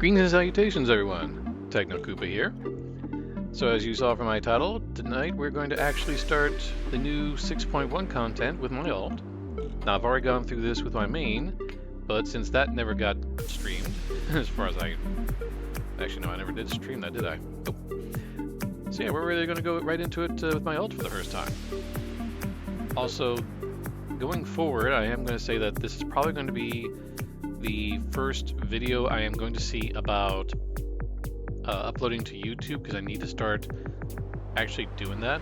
Greetings and salutations, everyone. Techno Koopa here. So as you saw from my title, tonight we're going to actually start the new 6.1 content with my alt. Now I've already gone through this with my main, but since that never got streamed, as far as I... Actually, no, I never did stream that, did I? Nope. So yeah, we're really going to go right into it with my alt for the first time. Also, going forward, I am going to say that this is probably going to be the first video I am going to see about uploading to YouTube, because I need to start actually doing that.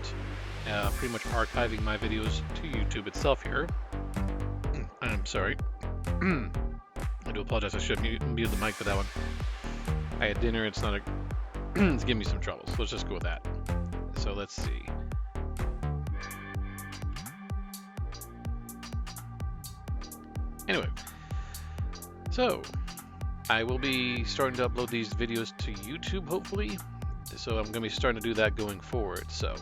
Pretty much archiving my videos to YouTube itself here. I'm sorry. I do apologize, I should have muted the mic for that one. I had dinner, it's not a... it's giving me some trouble, so let's just go with that. So let's see. Anyway. So, I will be starting to upload these videos to YouTube, hopefully. So I'm going to be starting to do that going forward. So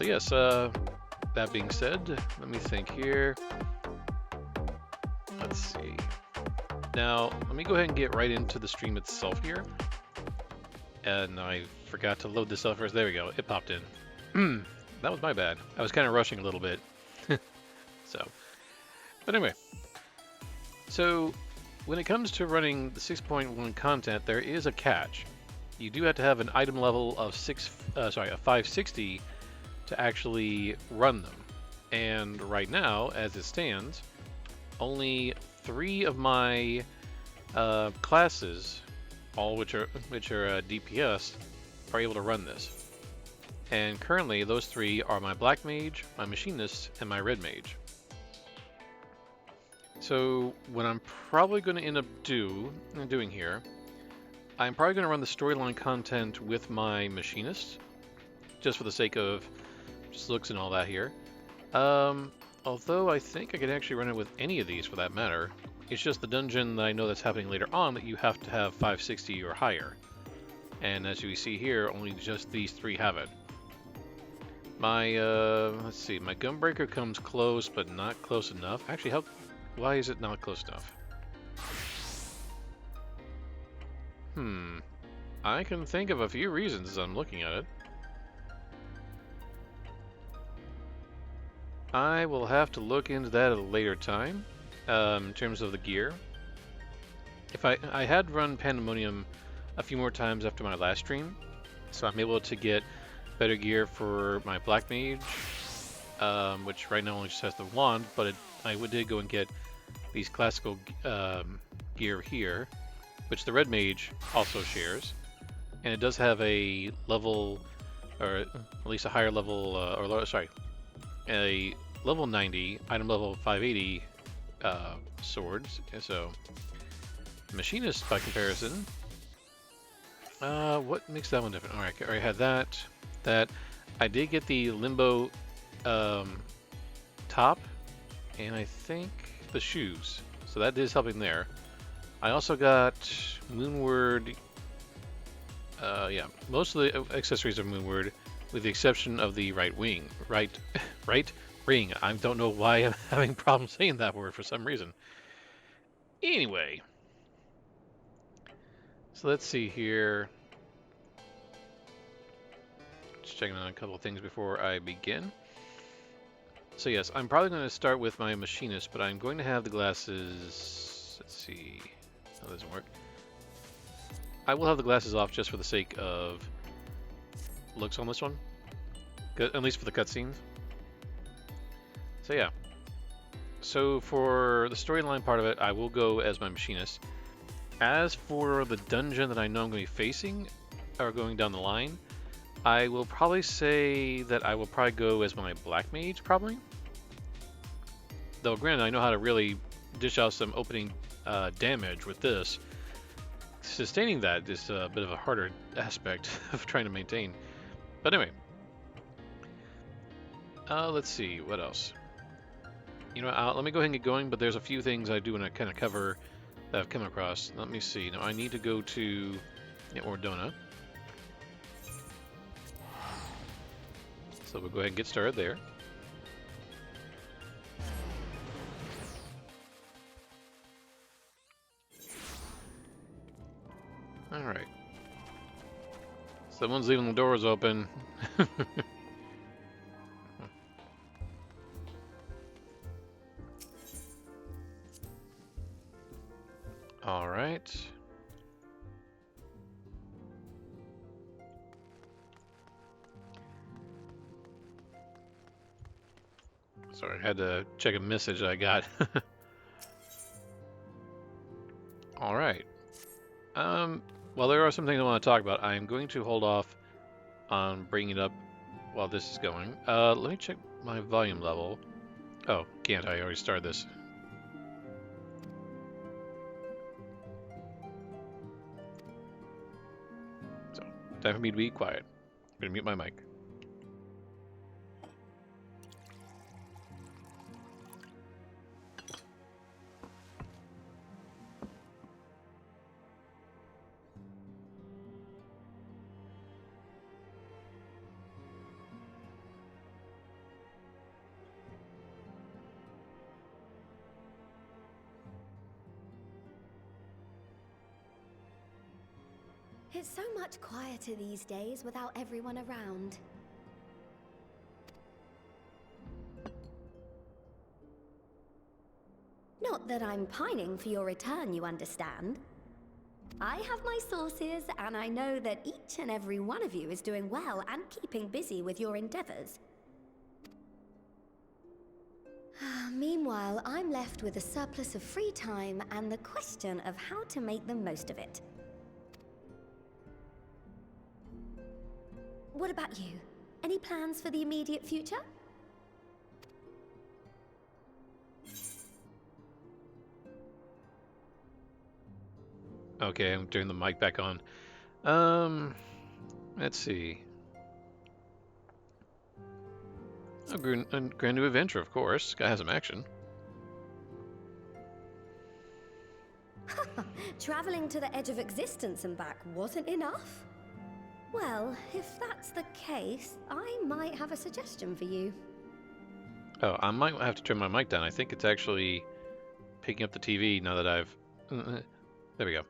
yes, that being said, let me think here. Let's see. Now, let me go ahead and get right into the stream itself here. And I forgot to load this up first. There we go. It popped in. That was my bad. I was kind of rushing a little bit. But anyway. So, when it comes to running the 6.1 content, there is a catch. You do have to have an item level of 560 to actually run them. And right now, as it stands, only 3 of my classes, all which are DPS, are able to run this. And currently, those 3 are my Black Mage, my Machinist, and my Red Mage. So what I'm probably going to end up doing here, I'm probably going to run the storyline content with my Machinist, just for the sake of just looks and all that here. Although I think I could actually run it with any of these for that matter. It's just the dungeon that I know that's happening later on that you have to have 560 or higher. And as you see here, only just these 3 have it. My, let's see, my Gunbreaker comes close, but not close enough. Actually, why is it not close enough? I can think of a few reasons as I'm looking at it. I will have to look into that at a later time, in terms of the gear. If I had run Pandemonium a few more times after my last stream, so I'm able to get better gear for my Black Mage, which right now only just has the wand, but I did go and get these classical gear here, which the Red Mage also shares, and it does have a level, or at least a higher level, a level 90, item level 580 swords. So, Machinist by comparison, what makes that one different? Alright, I already had that. I did get the Limbo top, and I think the shoes, so that is helping there. I also got Moonward. Yeah, most of the accessories are Moonward, with the exception of the right ring. I don't know why I'm having problems saying that word for some reason. Anyway, so let's see here. Just checking on a couple of things before I begin. So yes, I'm probably going to start with my Machinist, but I'm going to have the glasses... Let's see... That doesn't work. I will have the glasses off just for the sake of looks on this one. At least for the cutscenes. So yeah. So for the storyline part of it, I will go as my Machinist. As for the dungeon that I know I'm going to be facing, or going down the line, I will probably say that I will probably go as my Black Mage, probably. Though granted, I know how to really dish out some opening damage with this. Sustaining that is a bit of a harder aspect of trying to maintain. But anyway. Let's see, what else? You know, let me go ahead and get going, but there's a few things I do want to kind of cover that I've come across. Let me see. Now, I need to go to Ordona. So we'll go ahead and get started there. Someone's leaving the doors open. All right. Sorry, I had to check a message I got. All right. Well, there are some things I want to talk about. I'm going to hold off on bringing it up while this is going. Let me check my volume level. Oh, can't. I already started this. So, time for me to be quiet. I'm going to mute my mic. It's so much quieter these days without everyone around. Not that I'm pining for your return, you understand. I have my sources, and I know that each and every one of you is doing well and keeping busy with your endeavors. Meanwhile, I'm left with a surplus of free time and the question of how to make the most of it. What about you? Any plans for the immediate future? Okay, I'm turning the mic back on. Let's see. A grand new adventure, of course. Guy has some action. Traveling to the edge of existence and back wasn't enough? Well, if that's the case, I might have a suggestion for you. Oh, I might have to turn my mic down. I think it's actually picking up the TV now that I've... There we go.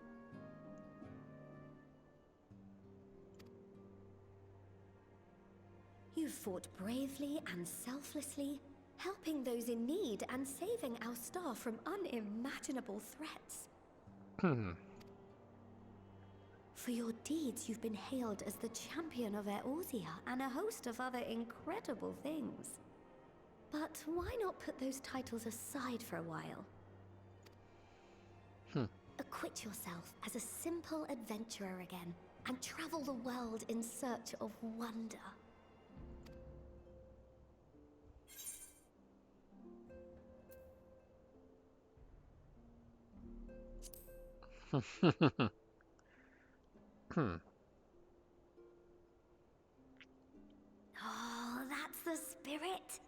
You fought bravely and selflessly, helping those in need and saving our star from unimaginable threats. For your deeds, you've been hailed as the champion of Eorzea and a host of other incredible things. But why not put those titles aside for a while? Acquit yourself as a simple adventurer again and travel the world in search of wonder. Oh, that's the spirit.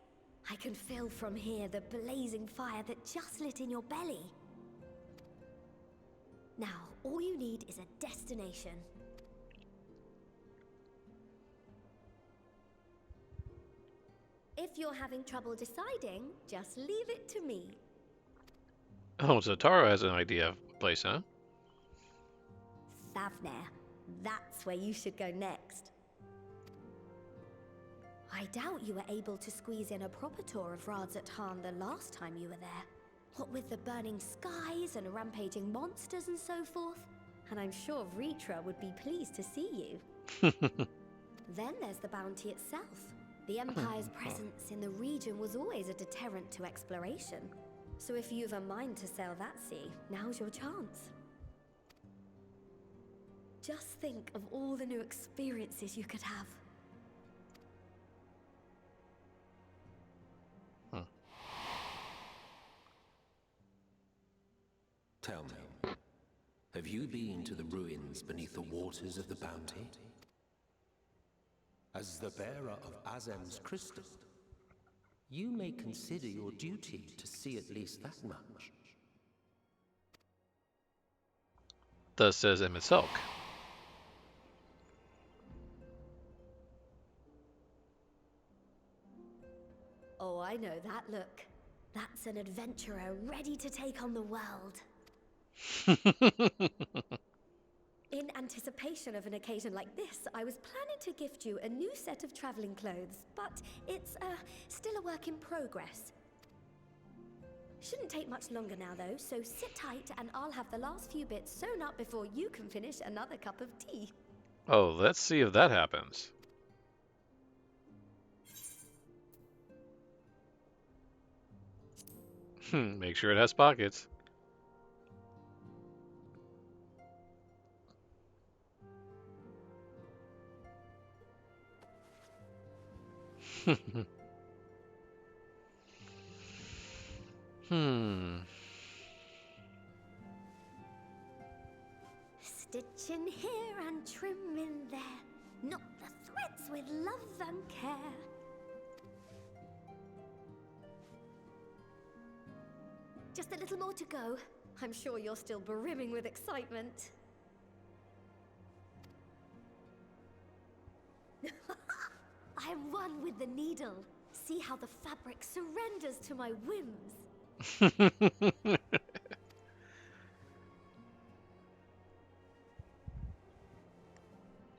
I can feel from here the blazing fire that just lit in your belly. Now, all you need is a destination. If you're having trouble deciding, just leave it to me. Oh, so Taro has an idea of a place, huh? Thavnair. That's where you should go next. I doubt you were able to squeeze in a proper tour of Radzat the last time you were there. What with the burning skies and rampaging monsters and so forth. And I'm sure Ritra would be pleased to see you. Then there's the bounty itself. The Empire's presence in the region was always a deterrent to exploration. So if you've a mind to sail that sea, now's your chance. Just think of all the new experiences you could have. Tell me, have you been to the ruins beneath the waters of the bounty? As the bearer of Azem's crystal, you may consider your duty to see at least that much. Thus says Emitselk. Oh, I know that look. That's an adventurer ready to take on the world. In anticipation of an occasion like this, I was planning to gift you a new set of traveling clothes, but it's still a work in progress. Shouldn't take much longer now, though, so sit tight and I'll have the last few bits sewn up before you can finish another cup of tea. Oh, let's see if that happens. Make sure it has pockets. Stitch in here and trim in there. Knot the threads with love and care. Just a little more to go. I'm sure you're still brimming with excitement. I am one with the needle. See how the fabric surrenders to my whims.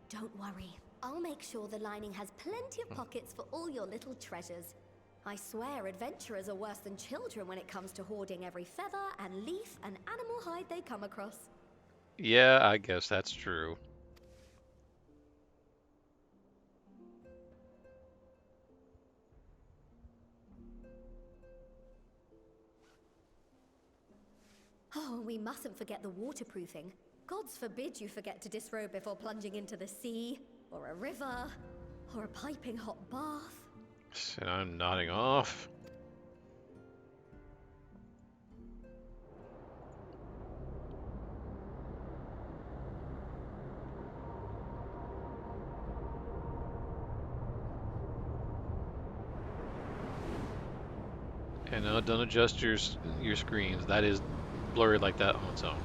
Don't worry. I'll make sure the lining has plenty of pockets for all your little treasures. I swear adventurers are worse than children when it comes to hoarding every feather and leaf and animal hide they come across. Yeah, I guess that's true. Oh, we mustn't forget the waterproofing. Gods forbid you forget to disrobe before plunging into the sea, or a river, or a piping hot bath. And I'm nodding off. And now don't adjust your screens. That is blurry like that on its own.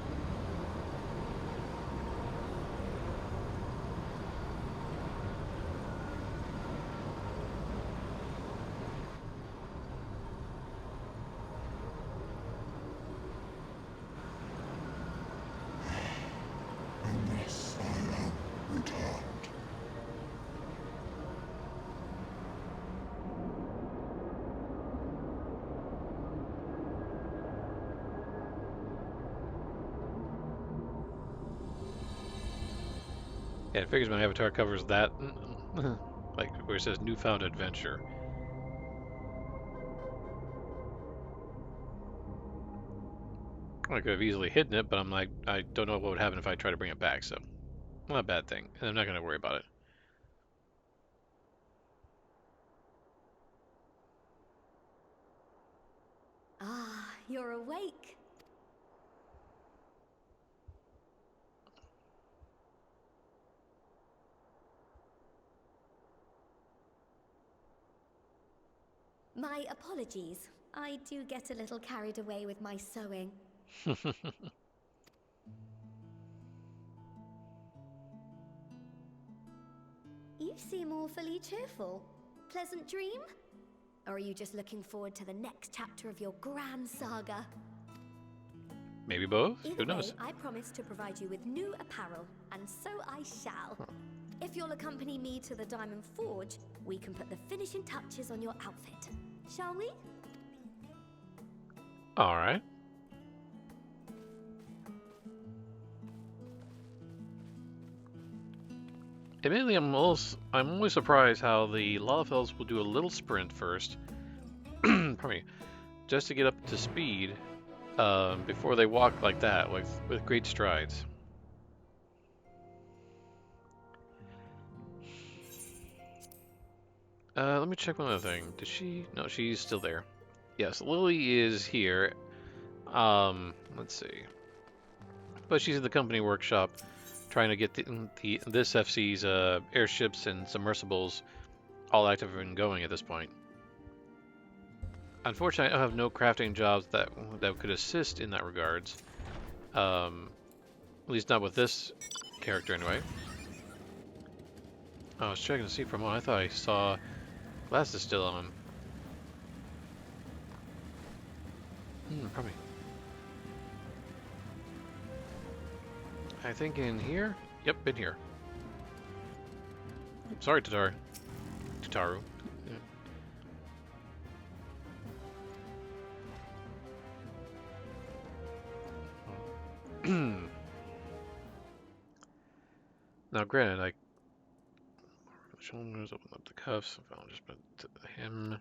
Unless I am returned. Yeah, it figures my avatar covers that, like where it says Newfound Adventure. I could have easily hidden it, but I'm like, I don't know what would happen if I try to bring it back, so not a bad thing, and I'm not going to worry about it. Ah, you're awake. My apologies. I do get a little carried away with my sewing. You seem awfully cheerful. Pleasant dream? Or are you just looking forward to the next chapter of your grand saga? Maybe both? Either Who knows? way, I promise to provide you with new apparel, and so I shall. If you'll accompany me to the Diamond Forge, we can put the finishing touches on your outfit. Shall we? Alright. Admittedly, I'm always surprised how the Lalafels will do a little sprint first, pardon me, just to get up to speed before they walk like that, with great strides. Let me check one other thing. Did she? No, she's still there. Yes, Lily is here. Let's see. But she's in the company workshop trying to get this FC's airships and submersibles all active and going at this point. Unfortunately, I have no crafting jobs that could assist in that regards. At least not with this character anyway. I was checking to see from what I thought I saw. Glass is still on. Probably. I think in here? Yep, been here. Sorry, Tataru. Now, granted, I shoulders, open up the cuffs. I'll just put to him.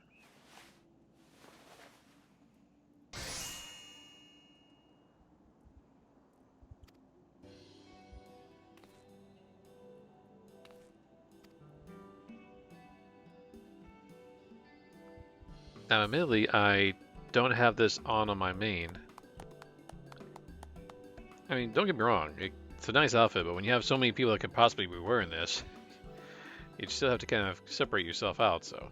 Now, admittedly, I don't have this on my main. I mean, don't get me wrong, it's a nice outfit, but when you have so many people that could possibly be wearing this, you still have to kind of separate yourself out, so.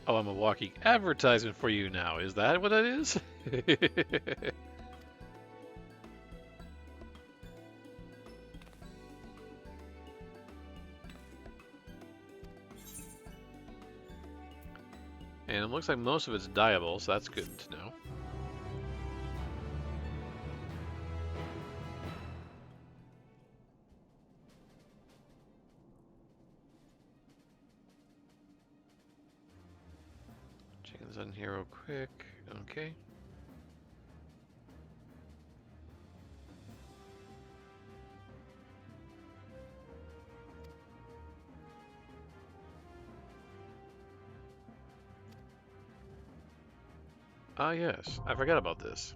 Oh, I'm a walking advertisement for you now. Is that what it is? And it looks like most of it's dyeable, so that's good to know. Chickens on here real quick. Okay. Ah, yes. I forgot about this.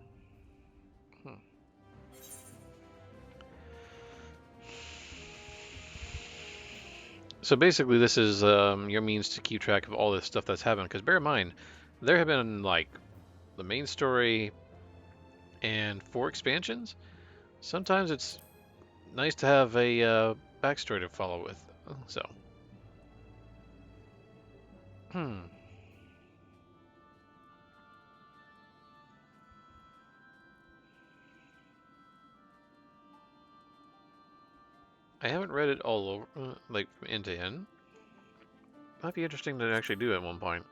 So basically, this is your means to keep track of all this stuff that's happened. Because bear in mind, there have been like the main story and 4 expansions. Sometimes it's nice to have a backstory to follow with. So, I haven't read it all over, like from end to end. Might be interesting to actually do at one point.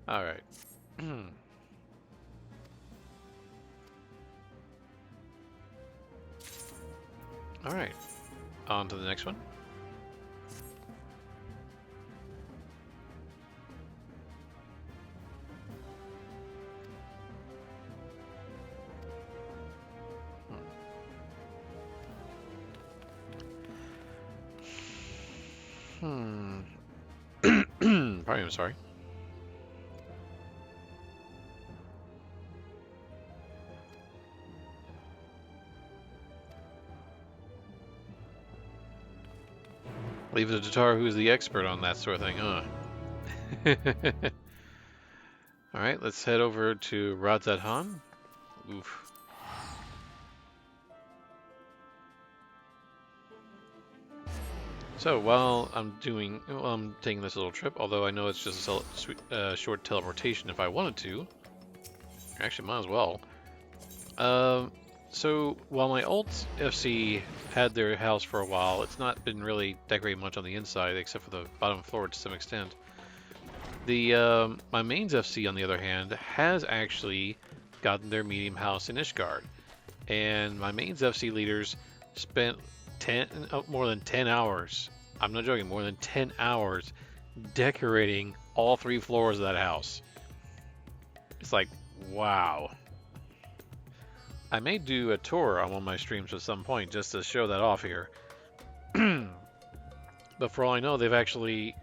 All right. All right. On to the next one. Probably, I'm sorry. Leave it to Tatar, who's the expert on that sort of thing, huh? Alright, let's head over to Radzat Han. Oof. So while I'm taking this little trip, although I know it's just a short teleportation if I wanted to. Actually, might as well. So while my old FC had their house for a while, it's not been really decorated much on the inside except for the bottom floor to some extent. The my mains FC, on the other hand, has actually gotten their medium house in Ishgard, and my mains FC leaders spent more than 10 hours. I'm not joking, more than 10 hours decorating all 3 floors of that house. It's like, wow. I may do a tour on one of my streams at some point just to show that off here. But for all I know, they've actually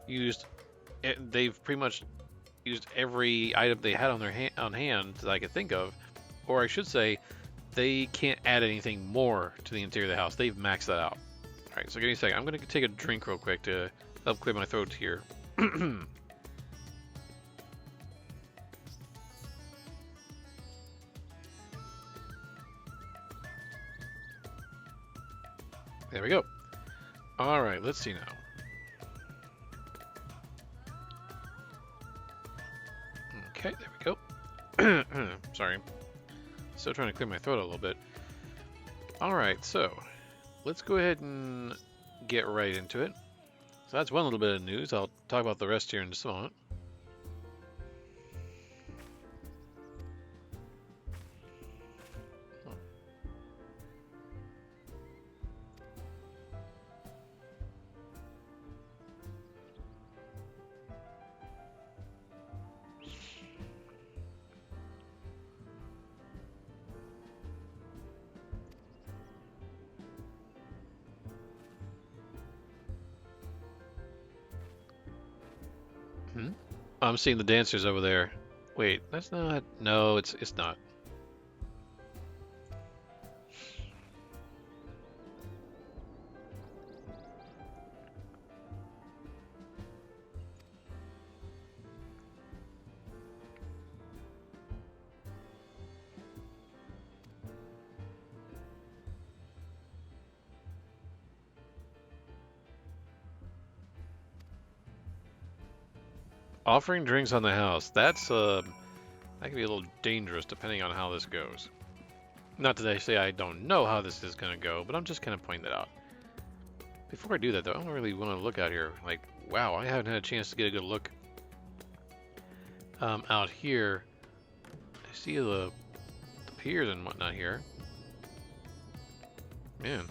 used it, they've pretty much used every item they had on their on hand that I could think of, or I should say, they can't add anything more to the interior of the house. They've maxed that out. All right, so give me a second. I'm gonna take a drink real quick to help clear my throat here. There we go. All right, let's see now. Okay, there we go. Sorry. Still trying to clear my throat a little bit. All right, so let's go ahead and get right into it. So that's one little bit of news. I'll talk about the rest here in just a moment. I'm seeing the dancers over there. Wait, that's not. No, it's not. Offering drinks on the house. That's that can be a little dangerous depending on how this goes. Not that I say I don't know how this is gonna go, but I'm just kind of pointing that out. Before I do that though, I don't really want to look out here. Like, wow, I haven't had a chance to get a good look out here. I see the piers and whatnot here. Man,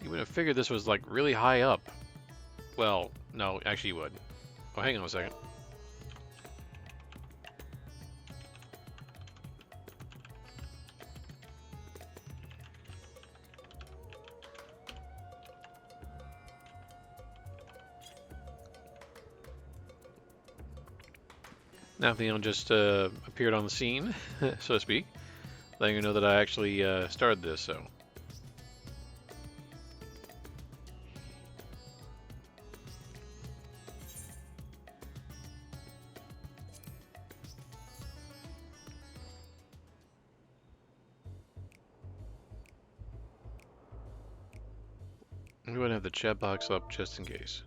you would have figured this was like really high up. Well, no, actually you would. Oh, hang on a second. Now Theon just appeared on the scene, so to speak, letting you know that I actually started this, so. I'm going to have the chat box up just in case.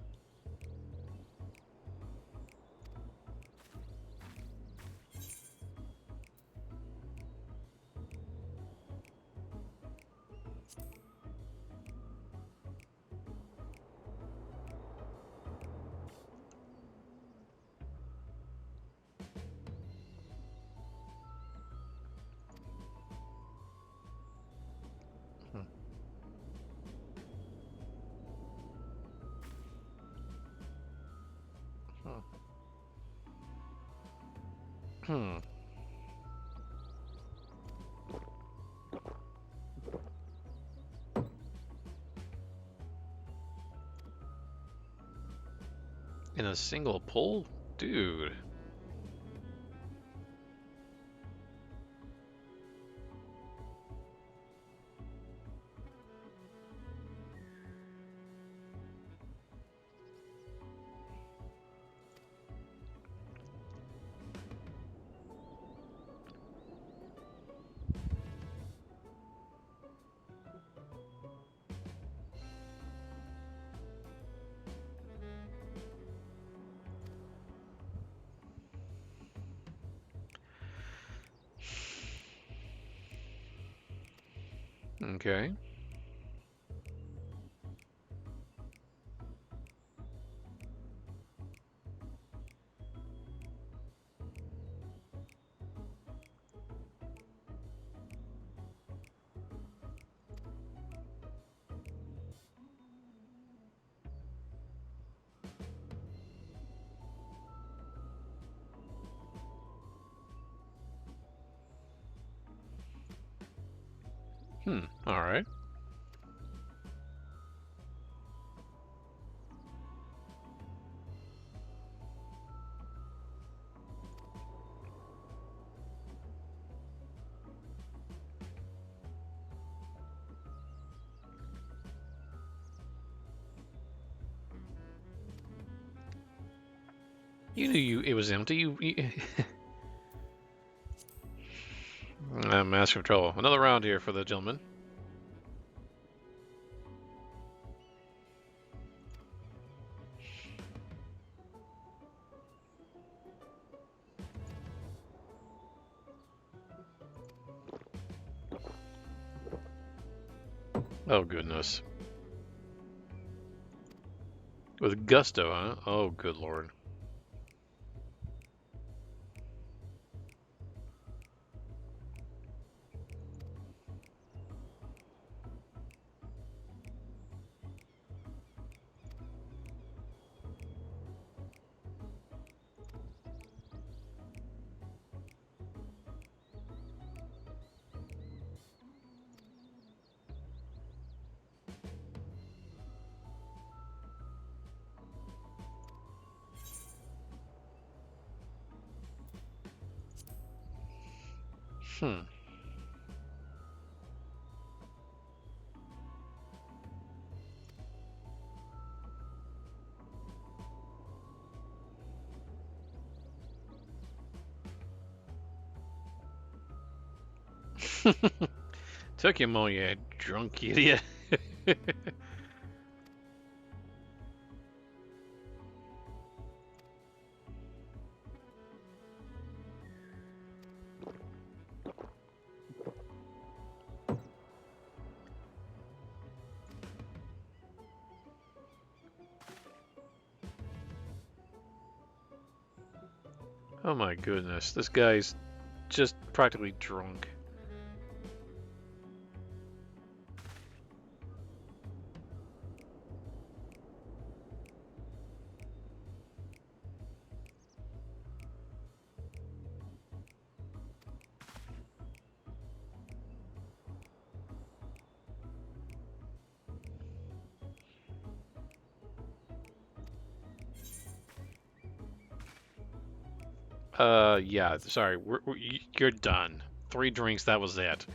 Hmm. In a single pull? Dude. Okay. All right. You knew it was empty. I'm asking for trouble. Another round here for the gentleman. Oh, goodness. With gusto, huh? Oh, good lord. Hmm. Took you a moment, you drunk idiot. Oh my goodness, this guy's just practically drunk. Yeah, sorry, you're done. 3 drinks, that was it.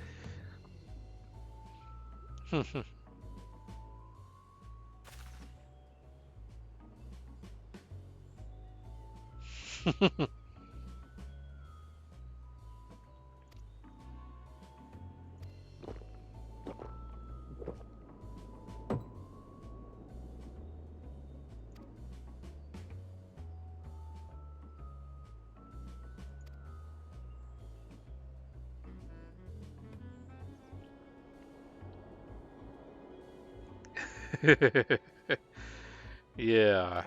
Yeah.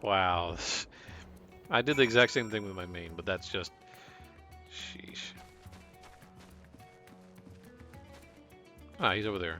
Wow. I did the exact same thing with my main, but that's just... Sheesh. Ah, he's over there.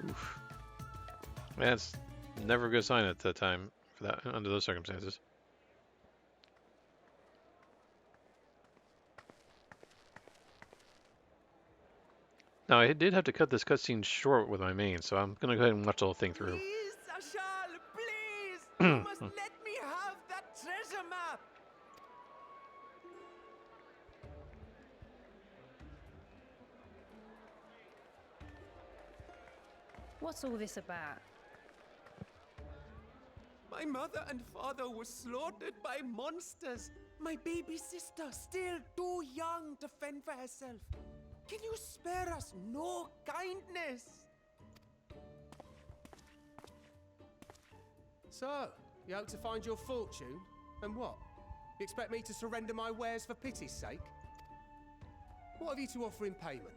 Oof. That's never a good sign at that time, for that, under those circumstances. Now, I did have to cut this cutscene short with my main, so I'm gonna go ahead and watch the whole thing through. Please, Ashal, please! You must let me have that treasure map! What's all this about? My mother and father were slaughtered by monsters. My baby sister, still too young to fend for herself. Can you spare us no kindness? So, you hope to find your fortune? And what? You expect me to surrender my wares for pity's sake? What have you to offer in payment?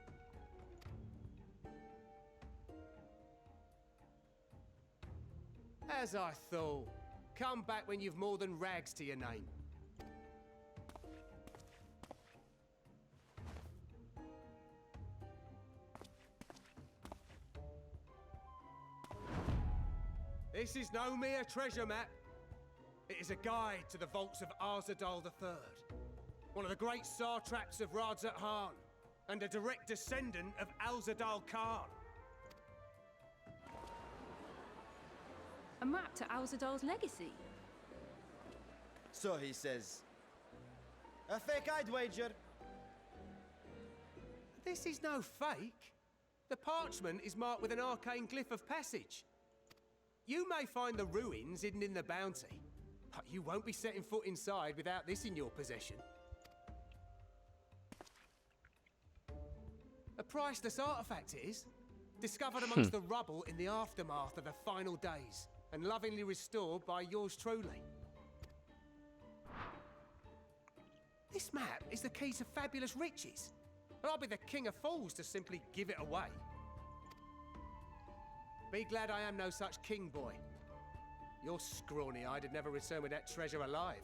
As I thought. Come back when you've more than rags to your name. This is no mere treasure map. It is a guide to the vaults of Arzadal III, one of the great satraps of Radzat Han, and a direct descendant of Alzadal Khan. A map to Alzadal's legacy? So he says. A fake, I'd wager. This is no fake. The parchment is marked with an arcane glyph of passage. You may find the ruins hidden in the bounty, but you won't be setting foot inside without this in your possession. A priceless artifact it is, discovered amongst the rubble in the aftermath of the final days, and lovingly restored by yours truly. This map is the key to fabulous riches, and I'll be the king of fools to simply give it away. Be glad I am no such king, boy. Your scrawny-eyed would never return with that treasure alive.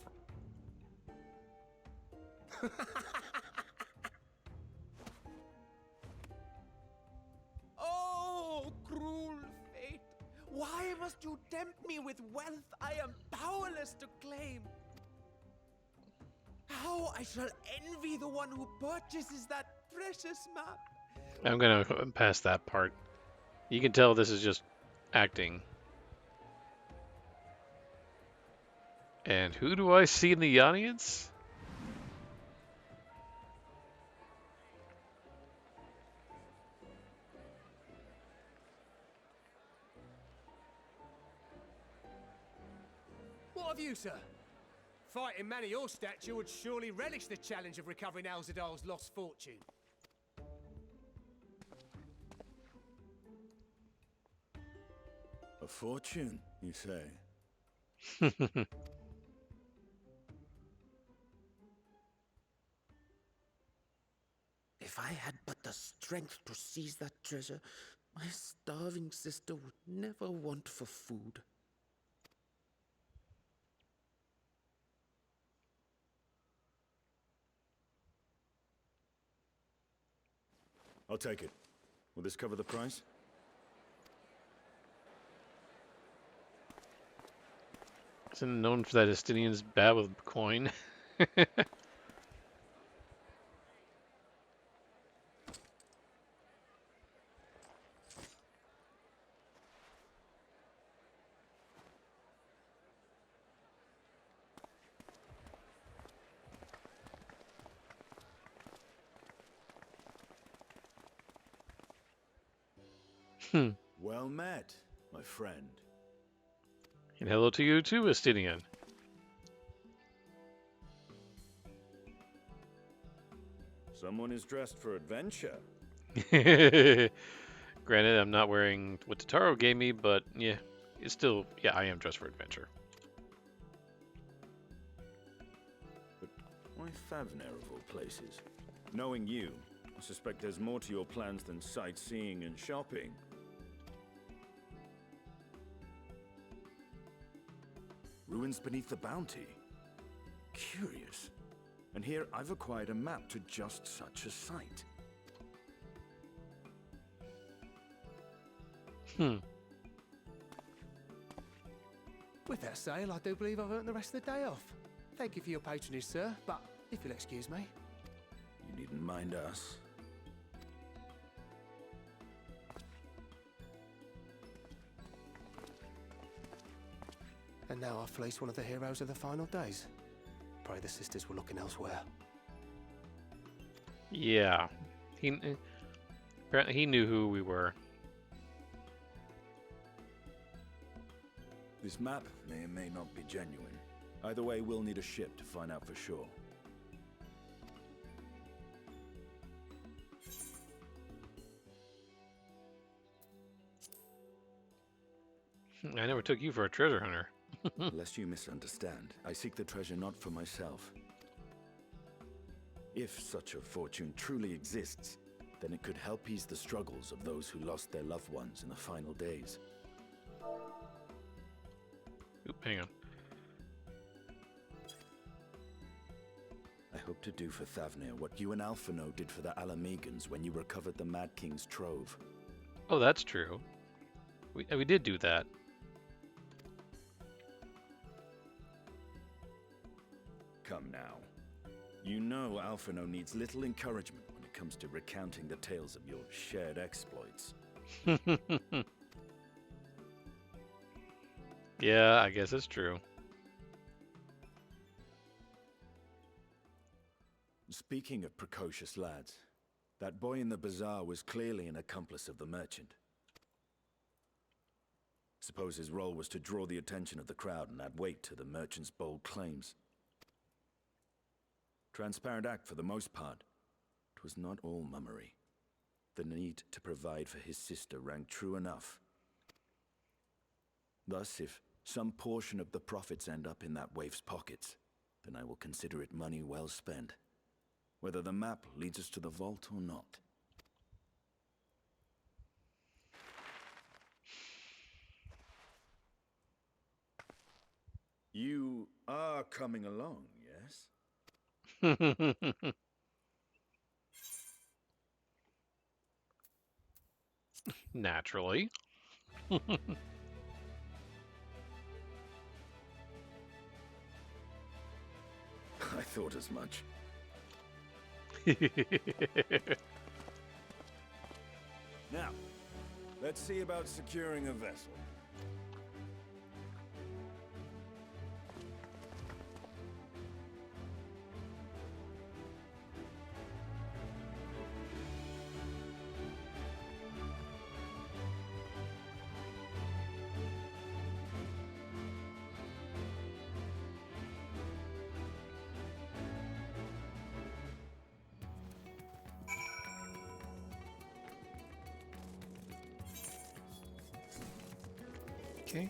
Oh, cruel fate! Why must you tempt me with wealth I am powerless to claim? How I shall envy the one who purchases that precious map! I'm gonna pass that part. You can tell this is just acting. And who do I see in the audience? What of you, sir? Fighting man of your stature would surely relish the challenge of recovering Alzadal's lost fortune. A fortune, you say? If I had but the strength to seize that treasure, my starving sister would never want for food. I'll take it. Will this cover the price? Isn't known for that Estinian's bad with coin. Well met, my friend. And hello to you too, Estinian. Someone is dressed for adventure. Granted, I'm not wearing what Totaro gave me, but yeah, it's still, yeah, I am dressed for adventure. But why Favner of all places? Knowing you, I suspect there's more to your plans than sightseeing and shopping. Ruins beneath the bounty. Curious. And here I've acquired a map to just such a site. With that sale, I do believe I've earned the rest of the day off. Thank you for your patronage, sir, but if you'll excuse me. You needn't mind us. And now I fleece one of the heroes of the final days. Pray the sisters were looking elsewhere. Yeah. Apparently he knew who we were. This map may or may not be genuine. Either way, we'll need a ship to find out for sure. I never took you for a treasure hunter. Lest you misunderstand, I seek the treasure not for myself. If such a fortune truly exists, then it could help ease the struggles of those who lost their loved ones in the final days. Oop, hang on. I hope to do for Thavnir what you and Alphino did for the Alamegans when you recovered the Mad King's trove. Oh, that's true. We did do that. Come now. You know Alphino needs little encouragement when it comes to recounting the tales of your shared exploits. Yeah, I guess it's true. Speaking of precocious lads, that boy in the bazaar was clearly an accomplice of the merchant. Suppose his role was to draw the attention of the crowd and add weight to the merchant's bold claims. Transparent act for the most part. It was not all mummery. The need to provide for his sister rang true enough. Thus, if some portion of the profits end up in that waif's pockets, then I will consider it money well spent, whether the map leads us to the vault or not. You are coming along, yes? Naturally. I thought as much. Now, let's see about securing a vessel. Okay.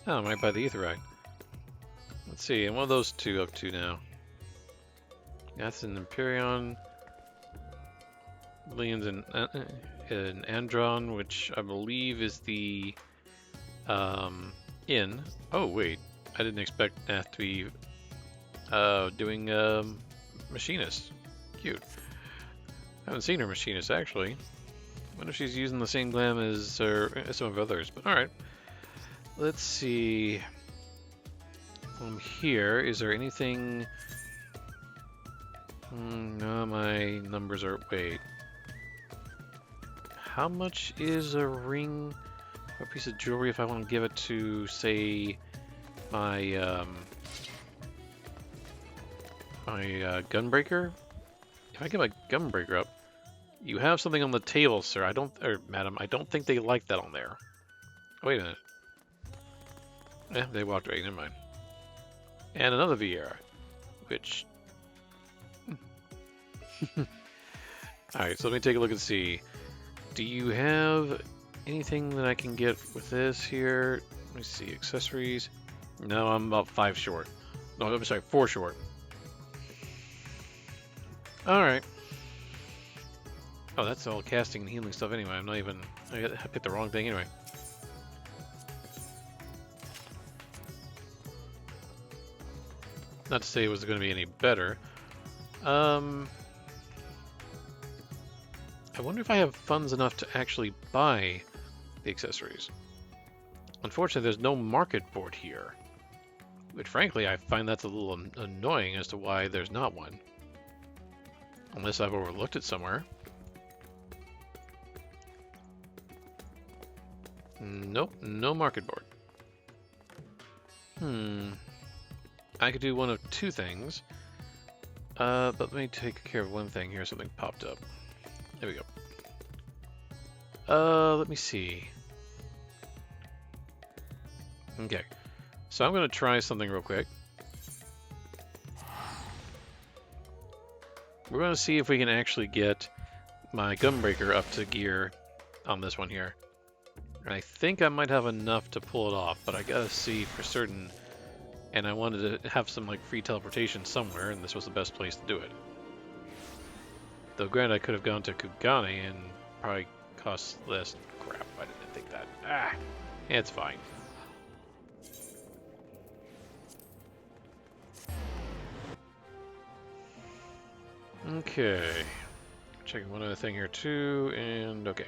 Oh, I'm right by the Aetheryte. Let's see, and what are those two up to now? That's an Empyrean, Millions in Andron, which I believe is the inn. Oh wait, I didn't expect that to be doing machinist. Cute. I haven't seen her machinist actually. I wonder if she's using the same glam as some of others. But all right, let's see. Here, is there anything? No, my numbers are... Wait. How much is a ring, a piece of jewelry, if I want to give it to, say, my, gunbreaker? If I give my gunbreaker up, you have something on the table, sir. Or madam, I don't think they like that on there. Wait a minute. Eh, they walked away, never mind. And another VR, which... Alright, so let me take a look and see. Do you have anything that I can get with this here? Let me see, accessories. No, I'm about 5 short. No, I'm sorry, 4 short. Alright. Oh, that's all casting and healing stuff anyway. I'm not even... I picked the wrong thing anyway. Not to say it was going to be any better. I wonder if I have funds enough to actually buy the accessories. Unfortunately, there's no market board here. But frankly, I find that's a little annoying as to why there's not one. Unless I've overlooked it somewhere. Nope, no market board. I could do one of two things. But let me take care of one thing here. Something popped up. There we go. Let me see. Okay. So I'm going to try something real quick. We're going to see if we can actually get my gunbreaker up to gear on this one here. And I think I might have enough to pull it off, but I gotta see for certain. And I wanted to have some like free teleportation somewhere, and this was the best place to do it. Though granted, I could have gone to Kugane and probably cost less. Crap, I didn't think that. Ah, it's fine. Okay. Checking one other thing here too, and okay.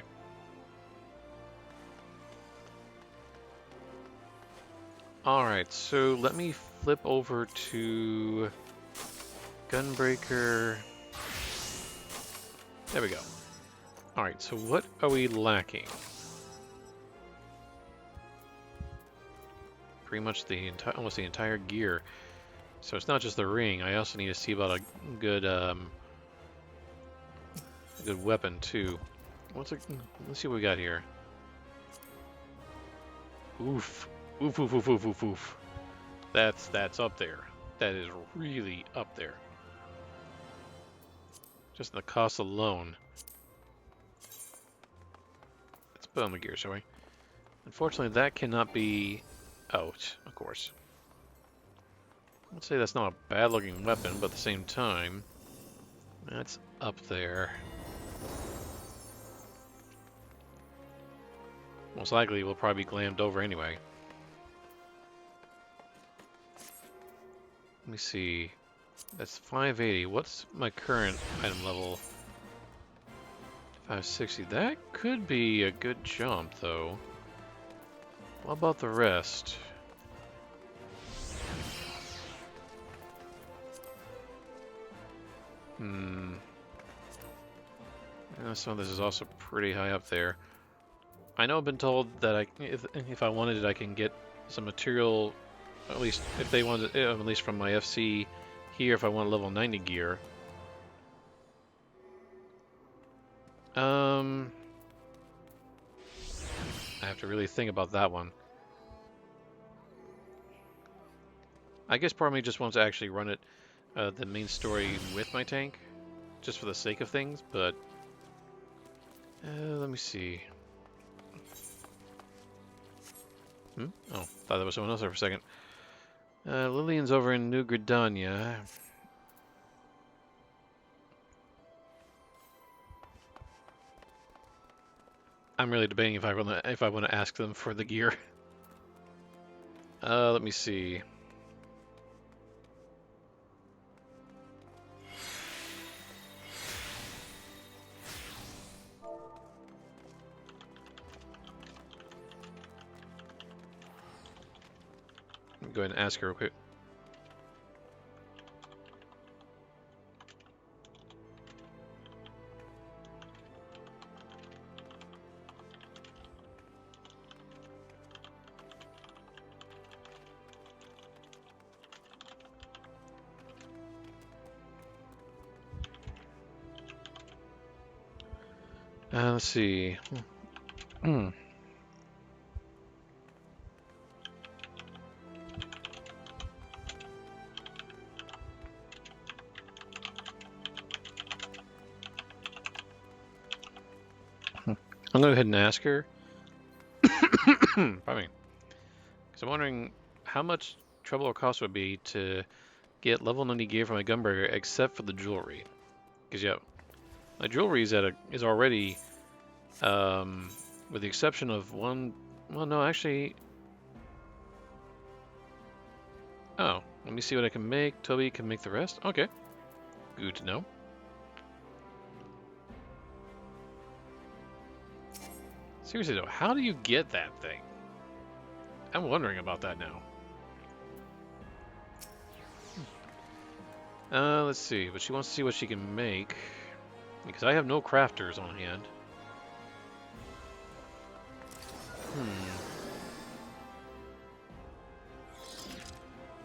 Alright, so let me flip over to Gunbreaker. There we go. Alright, so what are we lacking? Pretty much the almost the entire gear. So it's not just the ring, I also need to see about a good weapon too. Let's see what we got here. Oof. Oof, oof, oof, oof, oof, oof. That's up there. That is really up there. Just the cost alone. Let's put on the gear, shall we? Unfortunately, that cannot be out, of course. Let's say that's not a bad-looking weapon, but at the same time, that's up there. Most likely, it will probably be glammed over anyway. Let me see. That's 580. What's my current item level? 560. That could be a good jump, though. What about the rest? Some of this is also pretty high up there. I know I've been told that if I wanted it, I can get some material. At least if they wanted, at least from my FC here, if I want level 90 gear. I have to really think about that one. I guess part of me just wants to actually run it, the main story with my tank, just for the sake of things. But let me see. Oh, thought there was someone else there for a second. Lillian's over in New Gridania. I'm really debating if I want to ask them for the gear. Let me see. Go ahead and ask her real quick. Let's see. I'm going to go ahead and ask her. Pardon me. Because I'm wondering how much trouble or cost would be to get level 90 gear for my gunbreaker, except for the jewelry. Because yeah, my jewelry is is already, with the exception of one. Well, no, actually. Oh, let me see what I can make. Toby can make the rest. Okay, good to know. Seriously though, how do you get that thing? I'm wondering about that now. Let's see, but she wants to see what she can make. Because I have no crafters on hand.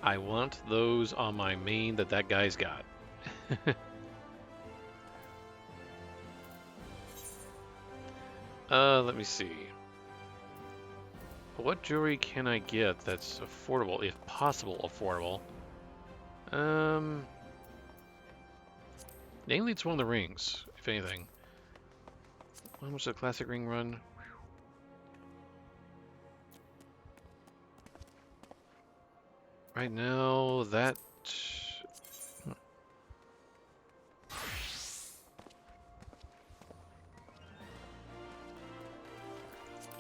I want those on my main that guy's got. Let me see. What jewelry can I get that's affordable, if possible affordable? Mainly it's one of the rings, if anything. How much does a classic ring run? Right now, that...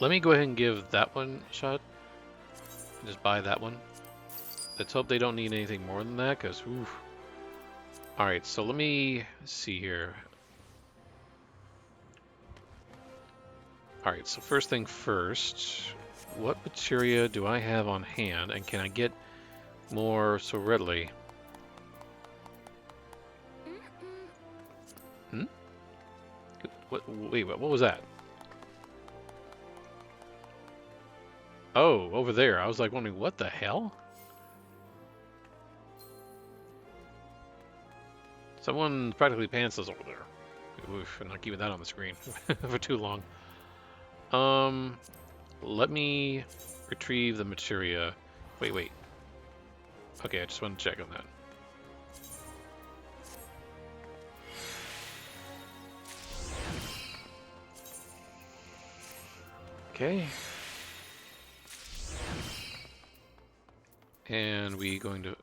Let me go ahead and give that one a shot. Just buy that one. Let's hope they don't need anything more than that, because, oof. Alright, so let me see here. Alright, so first thing first, what materia do I have on hand, and can I get more so readily? Hmm? Wait, what was that? Oh, over there. I was like wondering, what the hell? Someone practically pantsless over there. Oof, I'm not keeping that on the screen for too long. Let me retrieve the materia. Wait. Okay, I just want to check on that. Okay. And we're going to,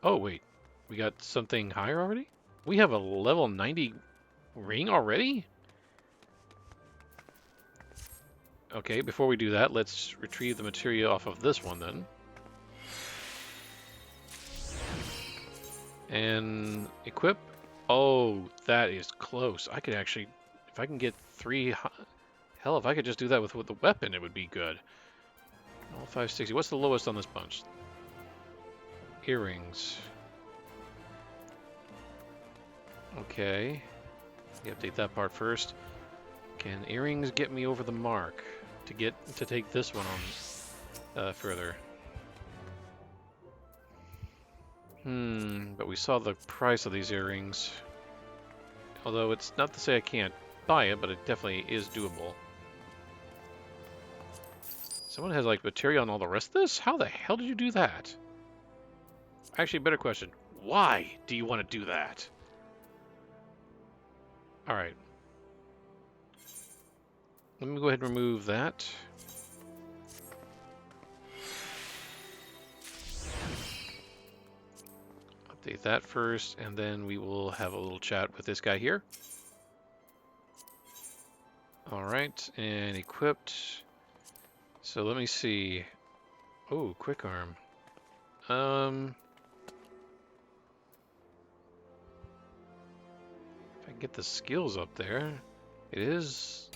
oh wait, we got something higher already? We have a level 90 ring already? Okay, before we do that, let's retrieve the materia off of this one then. And equip. Oh, that is close. I could actually, if I can get 3, hell, if I could just do that with the weapon, it would be good. All 560. What's the lowest on this bunch? Earrings. Okay. You update that part first. Can earrings get me over the mark to take this one on further? But we saw the price of these earrings. Although it's not to say I can't buy it, but it definitely is doable. Someone has like materia on all the rest of this? How the hell did you do that? Actually, better question. Why do you want to do that? Alright. Let me go ahead and remove that. Update that first, and then we will have a little chat with this guy here. Alright, and equipped. So let me see. Oh, quick arm. If I can get the skills up there, it is.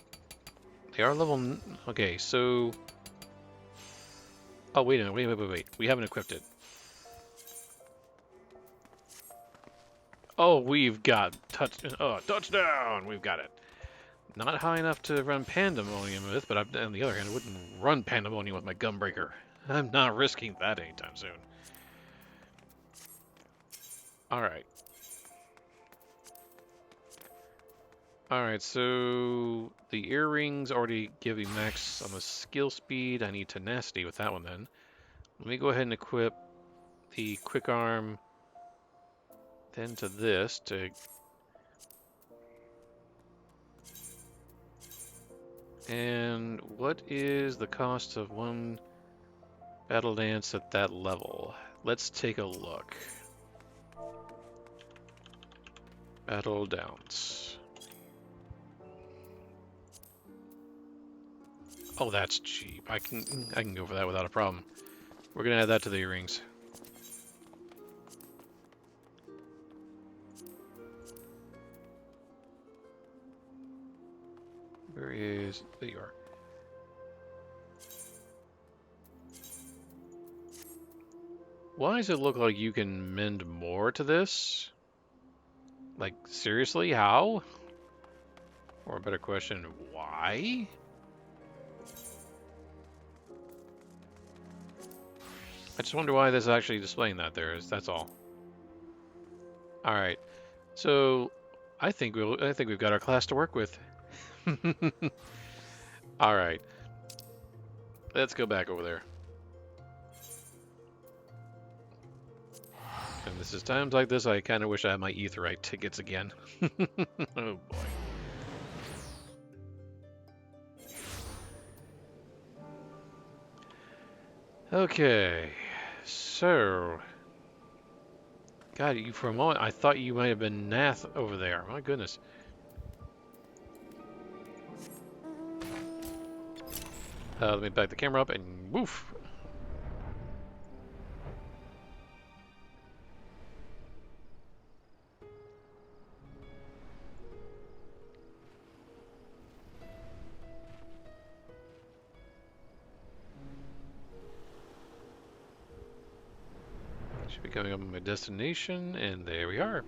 They are level. Okay, so. Oh, wait a minute. Wait. We haven't equipped it. Oh, we've got touchdown! We've got it. Not high enough to run Pandemonium with, but on the other hand, I wouldn't run Pandemonium with my Gunbreaker. I'm not risking that anytime soon. Alright. Alright, so the earrings already give me max on the skill speed. I need tenacity with that one then. Let me go ahead and equip the quick arm then to this to... And what is the cost of one battle dance at that level? Let's take a look. Battle dance. Oh, that's cheap. I can go for that without a problem. We're gonna add that to the earrings. Where is... There you are. Why does it look like you can mend more to this? Like, seriously, how? Or a better question, why? I just wonder why this is actually displaying that there is, that's all. Alright, so I think we've got our class to work with. Alright, let's go back over there. And this is times like this I kinda wish I had my Aetheryte tickets again. Oh boy. Okay, so God, you for a moment I thought you might have been Nath over there. My goodness. Let me back the camera up and woof. Should be coming up on my destination, and there we are.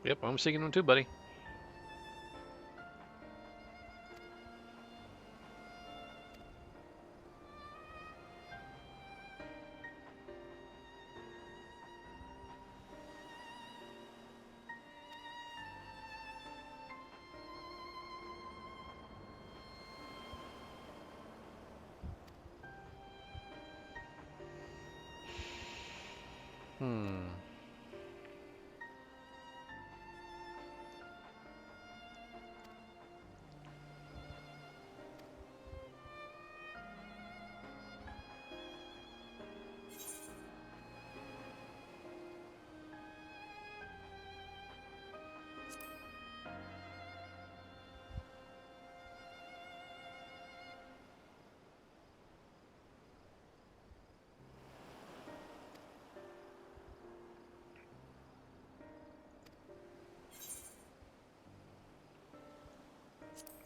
Yep, I'm seeking them too, buddy. Hmm.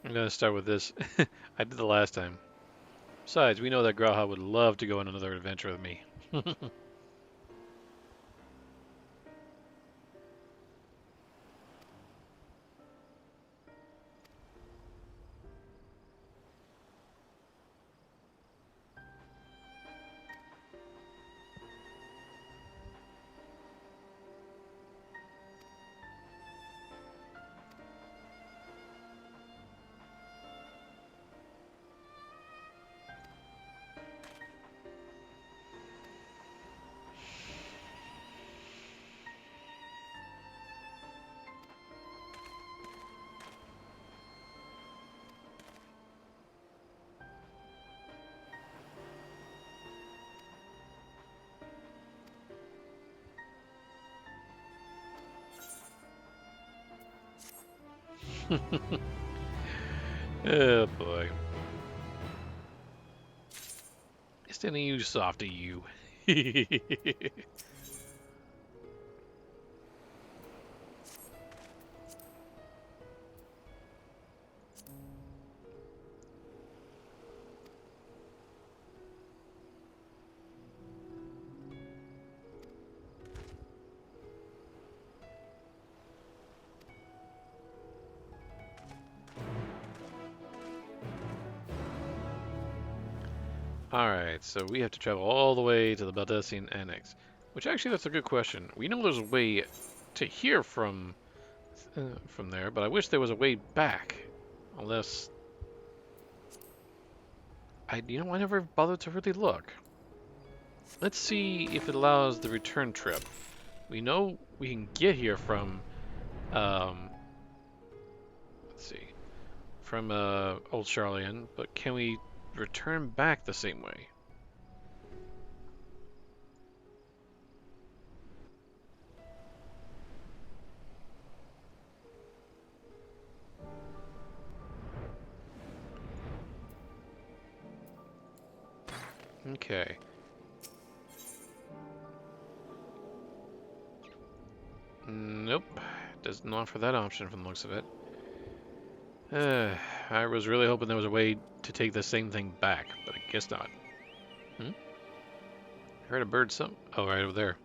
I'm gonna start with this. I did the last time. Besides, we know that Graha would love to go on another adventure with me. Oh boy. Standing you softy you. Alright, so we have to travel all the way to the Baldessian Annex. Which actually, that's a good question. We know there's a way to here from there, but I wish there was a way back. Unless... I never bothered to really look. Let's see if it allows the return trip. We know we can get here from... let's see. From Old Charlian, but can we return back the same way? Okay. Nope. Does not offer that option from the looks of it. I was really hoping there was a way to take the same thing back, but I guess not. I heard a bird oh, right over there.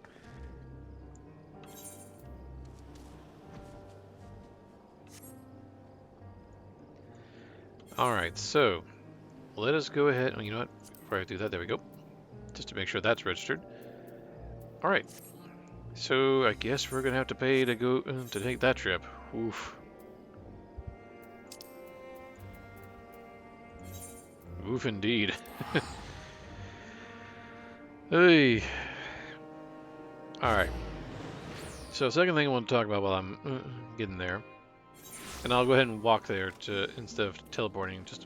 Alright, so let us go ahead. Oh, you know what? Before I do that, there we go. Just to make sure that's registered. Alright. So I guess we're gonna have to pay to go to take that trip. Oof. Oof indeed. Hey. Alright. So second thing I want to talk about while I'm getting there. And I'll go ahead and walk there to instead of teleporting, just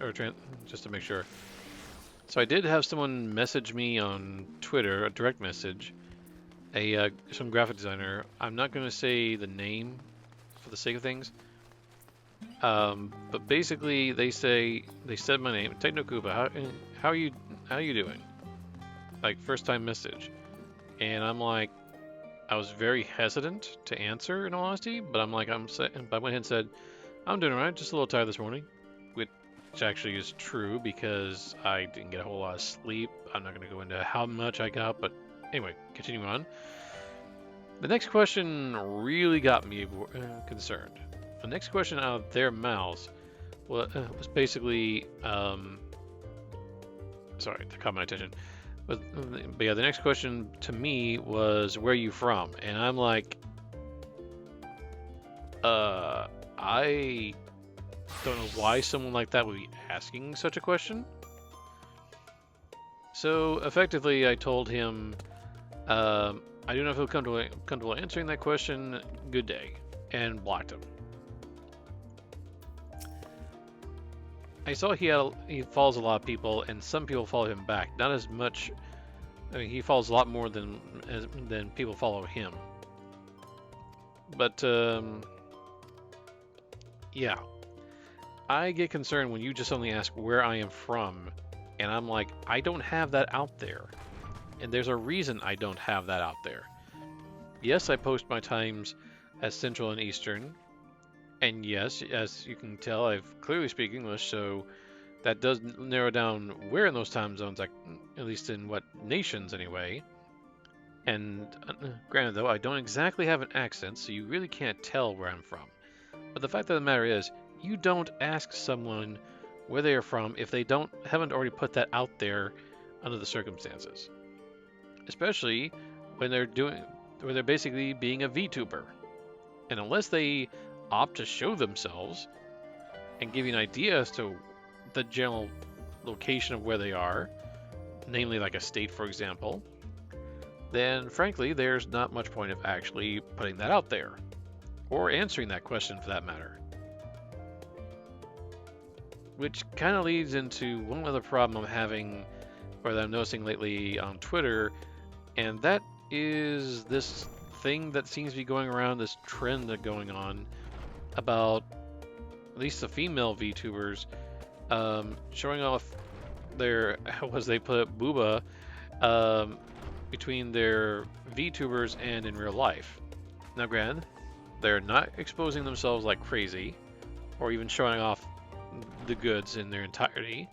to make sure. So I did have someone message me on Twitter, a direct message, some graphic designer. I'm not going to say the name for the sake of things. But basically they said my name, Technocuba. How are you doing? Like first time message, and I'm like, I was very hesitant to answer in all honesty, but I'm like, I went ahead and said, I'm doing alright, just a little tired this morning, which actually is true because I didn't get a whole lot of sleep. I'm not going to go into how much I got, but anyway, continuing on. The next question really got me concerned. The next question out of their mouths was basically, sorry, that caught my attention. But yeah, the next question to me was, where are you from? And I'm like, I don't know why someone like that would be asking such a question. So effectively, I told him, I do not feel comfortable answering that question. Good day, and blocked him. I saw he follows a lot of people, and some people follow him back. Not as much. I mean, he follows a lot more than people follow him. But yeah, I get concerned when you just only ask where I am from, and I'm like, I don't have that out there, and there's a reason I don't have that out there. Yes, I post my times as Central and Eastern. And yes, as you can tell, I clearly speak English, so that does narrow down where in those time zones, at least in what nations anyway. And granted though, I don't exactly have an accent, so you really can't tell where I'm from. But the fact of the matter is, you don't ask someone where they are from if they haven't already put that out there under the circumstances. Especially when they're basically being a VTuber. And unless they opt to show themselves and give you an idea as to the general location of where they are, namely like a state, for example, then frankly, there's not much point of actually putting that out there, or answering that question for that matter. Which kind of leads into one other problem I'm having, or that I'm noticing lately on Twitter, and that is this thing that seems to be going around, this trend that's going on, about at least the female VTubers showing off their, how was they put it, booba, um, between their VTubers and in real life. Now, granted, they're not exposing themselves like crazy, or even showing off the goods in their entirety,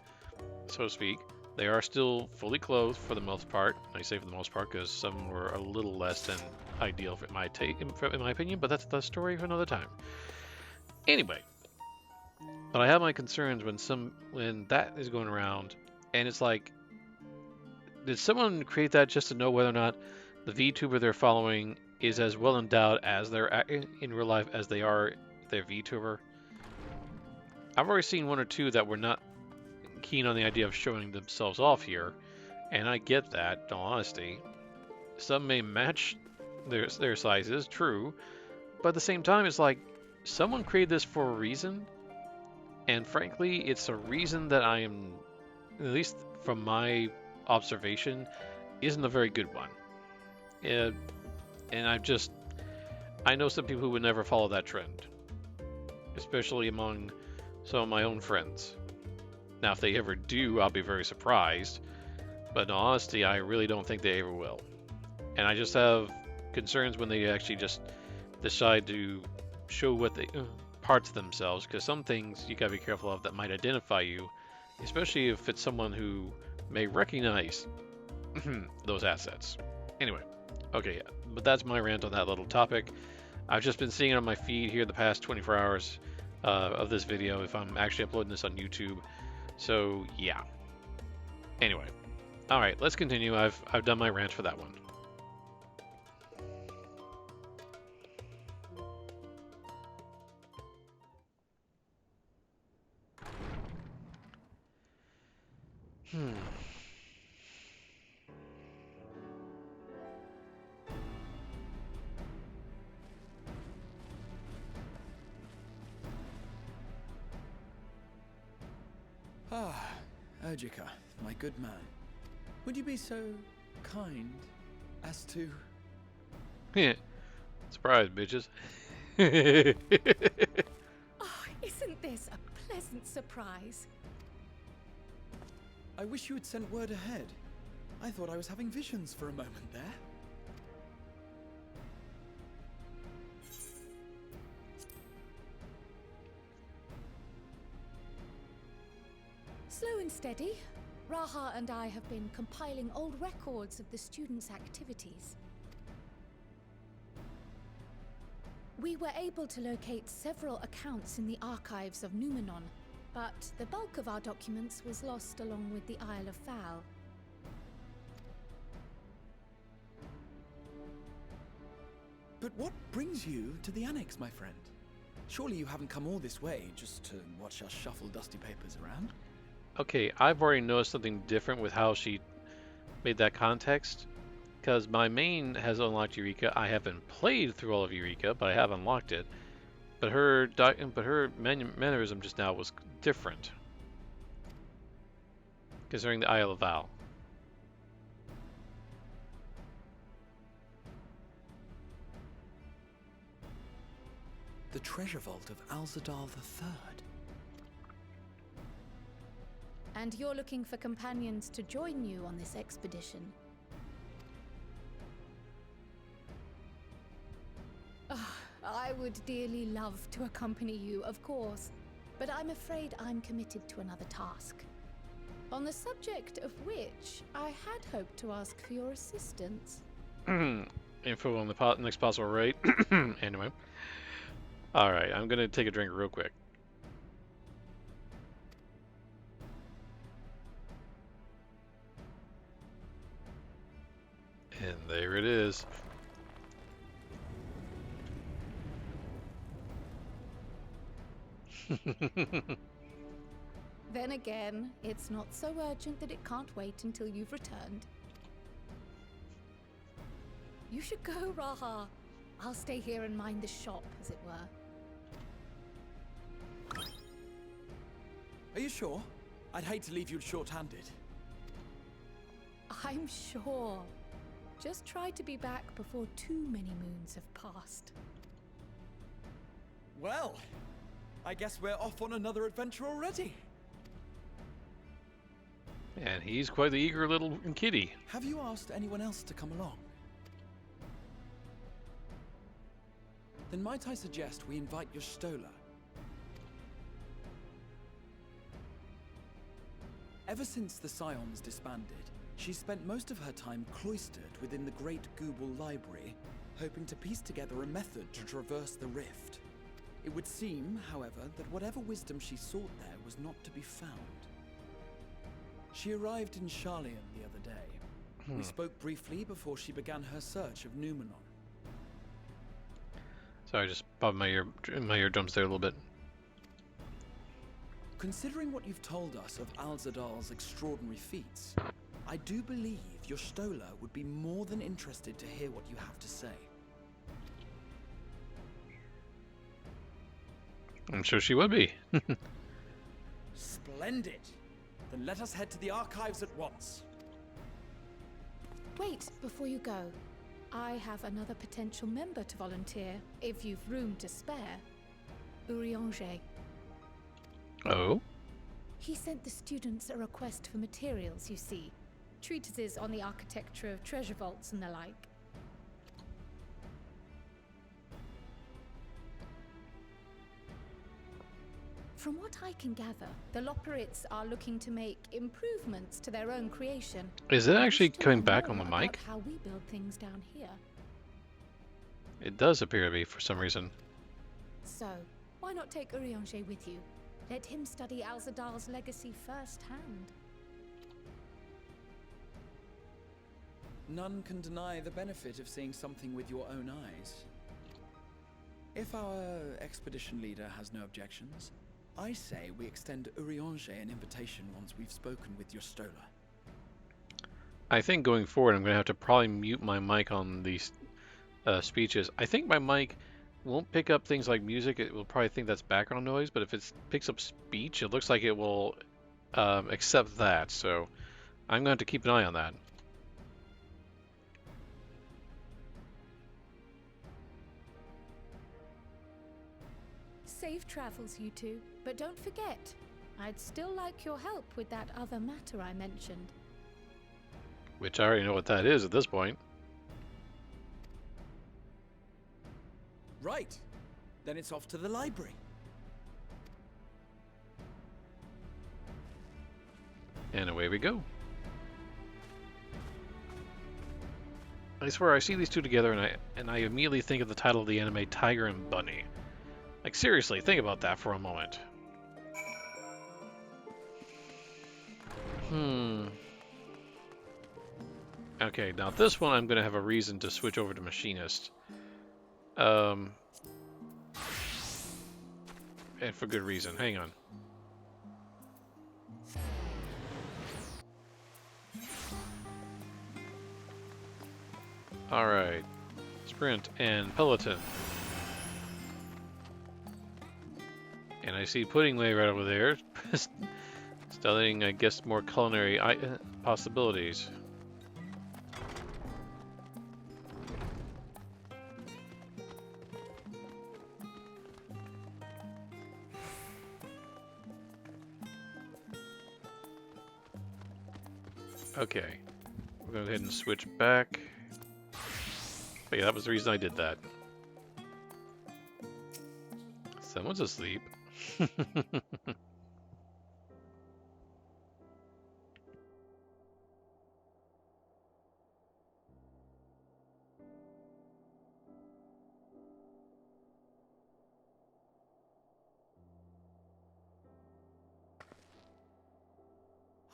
so to speak. They are still fully clothed for the most part. I say for the most part because some were a little less than ideal in my opinion, but that's the story for another time. Anyway, but I have my concerns when that is going around, and it's like, did someone create that just to know whether or not the VTuber they're following is as well endowed as they're in real life as they are their VTuber? I've already seen one or two that were not keen on the idea of showing themselves off here, and I get that, in all honesty. Some may match their sizes, true, but at the same time, it's like, someone created this for a reason, and frankly, it's a reason that I am, at least from my observation, isn't a very good one. And I know some people who would never follow that trend, especially among some of my own friends. Now, if they ever do, I'll be very surprised, but in all honesty, I really don't think they ever will. And I just have concerns when they actually just decide to show what they parts of themselves, because some things you gotta be careful of that might identify you, especially if it's someone who may recognize those assets. Anyway, okay, but that's my rant on that little topic. I've just been seeing it on my feed here the past 24 hours of this video, if I'm actually uploading this on YouTube. So yeah. Anyway, all right, let's continue. I've done my rant for that one. Ah, Urgica, my good man. Would you be so kind as to... Yeah. Surprise, bitches. Oh, isn't this a pleasant surprise? I wish you had sent word ahead. I thought I was having visions for a moment there. Slow and steady. Raha and I have been compiling old records of the students' activities. We were able to locate several accounts in the archives of Numenon, but the bulk of our documents was lost along with the Isle of Val. But what brings you to the Annex, my friend? Surely you haven't come all this way just to watch us shuffle dusty papers around? Okay, I've already noticed something different with how she made that context, because my main has unlocked Eureka. I haven't played through all of Eureka, but I have unlocked it. But her mannerism just now was different, concerning the Isle of Val. The treasure vault of Alzadal III. And you're looking for companions to join you on this expedition. I would dearly love to accompany you, of course, but I'm afraid I'm committed to another task. On the subject of which I had hoped to ask for your assistance. Info on the next possible rate. Anyway. Alright, I'm gonna take a drink real quick. And there it is. Then again, it's not so urgent that it can't wait until you've returned. You should go, Raha. I'll stay here and mind the shop, as it were. Are you sure? I'd hate to leave you short-handed. I'm sure. Just try to be back before too many moons have passed. Well, I guess we're off on another adventure already. And he's quite the eager little kitty. Have you asked anyone else to come along? Then might I suggest we invite your Stola? Ever since the Scions disbanded, she's spent most of her time cloistered within the Great Google Library, hoping to piece together a method to traverse the rift. It would seem, however, that whatever wisdom she sought there was not to be found. She arrived in Charlium the other day. We spoke briefly before she began her search of Numenon. Sorry, I just bobbed my eardrums there a little bit. Considering what you've told us of Alzadal's extraordinary feats, I do believe your Stola would be more than interested to hear what you have to say. I'm sure she would be. Splendid! Then let us head to the archives at once. Wait, before you go. I have another potential member to volunteer, if you've room to spare. Urianger. Oh? He sent the students a request for materials, you see. Treatises on the architecture of treasure vaults and the like. From what I can gather, the Loperites are looking to make improvements to their own creation. Is it actually To coming learn back on more the about mic? how we build things down here. It does appear to be for some reason. So, why not take Urianger with you? Let him study Alzadal's legacy firsthand. None can deny the benefit of seeing something with your own eyes. If our expedition leader has no objections, I say we extend Urianger an invitation once we've spoken with your Stola. I think going forward, I'm going to have to probably mute my mic on these speeches. I think my mic won't pick up things like music. It will probably think that's background noise, but if it picks up speech, it looks like it will accept that. So I'm going to have to keep an eye on that. Safe travels, you two. But don't forget, I'd still like your help with that other matter I mentioned. Which I already know what that is at this point. Right. Then it's off to the library. And away we go. I swear I see these two together and I immediately think of the title of the anime Tiger and Bunny. Like seriously, think about that for a moment. Okay, now this one I'm going to have a reason to switch over to Machinist. And for good reason. Hang on. Alright. Sprint and Peloton. And I see Pudding Way right over there. Studying, I guess, more culinary possibilities. Okay. We're going to go ahead and switch back. But yeah, that was the reason I did that. Someone's asleep.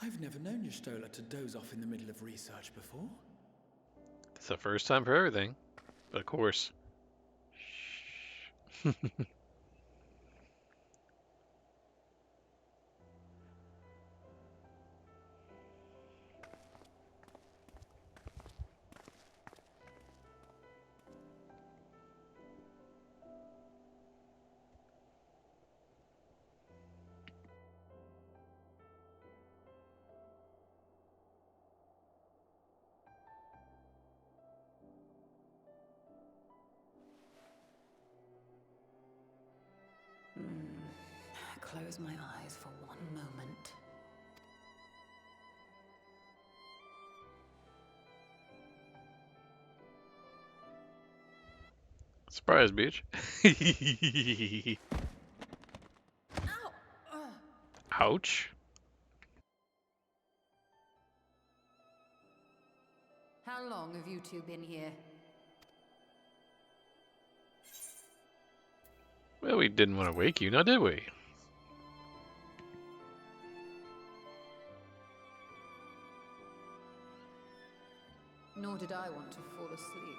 I've never known your Stola to doze off in the middle of research before. It's the first time for everything. But of course. Shh. Close my eyes for one moment. Surprise, bitch. Ouch. How long have you two been here? Well, we didn't want to wake you, now did we? Nor did I want to fall asleep.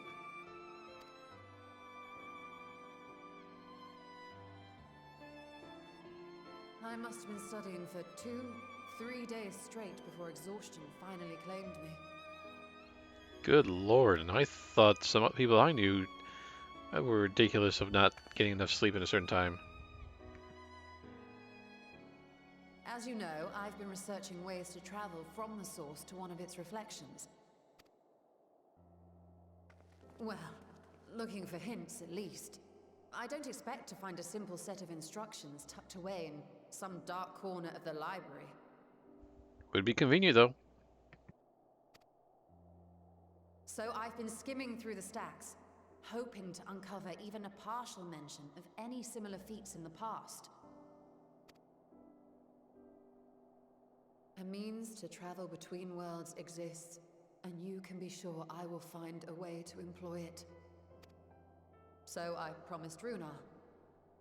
I must have been studying for 2-3 days straight before exhaustion finally claimed me. Good lord, and I thought some people I knew were ridiculous of not getting enough sleep at a certain time. As you know, I've been researching ways to travel from the source to one of its reflections. Well, looking for hints at least. I don't expect to find a simple set of instructions tucked away in some dark corner of the library. Would be convenient, though. So I've been skimming through the stacks, hoping to uncover even a partial mention of any similar feats in the past. A means to travel between worlds exists, and you can be sure I will find a way to employ it. So I promised Runar,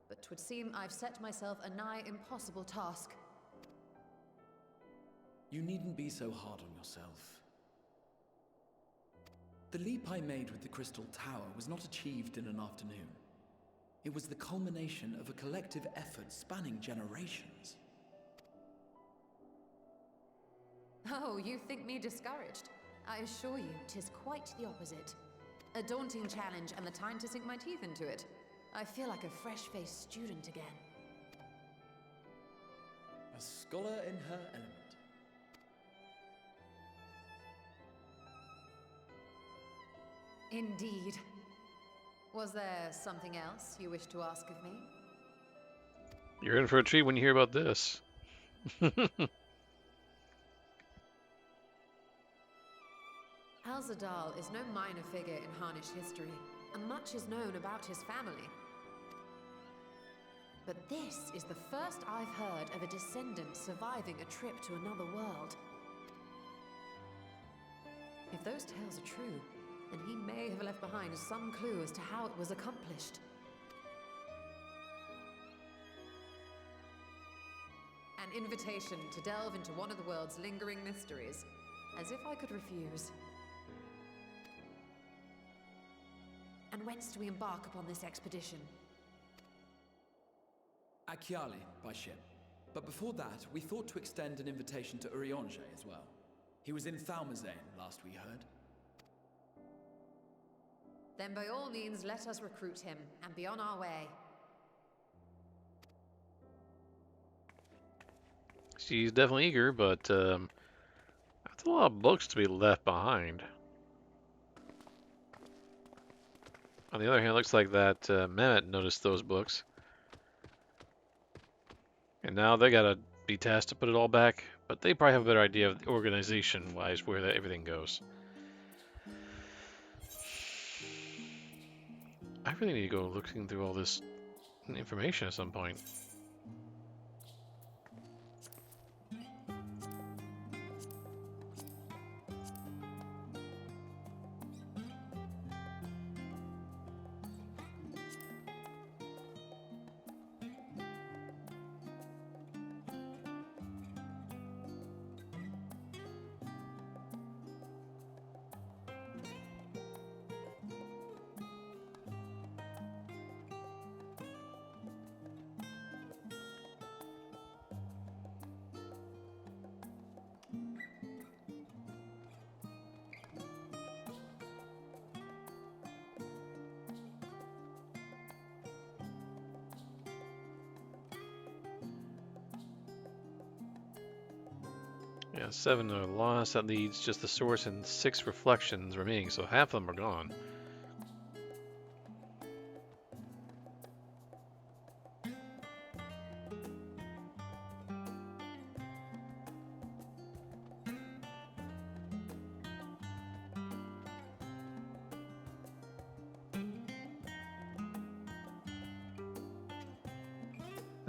but 'twould seem I've set myself a nigh impossible task. You needn't be so hard on yourself. The leap I made with the Crystal Tower was not achieved in an afternoon. It was the culmination of a collective effort spanning generations. Oh, you think me discouraged? I assure you, 'tis quite the opposite. A daunting challenge and the time to sink my teeth into it. I feel like a fresh-faced student again. A scholar in her element. Indeed. Was there something else you wish to ask of me? You're in for a treat when you hear about this. Alzadal is no minor figure in Harnish history, and much is known about his family. But this is the first I've heard of a descendant surviving a trip to another world. If those tales are true, then he may have left behind some clue as to how it was accomplished. An invitation to delve into one of the world's lingering mysteries, as if I could refuse. And whence do we embark upon this expedition? Achiali, by ship. But before that, we thought to extend an invitation to Urianger as well. He was in Thalmazane, last we heard. Then by all means, let us recruit him, and be on our way. She's definitely eager, but that's a lot of books to be left behind. On the other hand, it looks like that Mehmet noticed those books. And now they gotta be tasked to put it all back, but they probably have a better idea of organization-wise where everything goes. I really need to go looking through all this information at some point. Yeah, 7 are lost. That leaves just the source and 6 reflections remaining, so half of them are gone.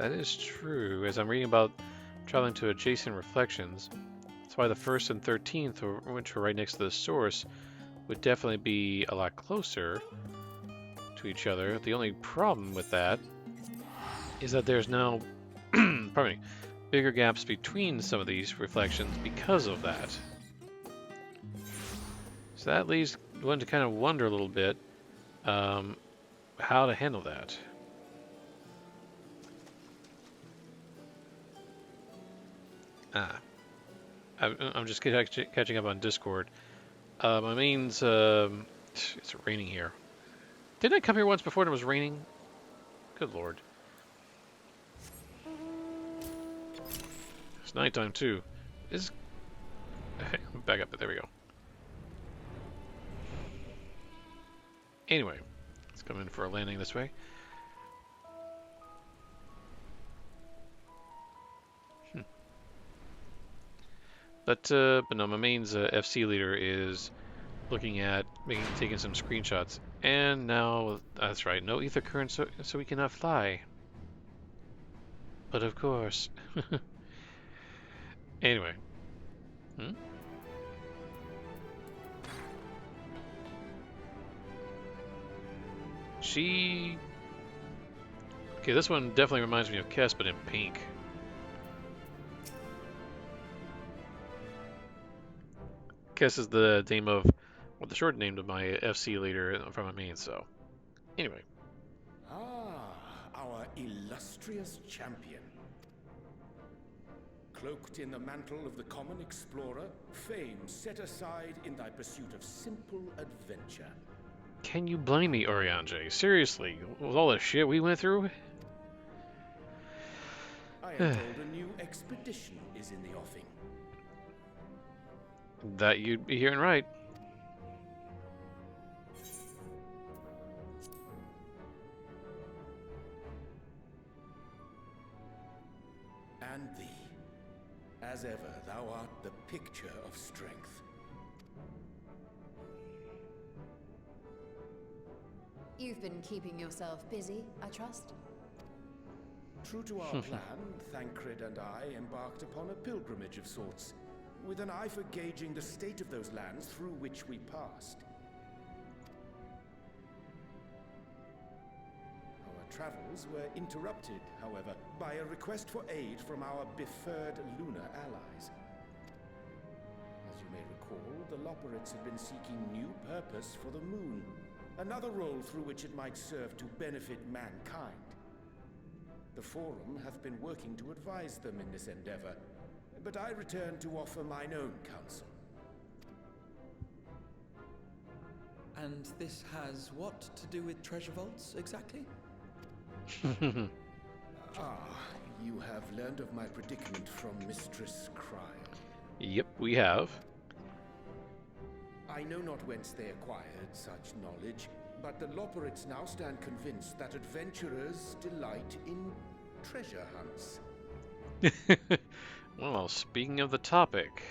That is true. As I'm reading about traveling to adjacent reflections, that's why the 1st and 13th, which are right next to the source, would definitely be a lot closer to each other. The only problem with that is that there's now, pardon me, bigger gaps between some of these reflections because of that. So that leads one to kind of wonder a little bit how to handle that. I'm just catching up on Discord. My means, it's raining here. Didn't I come here once before and it was raining? Good lord. It's nighttime too. Back up, there we go. Anyway, let's come in for a landing this way. But no, my main's FC leader is looking at taking some screenshots. And now, that's right, no ether current, so we cannot fly. But of course. Anyway. Okay, this one definitely reminds me of Kess, but in pink. Kess is the name of, well, the short name of my FC leader from my main, so. Anyway. Ah, our illustrious champion. Cloaked in the mantle of the common explorer, fame set aside in thy pursuit of simple adventure. Can you blame me, Oriange? Seriously, with all the shit we went through? I am told a new expedition is in the offing. That you'd be hearing right. And thee, as ever, thou art the picture of strength. You've been keeping yourself busy, I trust? True to our plan, Thancred and I embarked upon a pilgrimage of sorts, with an eye for gauging the state of those lands through which we passed. Our travels were interrupted, however, by a request for aid from our befurred lunar allies. As you may recall, the Loperites had been seeking new purpose for the moon, another role through which it might serve to benefit mankind. The Forum hath been working to advise them in this endeavor, but I return to offer mine own counsel. And this has what to do with treasure vaults, exactly? You have learned of my predicament from Mistress Cryle. Yep, we have. I know not whence they acquired such knowledge, but the Loperites now stand convinced that adventurers delight in treasure hunts. Well, speaking of the topic.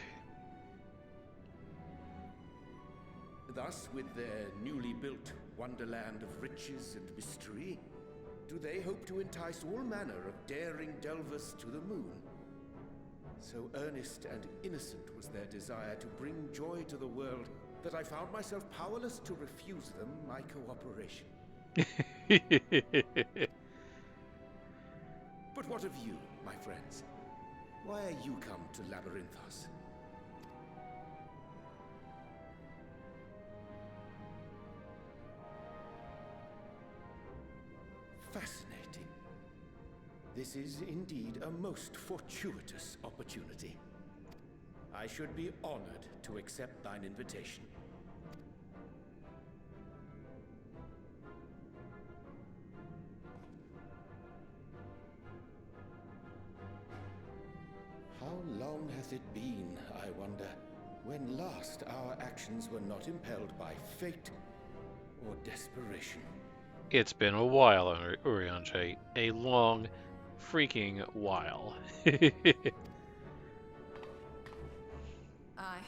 Thus, with their newly built wonderland of riches and mystery, do they hope to entice all manner of daring delvers to the moon? So earnest and innocent was their desire to bring joy to the world that I found myself powerless to refuse them my cooperation. But what of you, my friends? Why are you come to Labyrinthos? Fascinating. This is indeed a most fortuitous opportunity. I should be honored to accept thine invitation. How long hath it been, I wonder, when last our actions were not impelled by fate or desperation? It's been a while, Oriange. A long freaking while. Aye.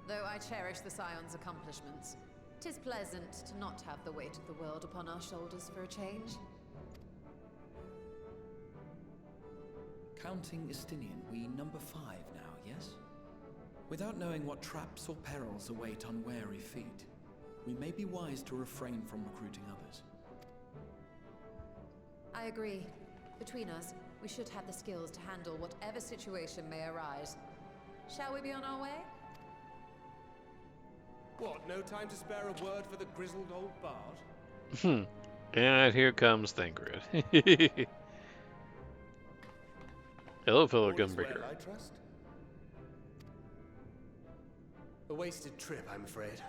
Though I cherish the Scion's accomplishments, 'tis pleasant to not have the weight of the world upon our shoulders for a change. Counting Estinian, we number 5 now, yes? Without knowing what traps or perils await unwary feet, we may be wise to refrain from recruiting others. I agree. Between us, we should have the skills to handle whatever situation may arise. Shall we be on our way? What, no time to spare a word for the grizzled old bard? And here comes Thancred. Hello, fellow Gunbreaker. I trust. A wasted trip, I'm afraid.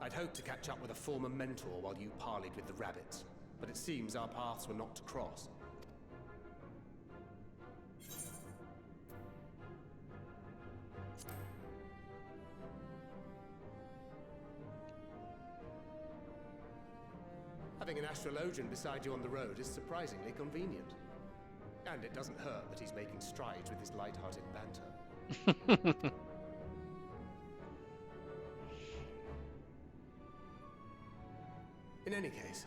I'd hoped to catch up with a former mentor while you parleyed with the rabbits, but it seems our paths were not to cross. Having an astrologian beside you on the road is surprisingly convenient. And it doesn't hurt that he's making strides with his light-hearted banter. In any case,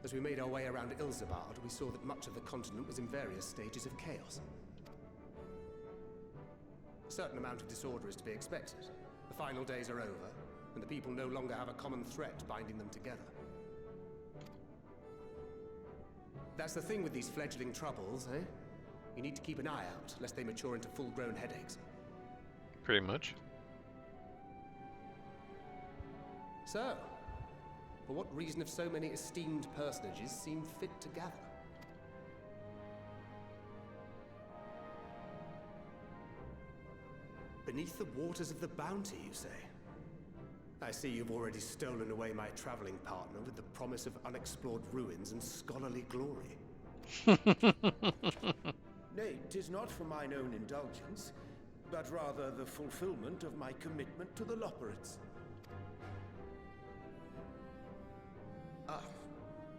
as we made our way around Ilzabard, we saw that much of the continent was in various stages of chaos. A certain amount of disorder is to be expected. The final days are over, and the people no longer have a common threat binding them together. That's the thing with these fledgling troubles, eh? You need to keep an eye out, lest they mature into full-grown headaches. Pretty much. So, for what reason have so many esteemed personages seemed fit to gather? Beneath the waters of the Bounty, you say? I see you've already stolen away my traveling partner with the promise of unexplored ruins and scholarly glory. Nay, 'tis not for mine own indulgence, but rather the fulfillment of my commitment to the Loporrits. Ah,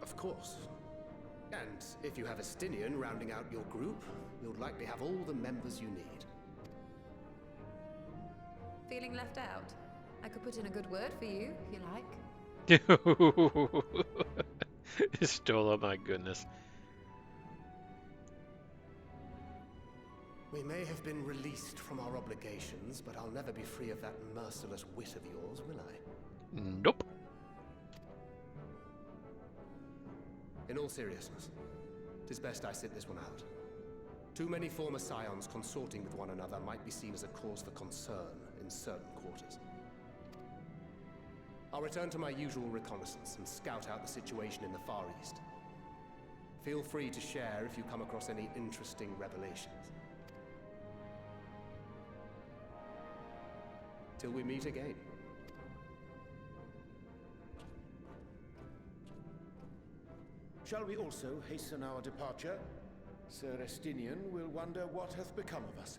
of course. And if you have Estinian rounding out your group, you'll likely have all the members you need. Feeling left out? I could put in a good word for you, if you like. Stole, my goodness. We may have been released from our obligations, but I'll never be free of that merciless wit of yours, will I? Nope. In all seriousness, 'tis best I sit this one out. Too many former scions consorting with one another might be seen as a cause for concern in certain quarters. I'll return to my usual reconnaissance and scout out the situation in the Far East. Feel free to share if you come across any interesting revelations. Till we meet again. Shall we also hasten our departure? Sir Estinian will wonder what hath become of us.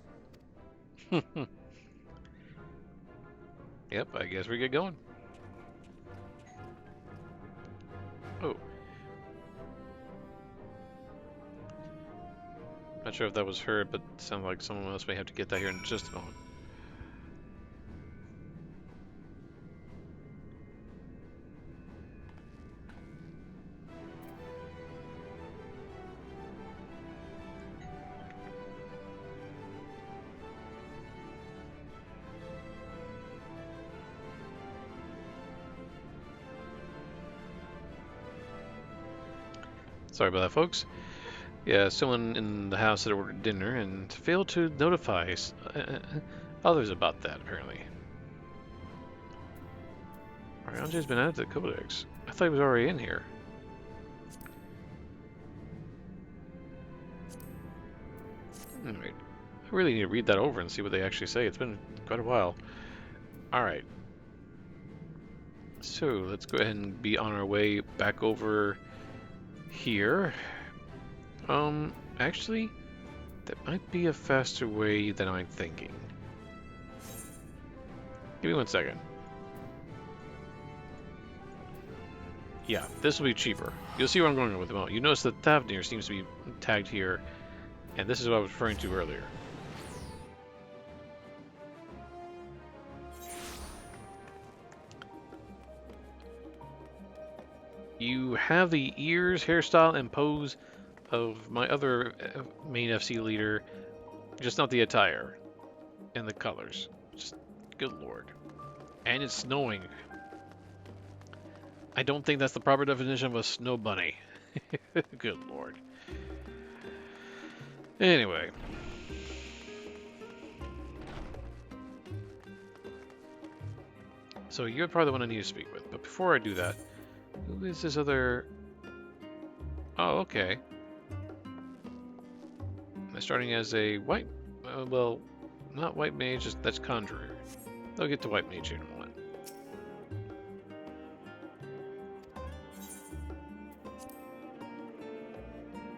Yep, I guess we get going. Oh. Not sure if that was her, but it sounded like someone else may have to get that here in just a moment. Sorry about that, folks. Yeah, someone in the house had ordered dinner and failed to notify others about that, apparently. Andre's been added to the Codex. I thought he was already in here. Alright. I really need to read that over and see what they actually say. It's been quite a while. Alright. So, let's go ahead and be on our way back over here. Actually, that might be a faster way than I'm thinking. Give me 1 second. Yeah, this will be cheaper. You'll see where I'm going with it. You notice that Thavnir seems to be tagged here, and this is what I was referring to earlier. You have the ears, hairstyle, and pose of my other main FC leader, Just not the attire and the colors. Just, good lord. And it's snowing. I don't think that's the proper definition of a snow bunny. Good lord. Anyway. So you're probably the one I need to speak with. But before I do that, who is this other... Oh, okay. I'm starting as a white... well, not white mage, just that's conjurer. I'll get to white mage here in a moment.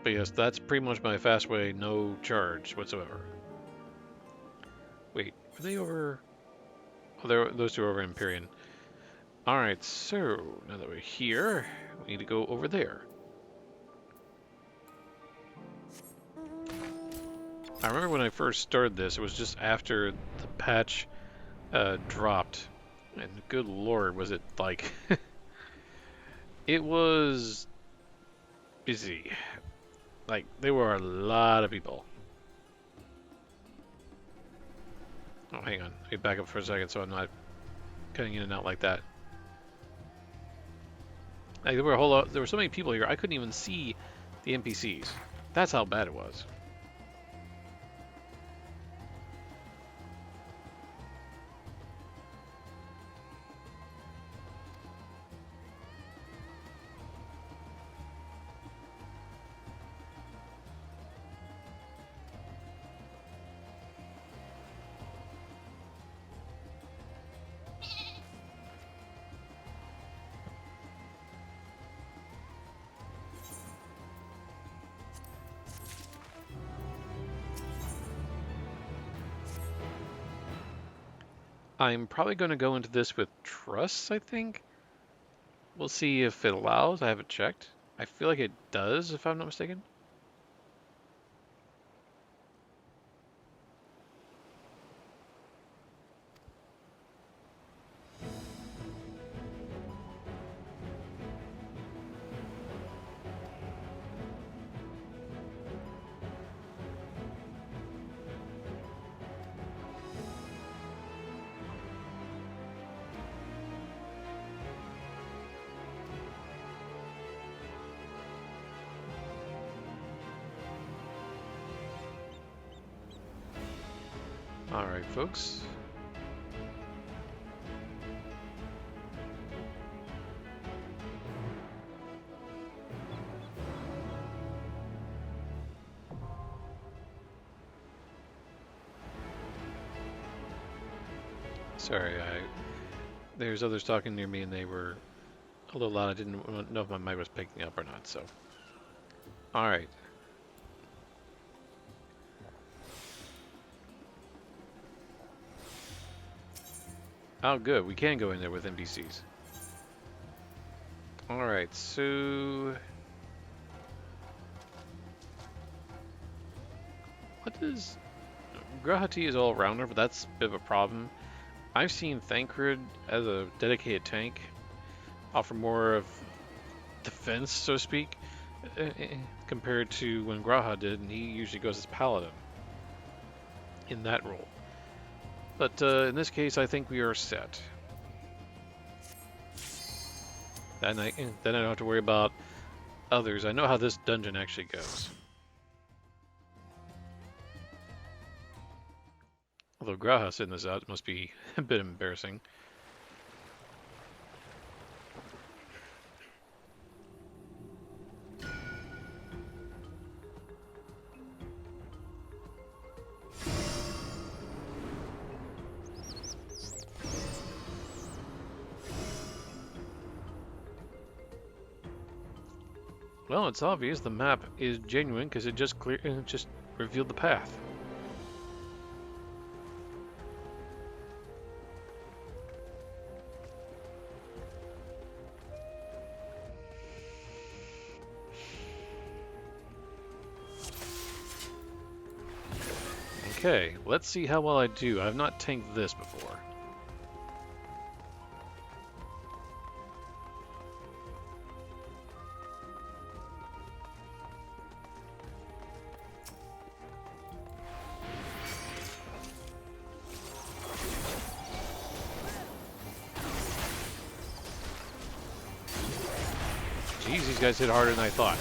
But yes, that's pretty much my fast way, no charge whatsoever. Wait, are they over... Oh, those two are over Empyrean. Alright, so now that we're here, we need to go over there. I remember when I first started this, it was just after the patch dropped. And good lord, was it like... it was busy. Like, there were a lot of people. Oh, hang on. Let me back up for a second so I'm not cutting in and out like that. Like, there were a whole lot, there were so many people here, I couldn't even see the NPCs. That's how bad it was. I'm probably going to go into this with trusts, I think. We'll see if it allows. I haven't checked. I feel like it does, if I'm not mistaken. Alright, folks. Sorry, there's others talking near me and they were a little loud. I didn't know if my mic was picking up or not, so. Alright. Oh, good. We can go in there with NPCs. Alright, so... what is... Grahati is all-rounder, but that's a bit of a problem. I've seen Thancred as a dedicated tank offer more of defense, so to speak, compared to when Graha did, and he usually goes as Paladin in that role. But in this case, I think we are set. Then I don't have to worry about others. I know how this dungeon actually goes. Although Graha sitting this out must be a bit embarrassing. Well, it's obvious the map is genuine because it just revealed the path. Okay, let's see how well I do. I've not tanked this before. Geez, these guys hit harder than I thought.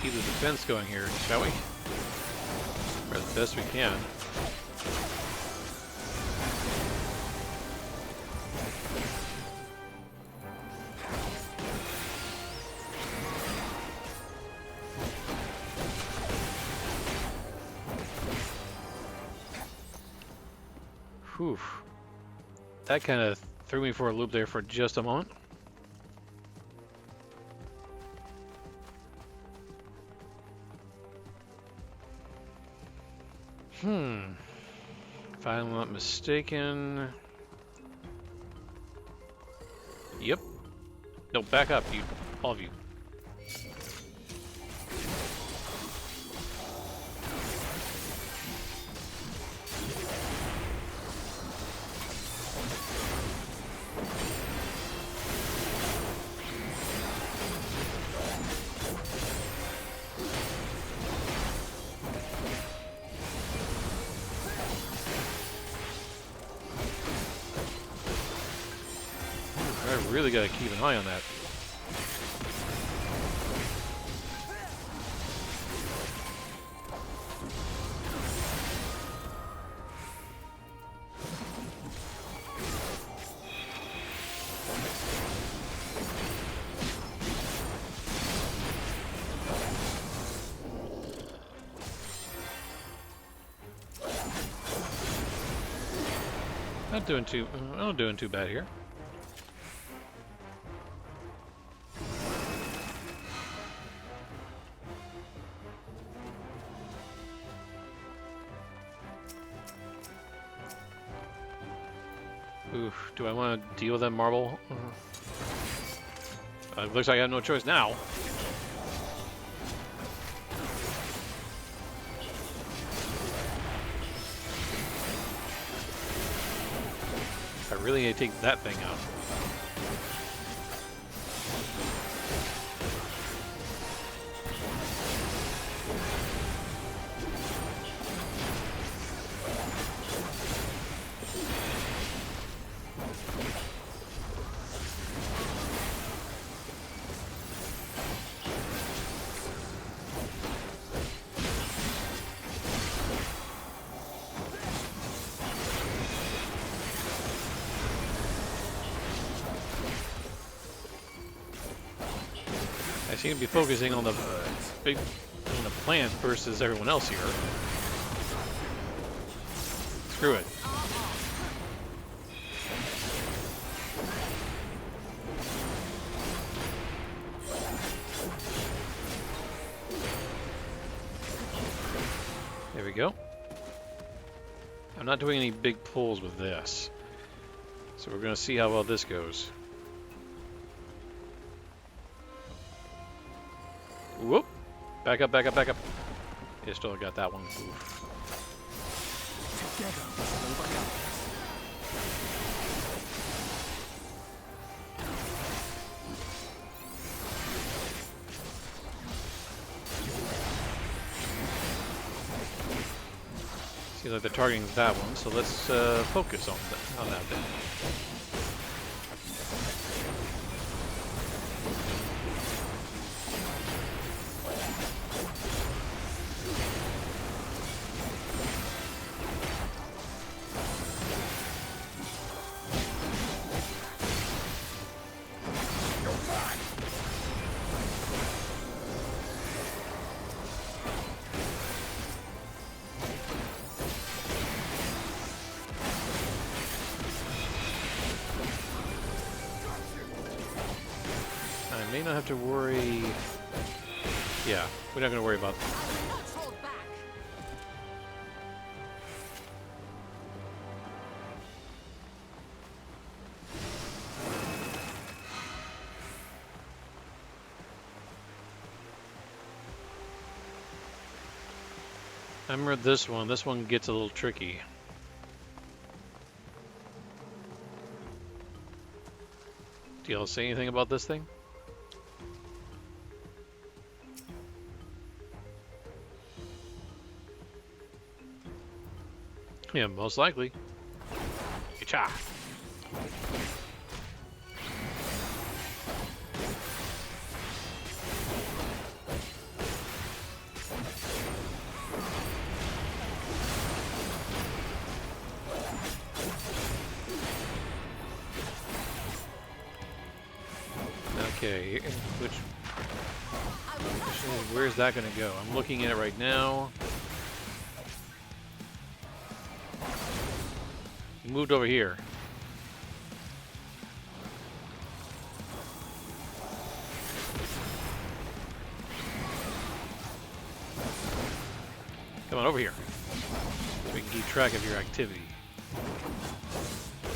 Keep the defense going here, shall we? Or as best we can. Whew. That kind of threw me for a loop there for just a moment. If I'm not mistaken... Yep. No, back up, you. All of you. I really gotta keep an eye on that. I'm not doing too bad here. Oof, do I want to deal with that marble? It looks like I have no choice now. I really need to take that thing out. I seem to be focusing on the plant versus everyone else here. Screw it. There we go. I'm not doing any big pulls with this. So we're going to see how well this goes. Whoop! Back up, back up, back up. Yeah, still got that one. Oof. Seems like they're targeting that one, so let's focus on that then. I may not have to worry. Yeah, we're not going to worry about that. remember this one. This one gets a little tricky. Do y'all say anything about this thing? Yeah, most likely. Cha. Okay, where's that gonna go? I'm looking at it right now. He moved over here. Come on over here. So we can keep track of your activity.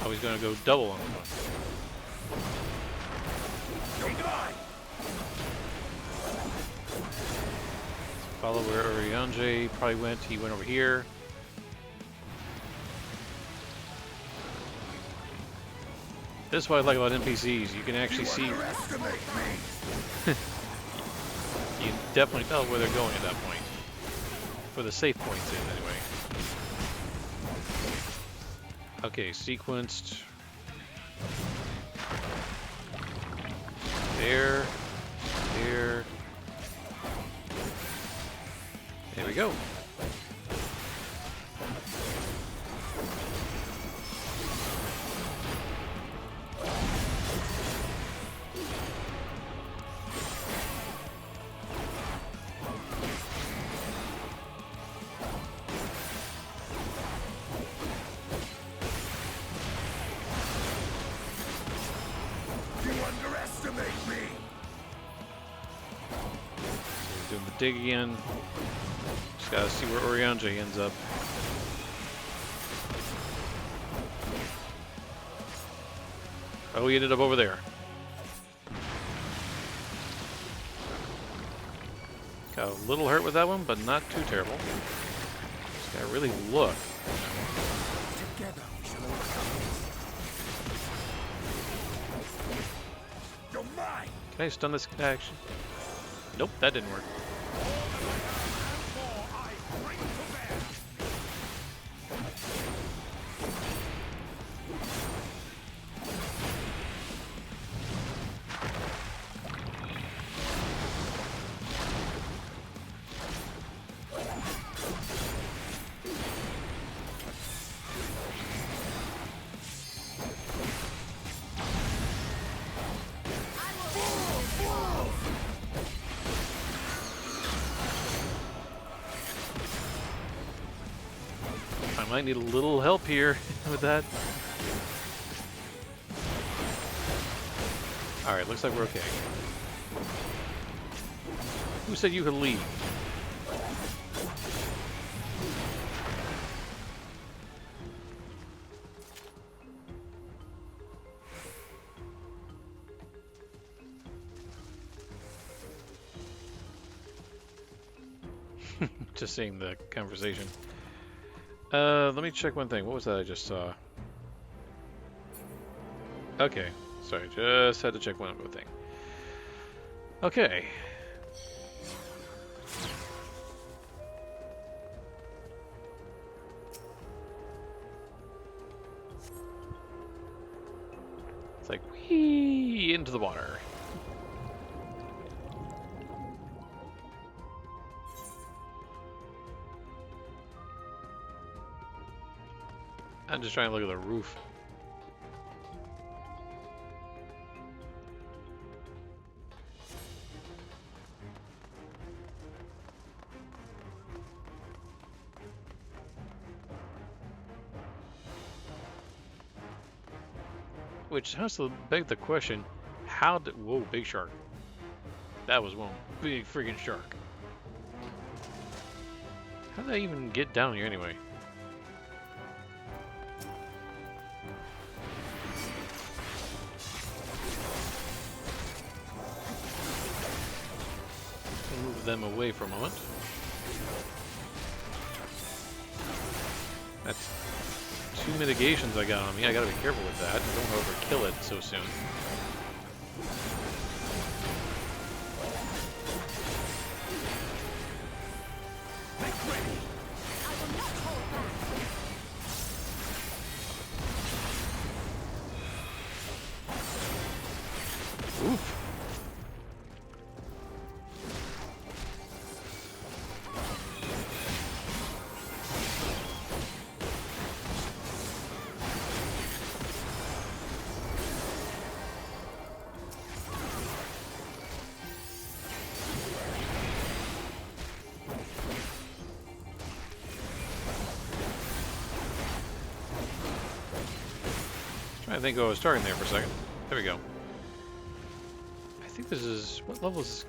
Oh, he's gonna go double on the one. Follow where Oriange probably went. He went over here. This is what I like about NPCs. You can actually see. You can definitely tell where they're going at that point. Where the safe points is, anyway. Okay, sequenced. There. There. There we go. Doing the dig again. Just gotta see where Oriange ends up. Oh, he ended up over there. Got a little hurt with that one, but not too terrible. Just gotta really look. Together we shall overcome this. You're mine! Can I stun this action? Nope, that didn't work. I might need a little help here with that. Alright, looks like we're okay. Who said you could leave? Just seeing the conversation. Let me check one thing. What was that I just saw? Okay. Sorry, just had to check one other thing. Okay. It's like, whee, into the water. I'm just trying to look at the roof. Which has to beg the question, how did... Whoa, big shark. That was one big freaking shark. How did I even get down here anyway? Move them away for a moment. That's 2 mitigations I got on me. I gotta be careful with that. I don't want to overkill it so soon. Oof. I think I was starting there for a second. There we go. I think this is... What level is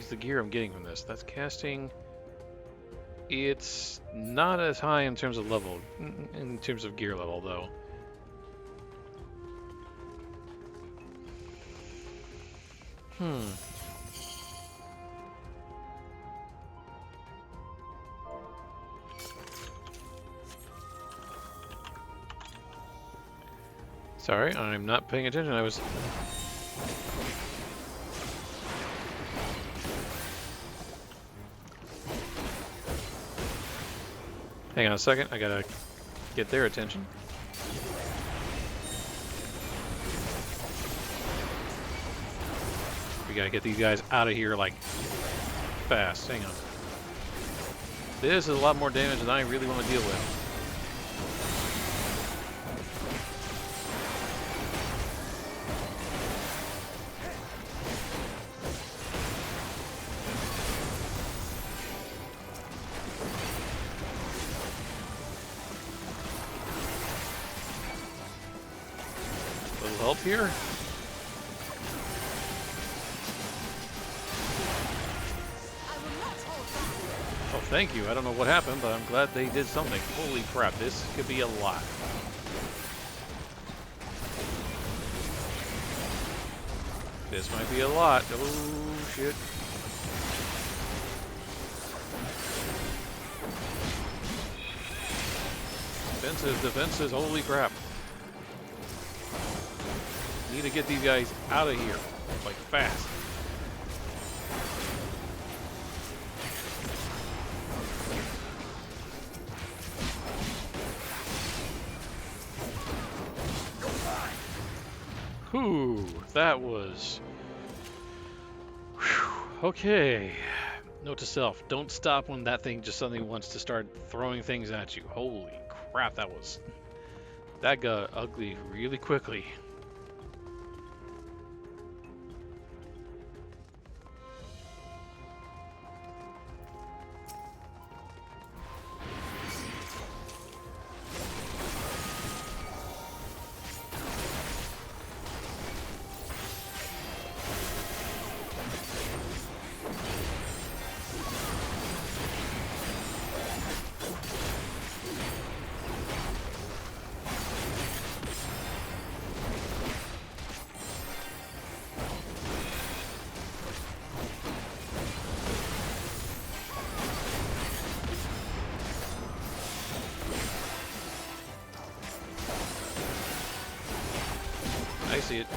the gear I'm getting from this? That's casting... It's not as high in terms of level, in terms of gear level, though. Sorry, I'm not paying attention. I was... Hang on a second, I gotta get their attention. We gotta get these guys out of here, like, fast. Hang on. This is a lot more damage than I really want to deal with. Help here? Oh, thank you. I don't know what happened, but I'm glad they did something. Holy crap, this could be a lot. This might be a lot. Oh, shit. Defenses, holy crap. Need to get these guys out of here, like, fast. Whew, that was... Whew. Okay. Note to self, don't stop when that thing just suddenly wants to start throwing things at you. Holy crap, that got ugly really quickly. I see it.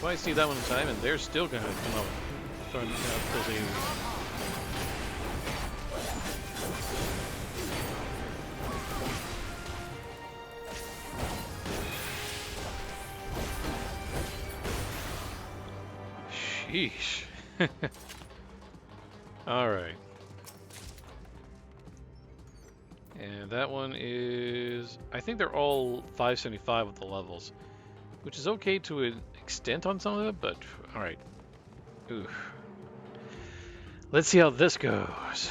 Well, I see that one time, and they're still gonna come out throwing those aliens. Sheesh. Alright. And that one is... I think they're all 575 with the levels, which is okay to an extent on some of it, but alright. Oof. Let's see how this goes.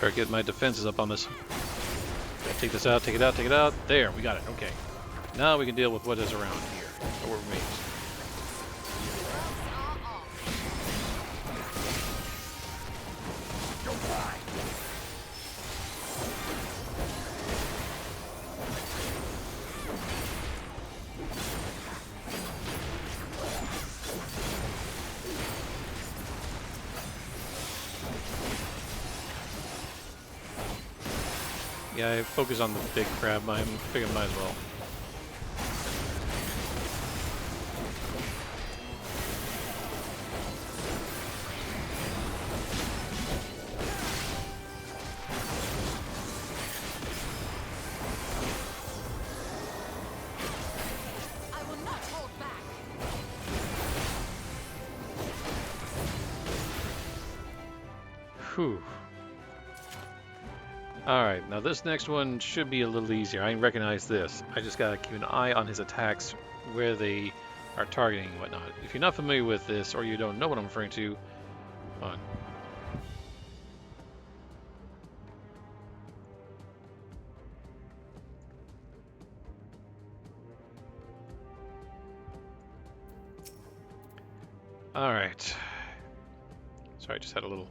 Better get my defenses up on this. Gotta take this out, take it out, take it out. There, we got it. Okay. Now we can deal with what is around here. Or what remains. Yeah, I focus on the big crab. I figure might as well. I will not hold back. Whew. Alright, now this next one should be a little easier. I recognize this. I just gotta keep an eye on his attacks, where they are targeting and whatnot. If you're not familiar with this, or you don't know what I'm referring to, hold on. Alright. Sorry, I just had a little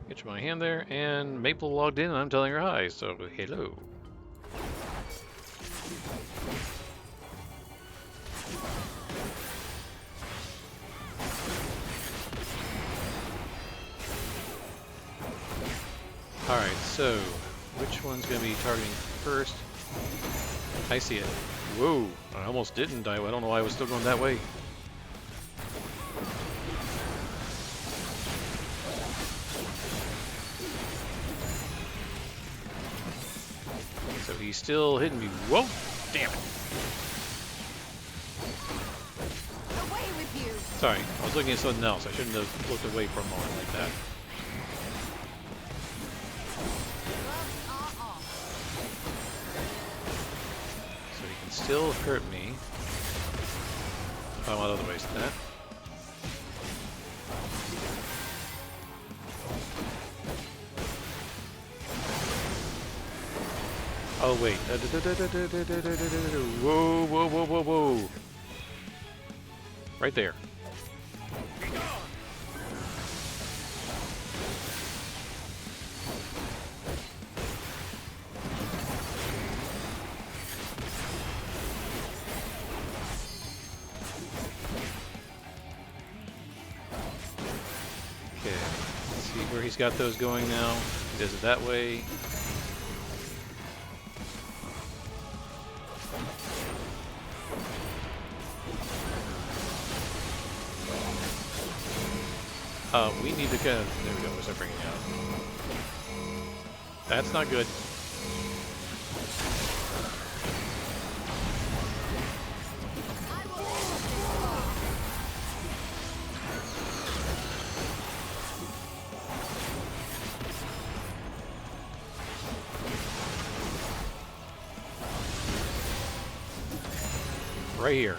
itch in my hand there, and Maple logged in and I'm telling her hi, so hello. Alright, so which one's going to be targeting first? I see it. Whoa, I almost didn't die. I don't know why I was still going that way. So he's still hitting me. Whoa! Damn it. Away with you. Sorry, I was looking at something else. I shouldn't have looked away for a moment like that. So he can still hurt me. If I want other ways than that. Oh wait. Whoa, whoa, whoa, whoa, whoa. Right there. Okay, let's see where he's got those going now. He does it that way. We need to kind of... There we go, we'll start bringing it out. That's not good. Right here.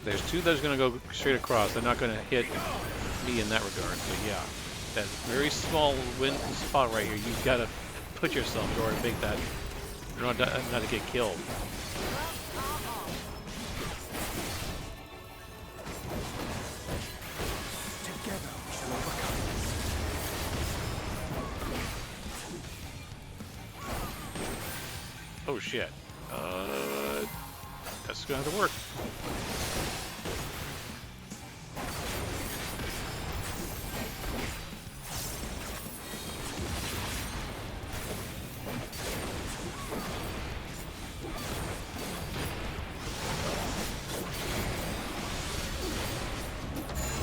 There's two that's going to go straight across. They're not going to hit me in that regard. But yeah, that very small wind spot right here, you've got to put yourself in order to make that, not to get killed. Together we shall overcome. Oh shit. That's going to have to work.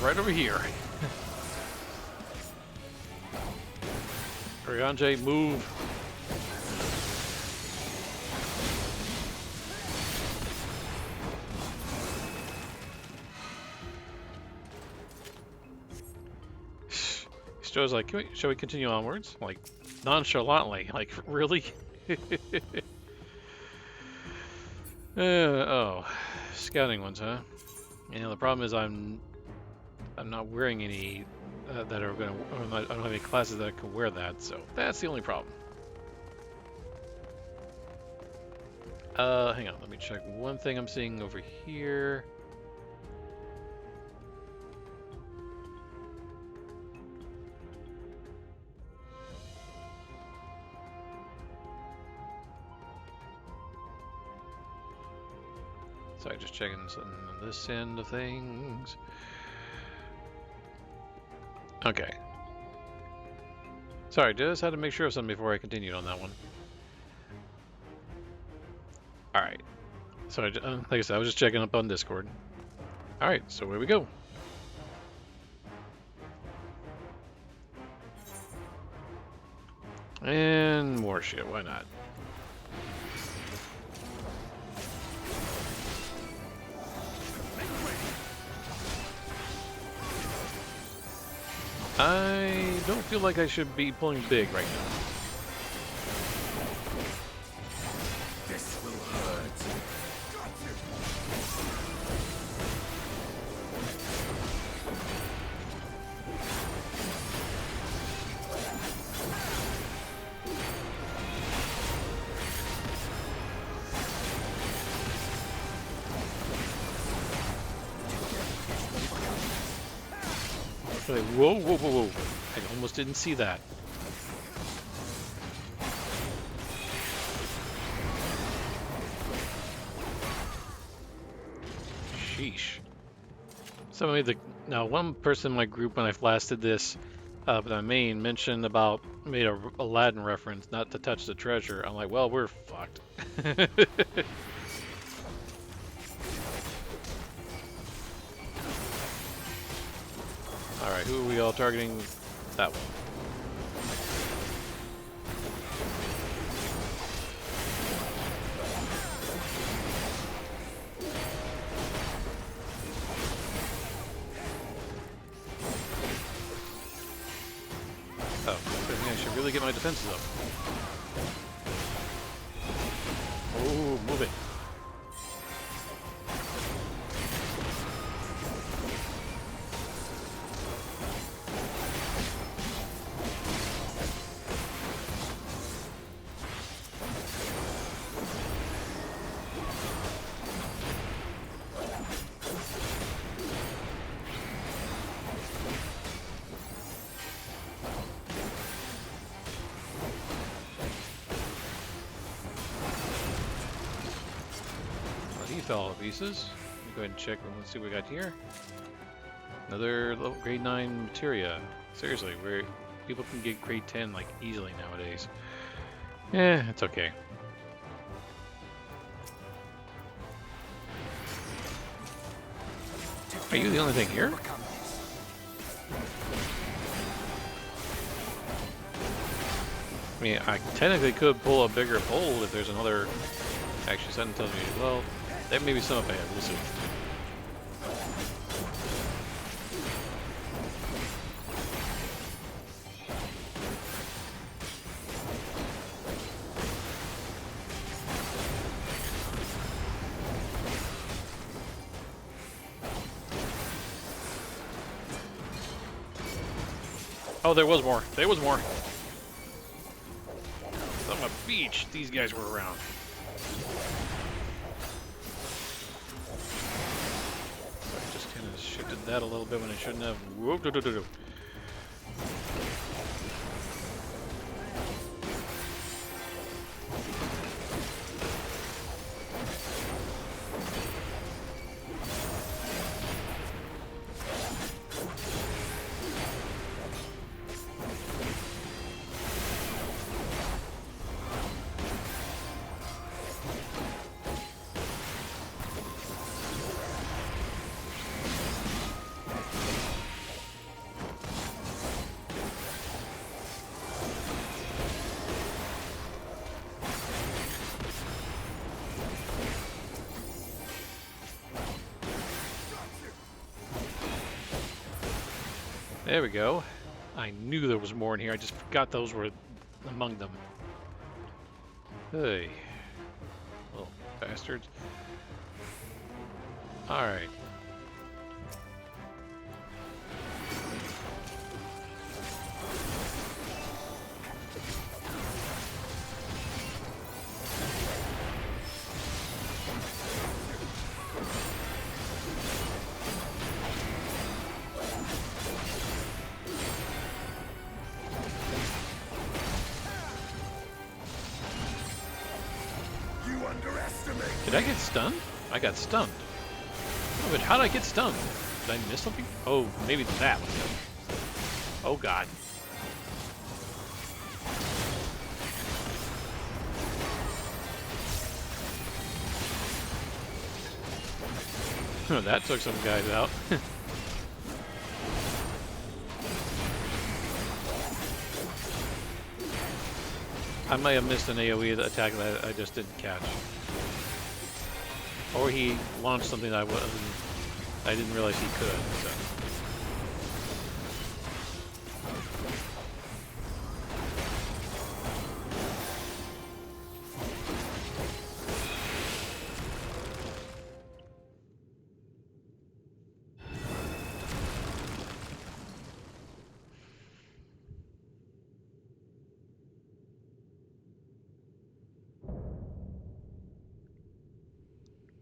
Right over here. Arianje, move. Joe's like, shall we continue onwards? Like, nonchalantly. Like, really? Oh, scouting ones, huh? You know, the problem is I'm not wearing any that are going to. I don't have any classes that can wear that, so that's the only problem. Hang on, let me check one thing I'm seeing over here. Sorry, just checking on this end of things. Okay. Sorry, just had to make sure of something before I continued on that one. Alright. So, like I said, I was just checking up on Discord. Alright, so where we go. And more shit, why not? I don't feel like I should be pulling big right now. This will hurt. Like, whoa, whoa, whoa, whoa. I almost didn't see that. Sheesh. Now one person in my group when I last did this, but my main mentioned about, made a Aladdin reference, not to touch the treasure. I'm like, well, we're fucked. Alright, who are we all targeting? That one. Oh, I think I should really get my defenses up. Oh, move it. Fell to pieces. Let me go ahead and check. Let's see what we got here. Another grade 9 materia. Seriously, where people can get grade 10 like easily nowadays. Yeah, it's okay. Are you the only thing here? I mean, I technically could pull a bigger bolt if there's another. Actually, something tells me, well, there may be some up ahead. We'll see. Oh, there was more. There was more. On a beach, these guys were around. Shifted that a little bit when I shouldn't have. Whoa, do, do, do, do. There we go. I knew there was more in here. I just forgot those were among them. Hey. Little bastards. Alright. Did I get stunned? I got stunned. Oh, but how did I get stunned? Did I miss something? Oh, maybe that was it. Oh, God. That took some guys out. I might have missed an AoE attack that I just didn't catch. Or he launched something that I didn't realize he could, so.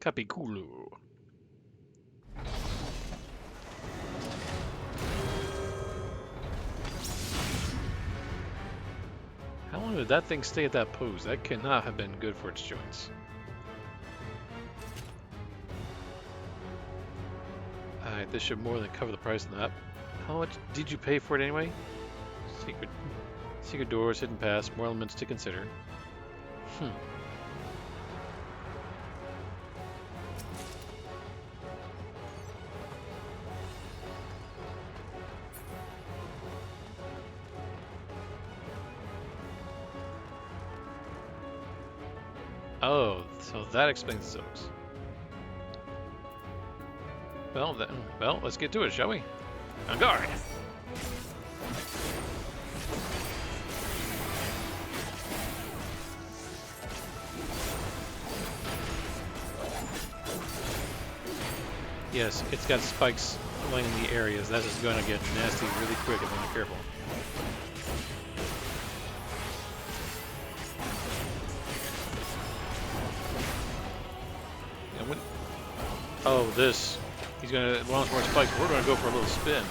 Capiculu. How long did that thing stay at that pose? That cannot have been good for its joints. Alright, this should more than cover the price of that. How much did you pay for it anyway? Secret doors, hidden paths, more elements to consider. Oh, so that explains those. Well, let's get to it, shall we? On guard! Yes, it's got spikes lining the areas. That is going to get nasty really quick if I'm not careful. Oh, this. He's going to launch more spikes. We're going to go for a little spin.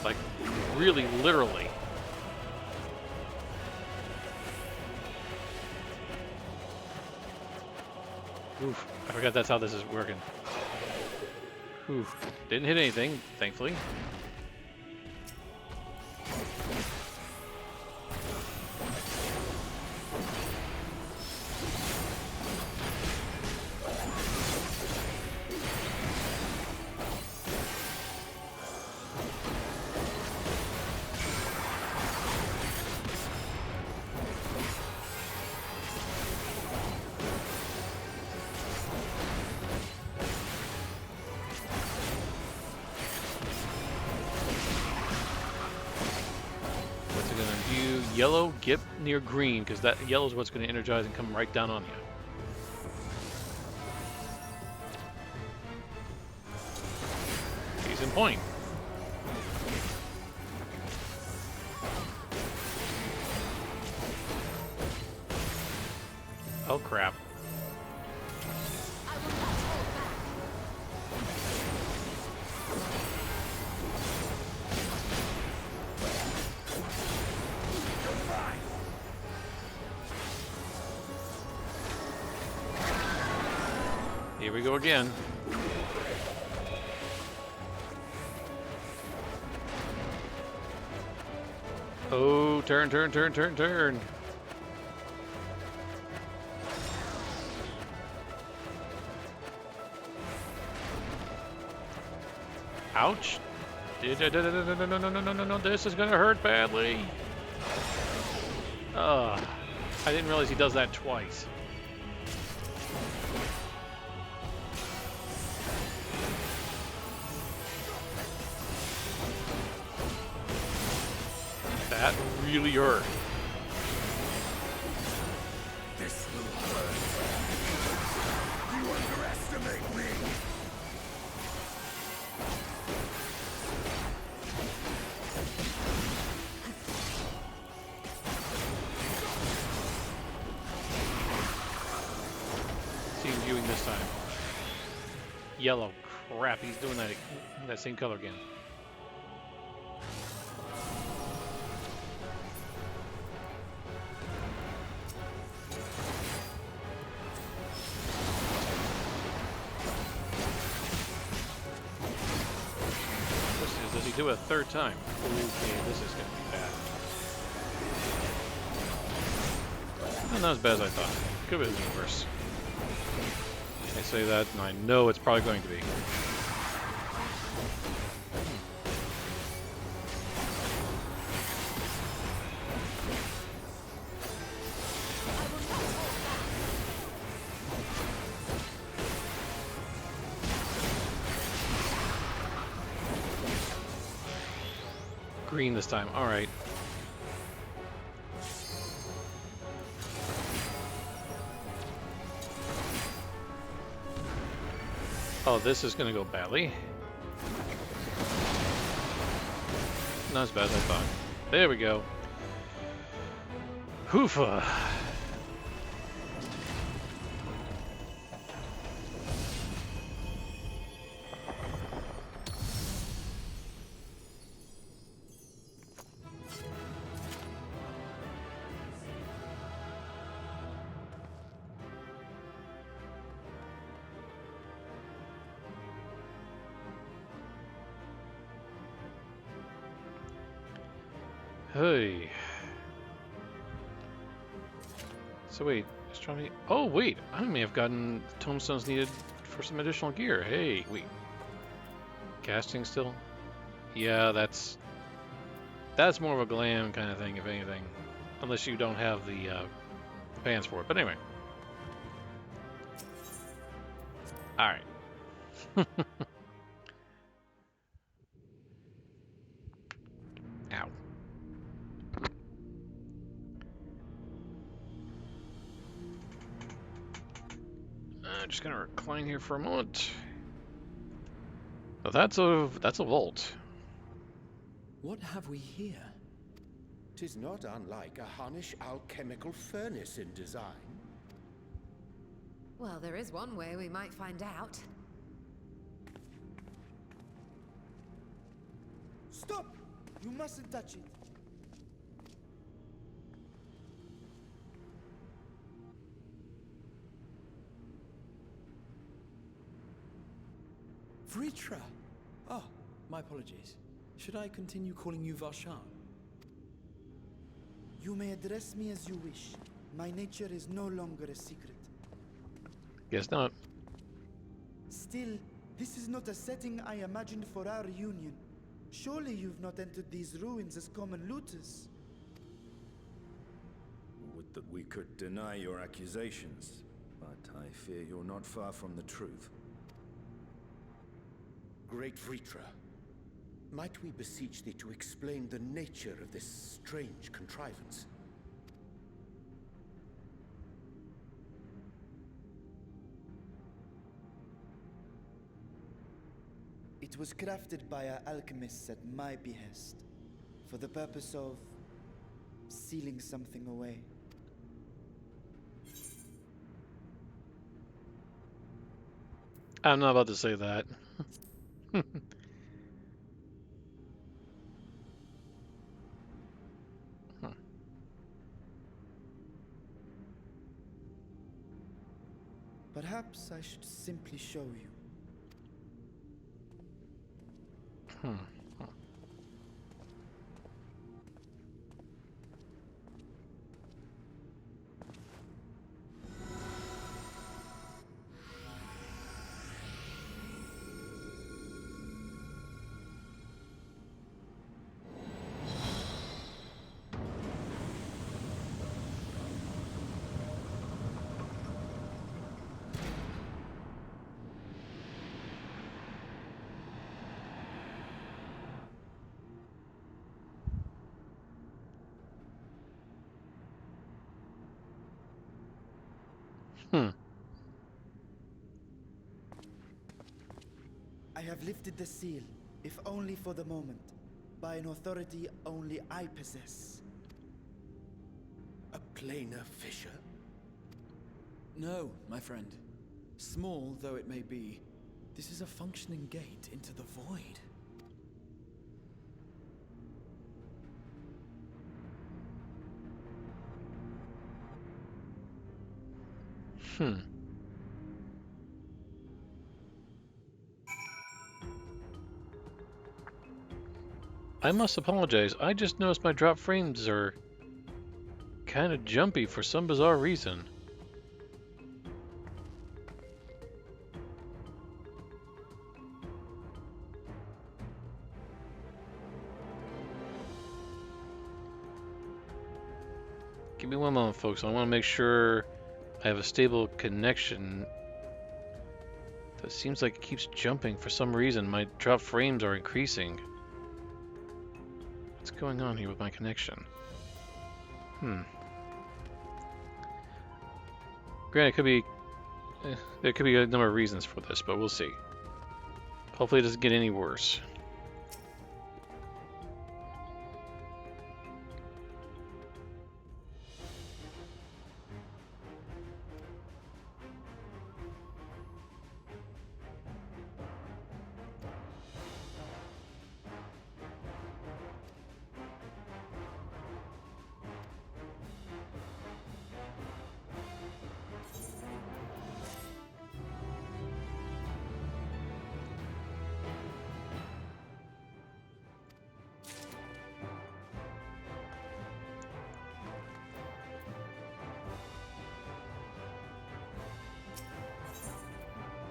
Like, really, literally. Oof. I forgot that's how this is working. Oof. Didn't hit anything, thankfully. Yellow, get near green, because that yellow is what's going to energize and come right down on you. Case in point. Oh crap. Here we go again. Oh, turn, turn, turn, turn, turn. Ouch. No, this is gonna hurt badly. I didn't realize he does that twice. That really hurt. This will hurt. You underestimate me. See him viewing this time. Yellow. Crap, he's doing that same color again. do it a third time. Okay, this is gonna be bad. Not as bad as I thought. Could have been worse. I say that, and I know it's probably going to be. Green this time. All right. Oh, this is going to go badly. Not as bad as I thought. There we go. Hoofa. Hey. So wait, astronomy. Oh wait, I may have gotten tombstones needed for some additional gear. Hey, wait. Casting still? Yeah, that's more of a glam kind of thing, if anything. Unless you don't have the pants for it. But anyway. All right. Ow. I'm just gonna recline here for a moment. Oh, that's a vault. What have we here? 'Tis not unlike a Hunnish alchemical furnace in design. Well, there is one way we might find out. Stop! You mustn't touch it. Vritra! Oh, my apologies. Should I continue calling you Varshan? You may address me as you wish. My nature is no longer a secret. Guess not. Still, this is not a setting I imagined for our union. Surely you've not entered these ruins as common looters. Would that we could deny your accusations, but I fear you're not far from the truth. Great Vritra, might we beseech thee to explain the nature of this strange contrivance? It was crafted by our alchemists at my behest, for the purpose of sealing something away. I'm not about to say that. Perhaps I should simply show you. I have lifted the seal, if only for the moment, by an authority only I possess. A planar fissure? No, my friend. Small though it may be, this is a functioning gate into the void. I must apologize. I just noticed my drop frames are kind of jumpy for some bizarre reason. Give me one moment, folks. I want to make sure I have a stable connection. It seems like it keeps jumping for some reason. My drop frames are increasing. What's going on here with my connection? Granted, it could be there could be a number of reasons for this, but we'll see. Hopefully it doesn't get any worse.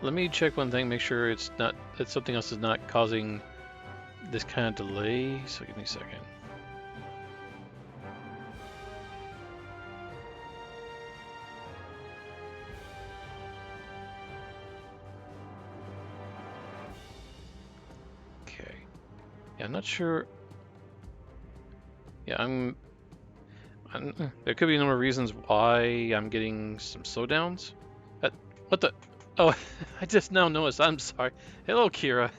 Let me check one thing, make sure it's not that something else is not causing this kind of delay. So give me a second. Okay. Yeah, I'm not sure. Yeah, there could be a number of reasons why I'm getting some slowdowns. What the? Oh, I just now noticed. I'm sorry. Hello, Kira.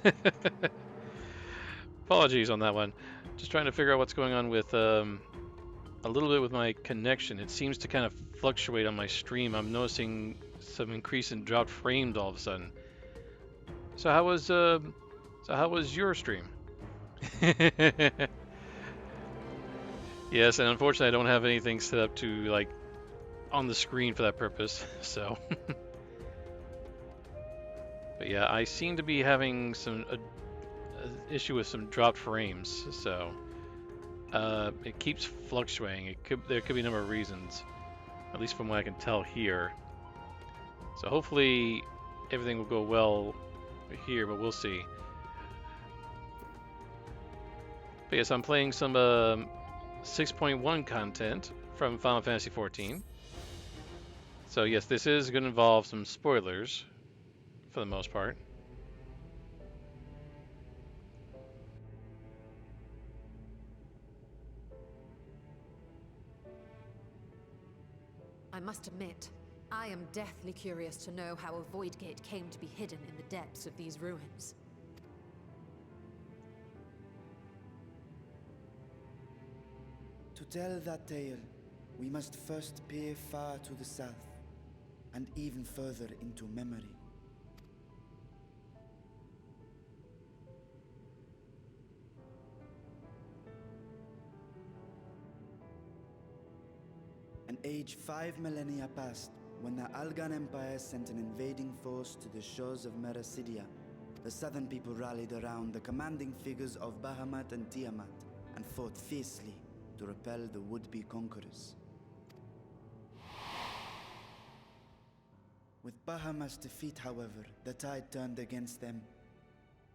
Apologies on that one. Just trying to figure out what's going on with a little bit with my connection. It seems to kind of fluctuate on my stream. I'm noticing some increase in dropped frames all of a sudden. So how was your stream? Yes, and unfortunately I don't have anything set up to like on the screen for that purpose. So but yeah, I seem to be having some issue with some dropped frames, so it keeps fluctuating. There could be a number of reasons, at least from what I can tell here. So hopefully everything will go well here, but we'll see. But yes, I'm playing some 6.1 content from Final Fantasy XIV. So yes, this is going to involve some spoilers for the most part. I must admit, I am deathly curious to know how a void gate came to be hidden in the depths of these ruins. To tell that tale, we must first peer far to the south, and even further into memory. An age 5 millennia passed when the Algan Empire sent an invading force to the shores of Mericidia. The southern people rallied around the commanding figures of Bahamut and Tiamat and fought fiercely to repel the would-be conquerors. With Bahamut's defeat, however, the tide turned against them.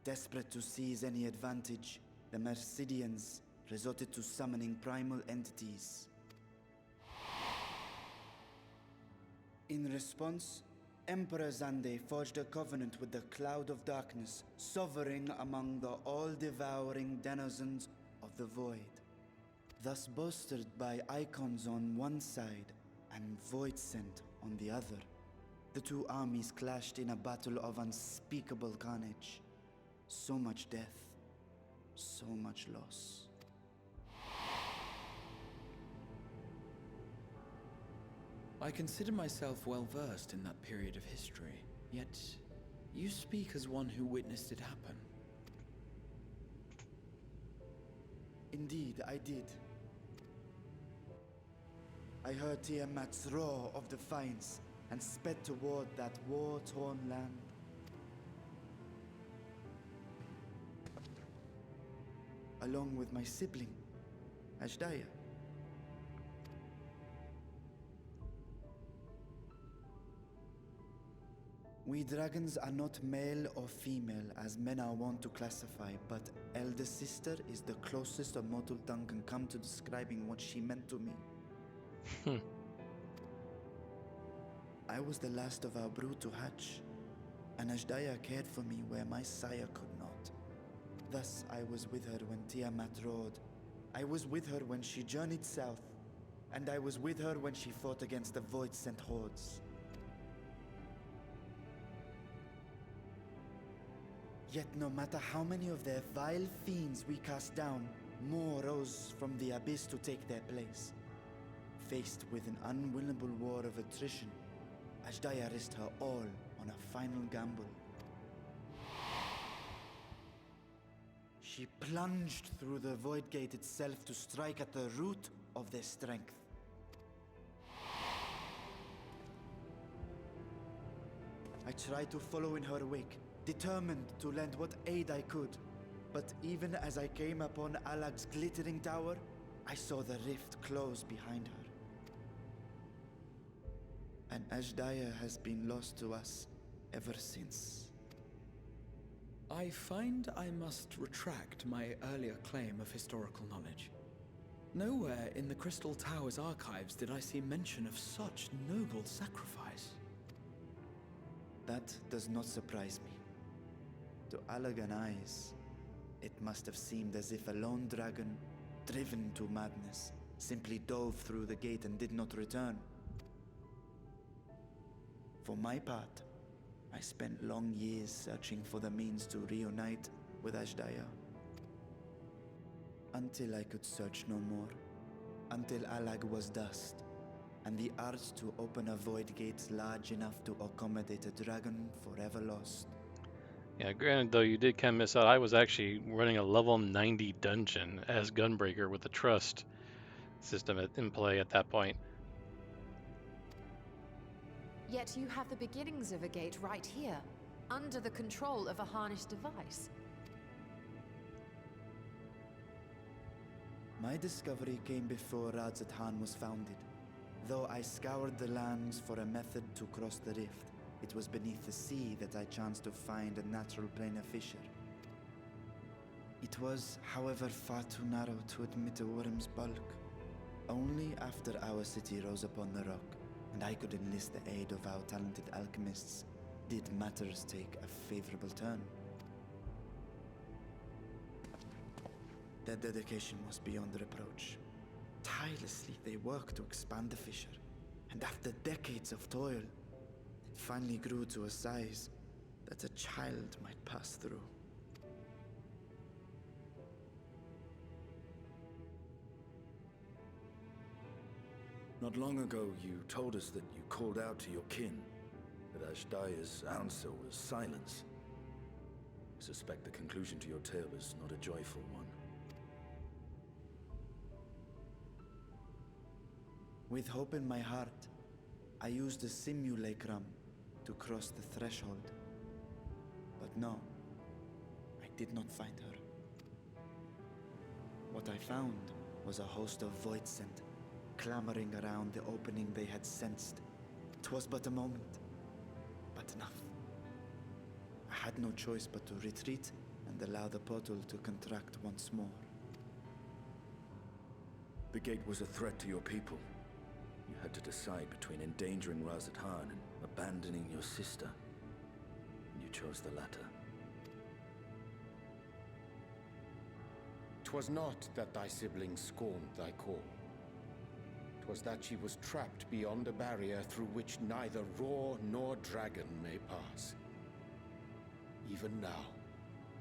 Desperate to seize any advantage, the Mercidians resorted to summoning primal entities. In response, Emperor Zande forged a covenant with the Cloud of Darkness, sovereign among the all-devouring denizens of the Void. Thus bolstered by icons on one side and Voidsent on the other, the two armies clashed in a battle of unspeakable carnage. So much death, so much loss. I consider myself well versed in that period of history, yet you speak as one who witnessed it happen. Indeed, I did. I heard Tiamat's roar of defiance and sped toward that war-torn land. along with my sibling, Ashdaya. We dragons are not male or female as men are wont to classify, but elder sister is the closest a mortal tongue can come to describing what she meant to me. I was the last of our brood to hatch, and Ashdaya cared for me where my sire could not. Thus I was with her when Tiamat roared. I was with her when she journeyed south, and I was with her when she fought against the Void-sent hordes. Yet no matter how many of their vile fiends we cast down, more rose from the abyss to take their place. Faced with an unwinnable war of attrition, Ashdaya risked her all on a final gamble. She plunged through the Void Gate itself to strike at the root of their strength. I tried to follow in her wake, determined to lend what aid I could. But even as I came upon Alag's glittering tower, I saw the rift close behind her. And Ashdaya has been lost to us ever since. I find I must retract my earlier claim of historical knowledge. Nowhere in the Crystal Tower's archives did I see mention of such noble sacrifice. That does not surprise me. To Allagan eyes, it must have seemed as if a lone dragon, driven to madness, simply dove through the gate and did not return. For my part, I spent long years searching for the means to reunite with Ashdaya. Until I could search no more. Until Alag was dust, and the art to open a void gate large enough to accommodate a dragon forever lost. Yeah, granted though, you did kind of miss out. I was actually running a level 90 dungeon as Gunbreaker with the trust system in play at that point. Yet you have the beginnings of a gate right here, under the control of a harnessed device. My discovery came before Radzat was founded. Though I scoured the lands for a method to cross the rift, it was beneath the sea that I chanced to find a natural planar fissure. It was, however, far too narrow to admit a worm's bulk. Only after our city rose upon the rock, and I could enlist the aid of our talented alchemists, did matters take a favorable turn. Their dedication was beyond reproach. Tirelessly they worked to expand the fissure, and after decades of toil, it finally grew to a size that a child might pass through. Not long ago, you told us that you called out to your kin, that Ashdaya's answer was silence. I suspect the conclusion to your tale is not a joyful one. With hope in my heart, I used the simulacrum to cross the threshold. But no, I did not find her. What I found was a host of Void-sent, clamoring around the opening they had sensed. 'Twas but a moment, but enough. I had no choice but to retreat and allow the portal to contract once more. The gate was a threat to your people. You had to decide between endangering Razat Khan and abandoning your sister. You chose the latter. 'Twas not that thy sibling scorned thy call. 'Twas that she was trapped beyond a barrier through which neither roar nor dragon may pass. Even now,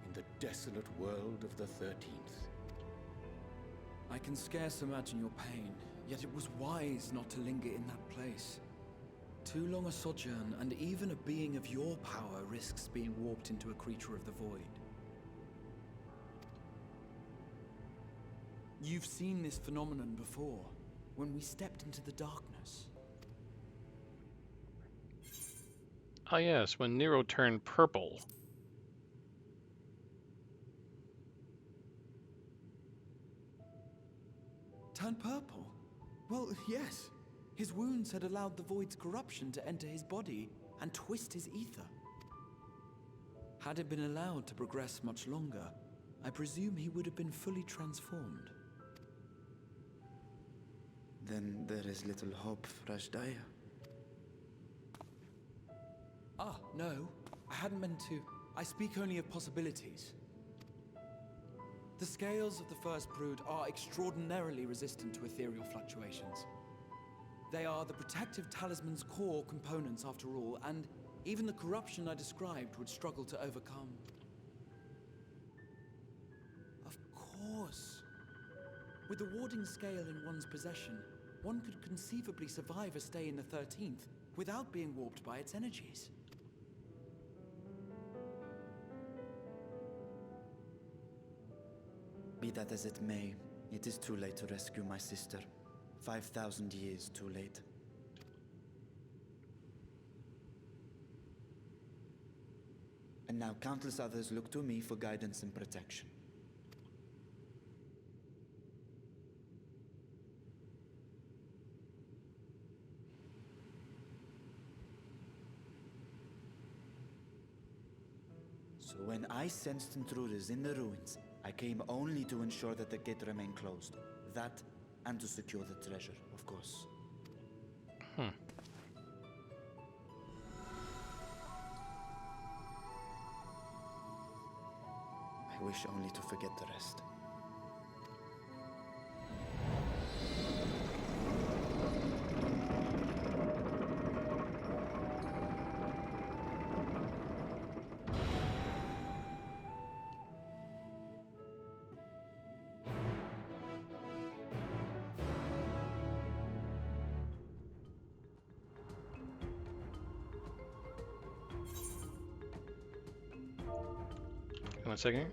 in the desolate world of the 13th. I can scarce imagine your pain, yet it was wise not to linger in that place. Too long a sojourn, and even a being of your power risks being warped into a creature of the void. You've seen this phenomenon before, when we stepped into the darkness. Ah yes, when Nero turned purple. Turned purple? Well, yes. His wounds had allowed the void's corruption to enter his body and twist his ether. Had it been allowed to progress much longer, I presume he would have been fully transformed. Then there is little hope for Ashdaya. Ah, no. I hadn't meant to. I speak only of possibilities. The scales of the First Brood are extraordinarily resistant to ethereal fluctuations. They are the protective talisman's core components after all, and even the corruption I described would struggle to overcome. Of course. With the warding scale in one's possession, one could conceivably survive a stay in the 13th without being warped by its energies. Be that as it may, it is too late to rescue my sister. 5,000 years too late. And now countless others look to me for guidance and protection. So when I sensed intruders in the ruins, I came only to ensure that the gate remained closed. That, and to secure the treasure, of course. Hmm. I wish only to forget the rest. One second.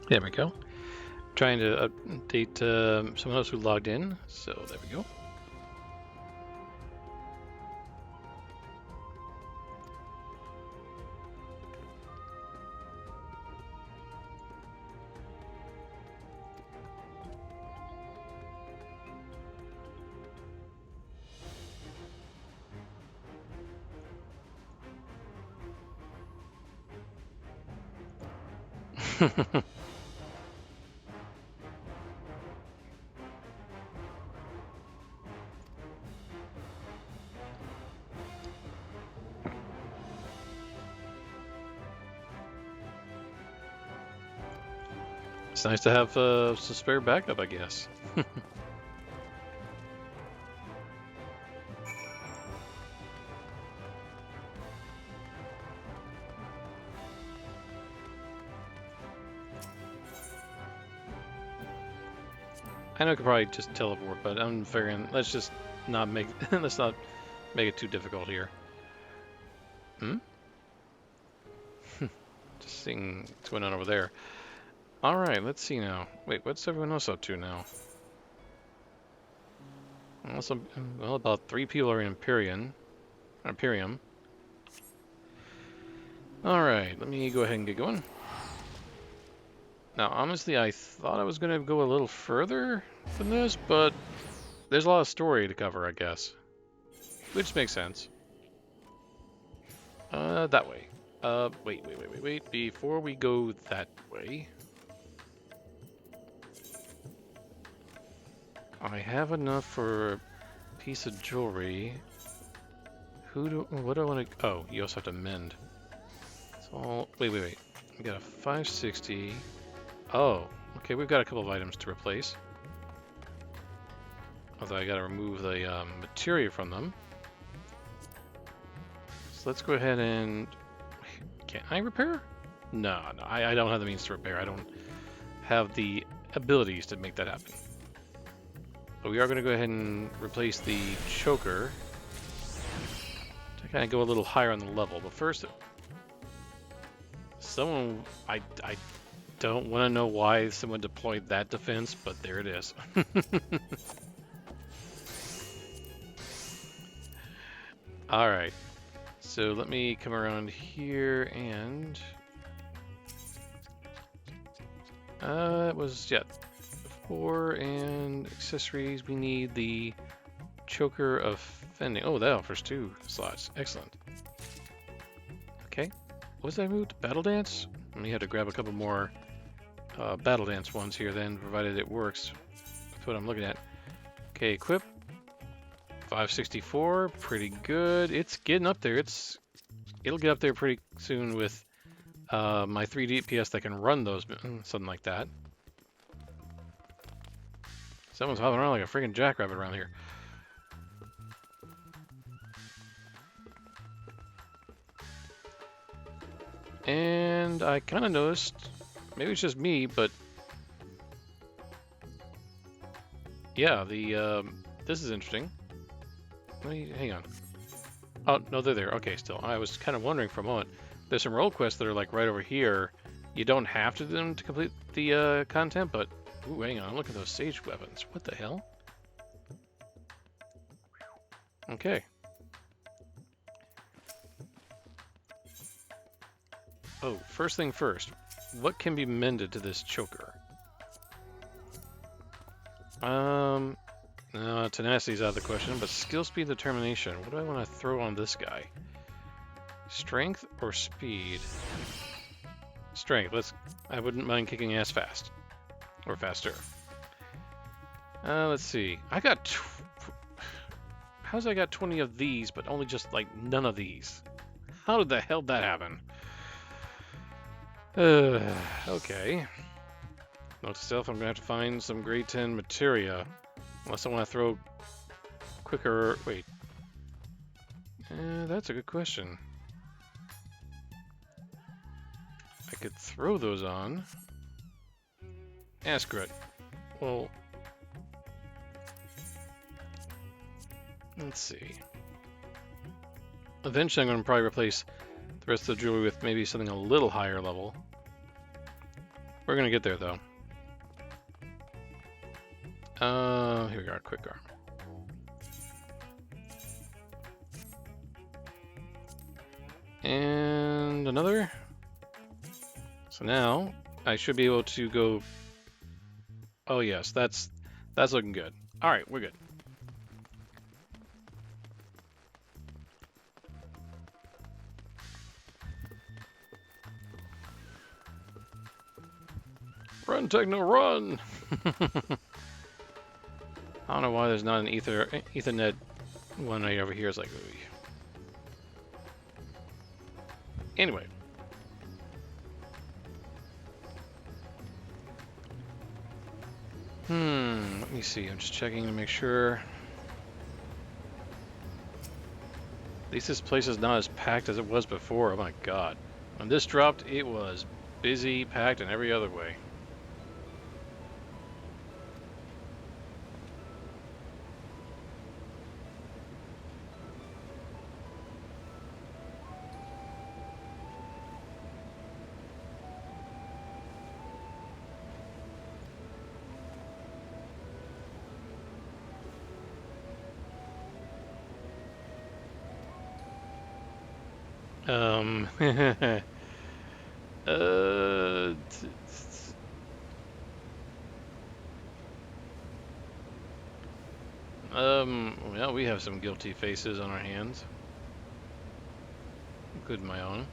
There we go. Trying to update someone else who logged in, so there we go. It's nice to have some spare backup, I guess. I know I could probably just teleport, but I'm figuring let's just not make let's not make it too difficult here. Hmm? Just seeing what's going on over there. Alright, let's see now. Wait, what's everyone else up to now? Also, well, about 3 people are in Imperium. Alright, let me go ahead and get going. Now, honestly, I thought I was going to go a little further than this, but there's a lot of story to cover, I guess. Which makes sense. That way. Wait. Before we go that way, I have enough for a piece of jewelry. What do I want to... Oh, you also have to mend. So, wait. We got a 560. Oh, okay, we've got a couple of items to replace. Although I gotta remove the materia from them. So let's go ahead and... Can I repair? No, I don't have the means to repair. I don't have the abilities to make that happen. But we are going to go ahead and replace the choker to kind of go a little higher on the level. But first, Someone, I don't want to know why someone deployed that defense, but there it is. All right, so let me come around here and it was, yeah, 4 and accessories. We need the choker of fending. Oh, that offers 2 slots. Excellent. Okay, what was that moved? Battle dance? We had to grab a couple more battle dance ones here then, provided it works. That's what I'm looking at. Okay, equip. 564, pretty good. It's getting up there. It'll get up there pretty soon with my 3 DPS that can run those, something like that. Someone's hopping around like a freaking jackrabbit around here. And I kind of noticed, maybe it's just me, but yeah, this is interesting. Hang on. Oh, no, they're there. Okay, still. I was kind of wondering for a moment. There's some role quests that are like right over here. You don't have to do them to complete the content, but... Ooh, hang on. Look at those sage weapons. What the hell? Okay. Oh, first thing first. What can be mended to this choker? No, tenacity's out of the question, but skill, speed, determination. What do I want to throw on this guy? Strength or speed? Strength. I wouldn't mind kicking ass fast. Or faster. Let's see. How's I got 20 of these, but only just, like, none of these? How did the hell that happen? Okay. Note to self, I'm gonna have to find some grade 10 materia. Unless I want to throw quicker... Wait. That's a good question. I could throw those on. Ask it. Well... Let's see. Eventually I'm going to probably replace the rest of the jewelry with maybe something a little higher level. We're going to get there, though. Here we go, quick arm. And another. So now I should be able to go. Oh yes, that's looking good. All right, we're good. Run, Techno, run! I don't know why there's not an Ethernet one right over here. It's like, ooh. Anyway. Let me see. I'm just checking to make sure. At least this place is not as packed as it was before. Oh my god. When this dropped, it was busy, packed in every other way. Well, we have some guilty faces on our hands, including my own.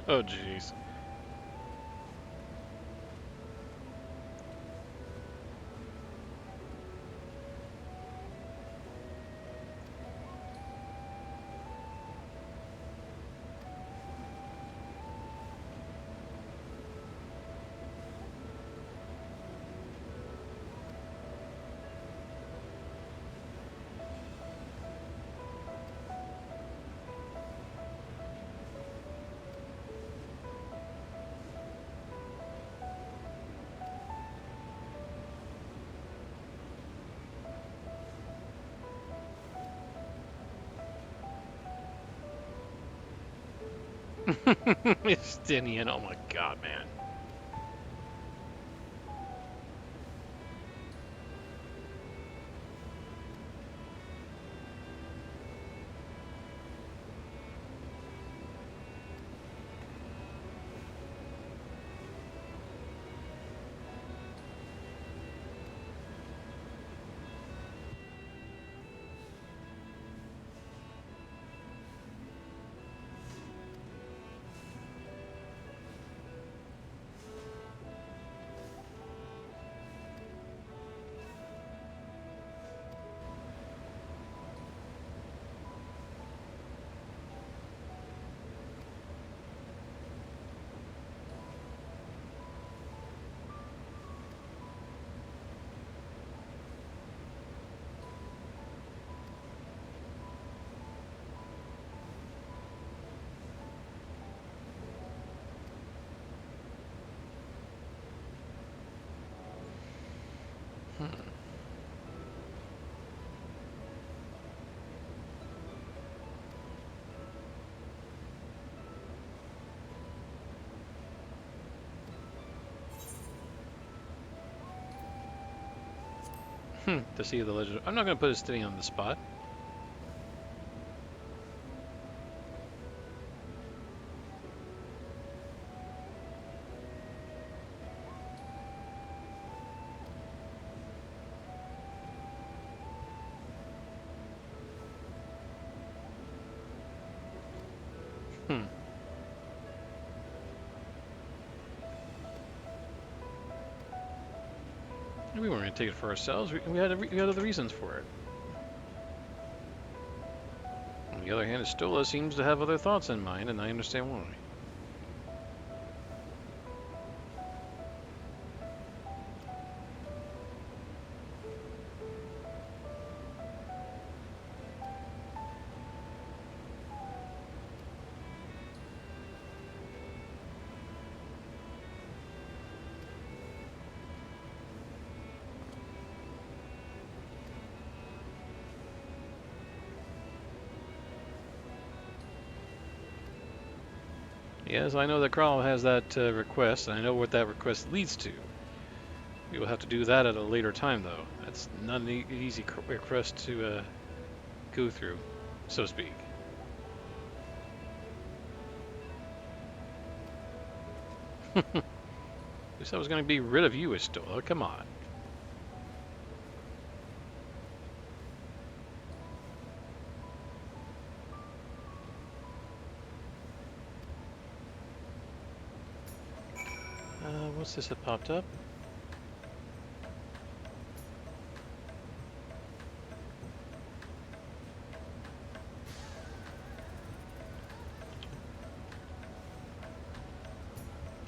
Oh, jeez. Estinian, oh my god, man. To see the legend. I'm not going to put Estinian on the spot. We weren't going to take it for ourselves. We had other reasons for it. On the other hand, Estola seems to have other thoughts in mind, and I understand why. Yes, I know that Kral has that request, and I know what that request leads to. We will have to do that at a later time, though. That's not an easy request to go through, so to speak. At least I was going to be rid of you, Estola. Come on. What's this that popped up?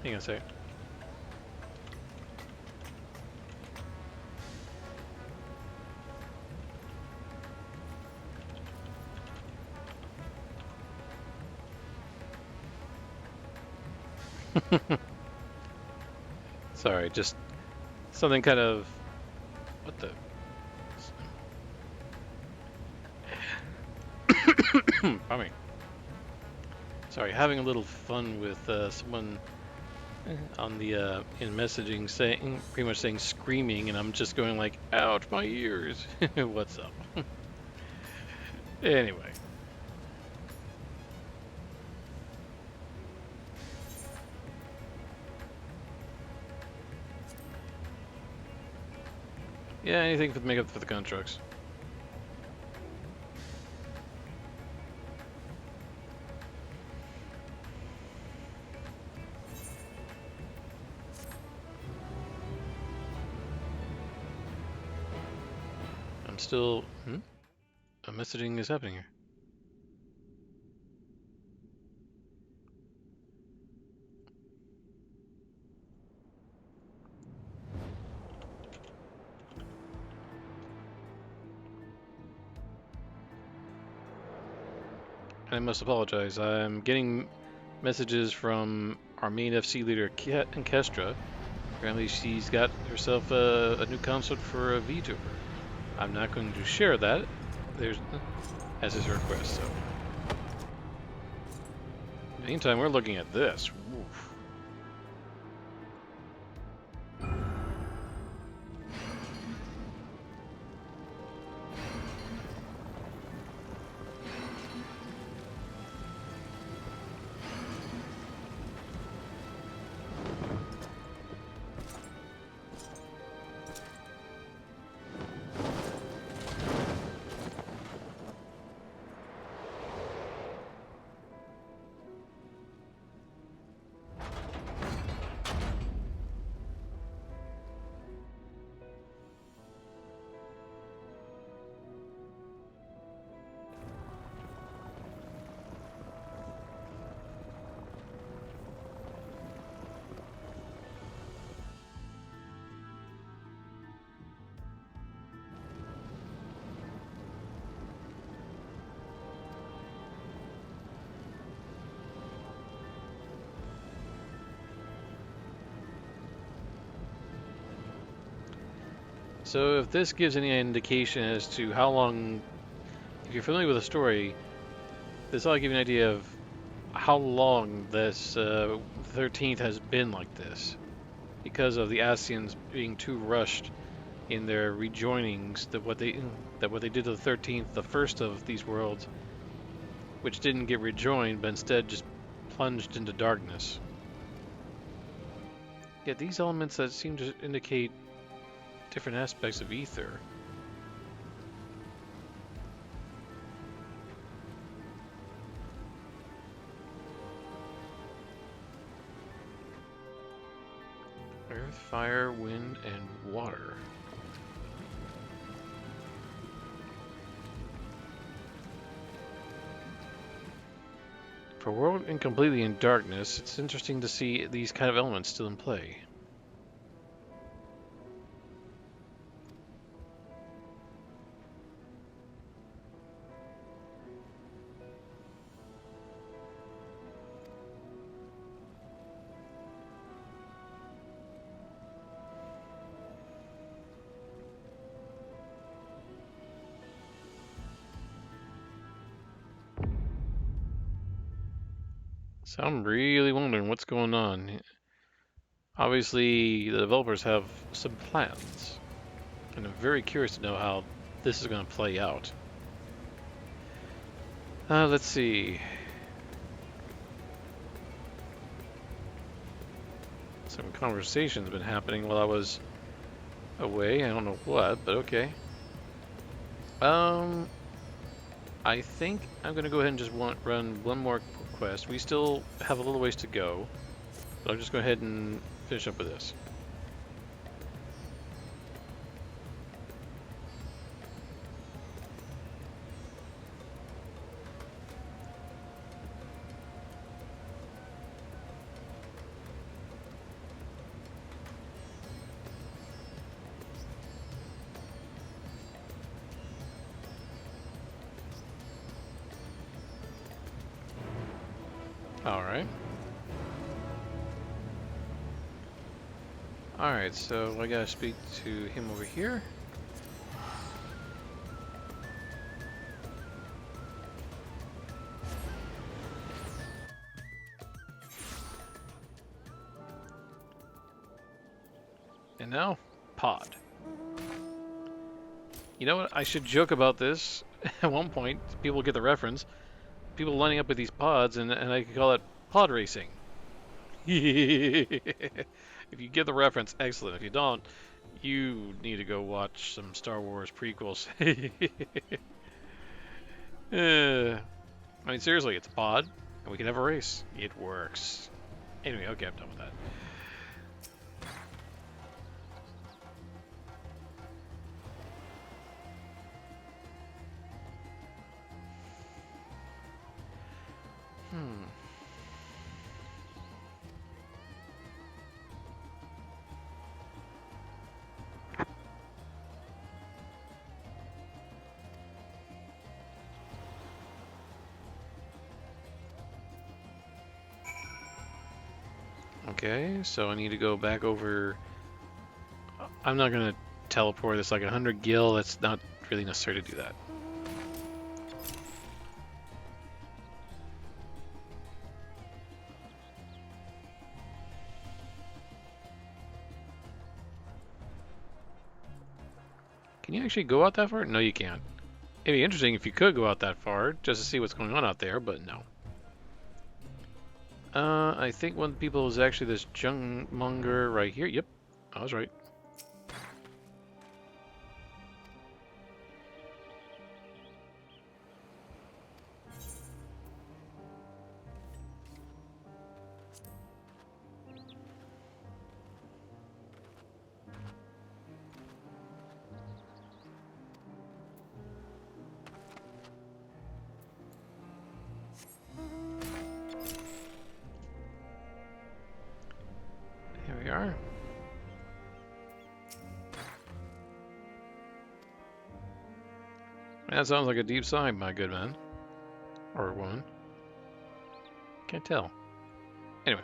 Hang on a sec. Sorry, just something kind of... What the... Pardon me. Sorry, having a little fun with someone on the in messaging saying, pretty much saying screaming, and I'm just going like, ouch, my ears. What's up? Anyway. Yeah, anything to make up for the constructs. I'm still... A messaging is happening here. I must apologize. I'm getting messages from our main FC leader, Kestra. Apparently she's got herself a new consort for a VTuber. I'm not going to share that, as is her request, so. Meantime, we're looking at this. Oof. So if this gives any indication as to how long, if you're familiar with the story, this ought to give you an idea of how long this 13th has been like this, because of the Ascians being too rushed in their rejoinings. That what they did to the 13th, the first of these worlds, which didn't get rejoined, but instead just plunged into darkness. Yet these elements that seem to indicate different aspects of ether. Earth, fire, wind, and water. For a world completely in darkness, it's interesting to see these kind of elements still in play. So I'm really wondering what's going on. Obviously, the developers have some plans, and I'm very curious to know how this is going to play out. Let's see. Some conversation's been happening while I was away. I don't know what, but okay. I think I'm going to go ahead and just run one more quest. We still have a little ways to go, but I'll just go ahead and finish up with this. Alright. Alright, so I gotta speak to him over here. And now, pod. You know what? I should joke about this. At one point, people get the reference. People lining up with these pods, and I could call it pod racing. If you get the reference, excellent. If you don't, you need to go watch some Star Wars prequels. I mean, seriously, it's a pod, and we can have a race. It works. Anyway, okay, I'm done with that. Okay, so I need to go back over. I'm not going to teleport. It's like 100 gil. That's not really necessary to do that. Can you actually go out that far? No, you can't. It'd be interesting if you could go out that far, just to see what's going on out there, but no. I think one of the people is actually this jungmonger right here. Yep, I was right. Here we are. That sounds like a deep sigh, my good man. Or woman. Can't tell. Anyway.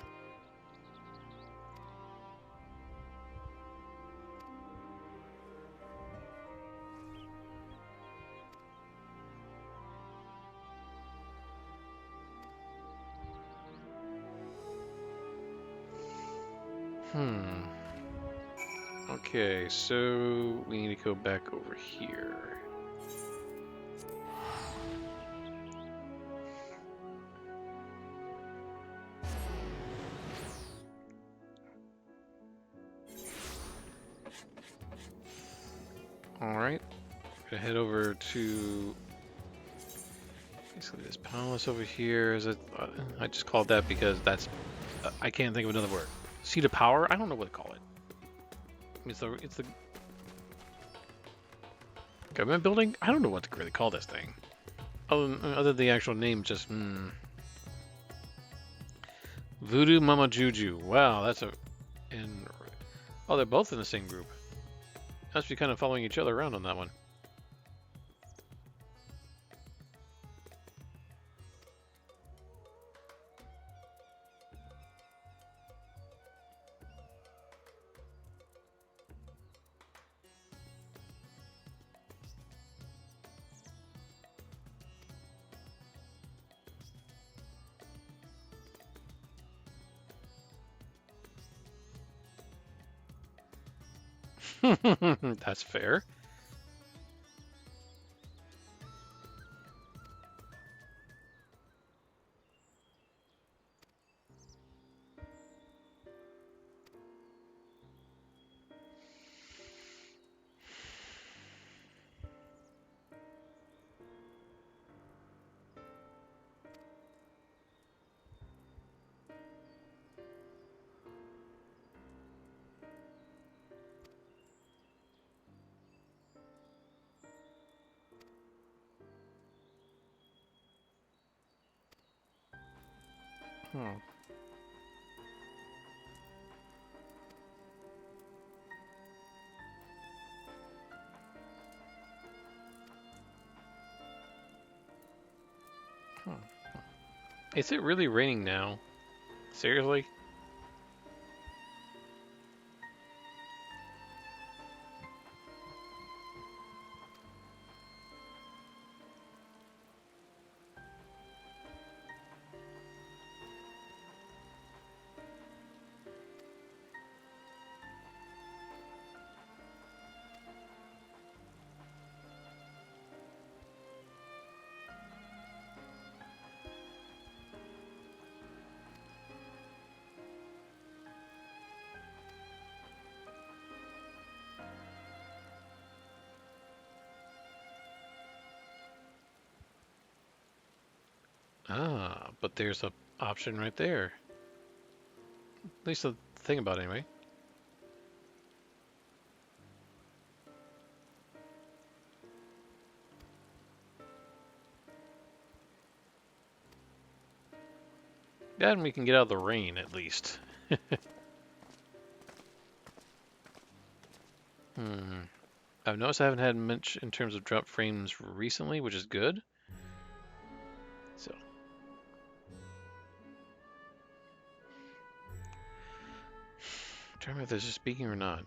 Okay, so we need to go back over here. Alright, gonna head over to basically this palace over here. Is it? I just called that because that's I can't think of another word. Seat of power? I don't know what to call it. It's the government building? I don't know what to really call this thing. Other than the actual name, just Voodoo Mama Juju. Wow, that's oh, they're both in the same group. Must be kind of following each other around on that one. That's fair. Hmm. Is it really raining now? Seriously? Ah, but there's a option right there. At least the thing about it anyway. Then we can get out of the rain at least. I've noticed I haven't had much in terms of drop frames recently, which is good. So. Tell me if this is speaking or not.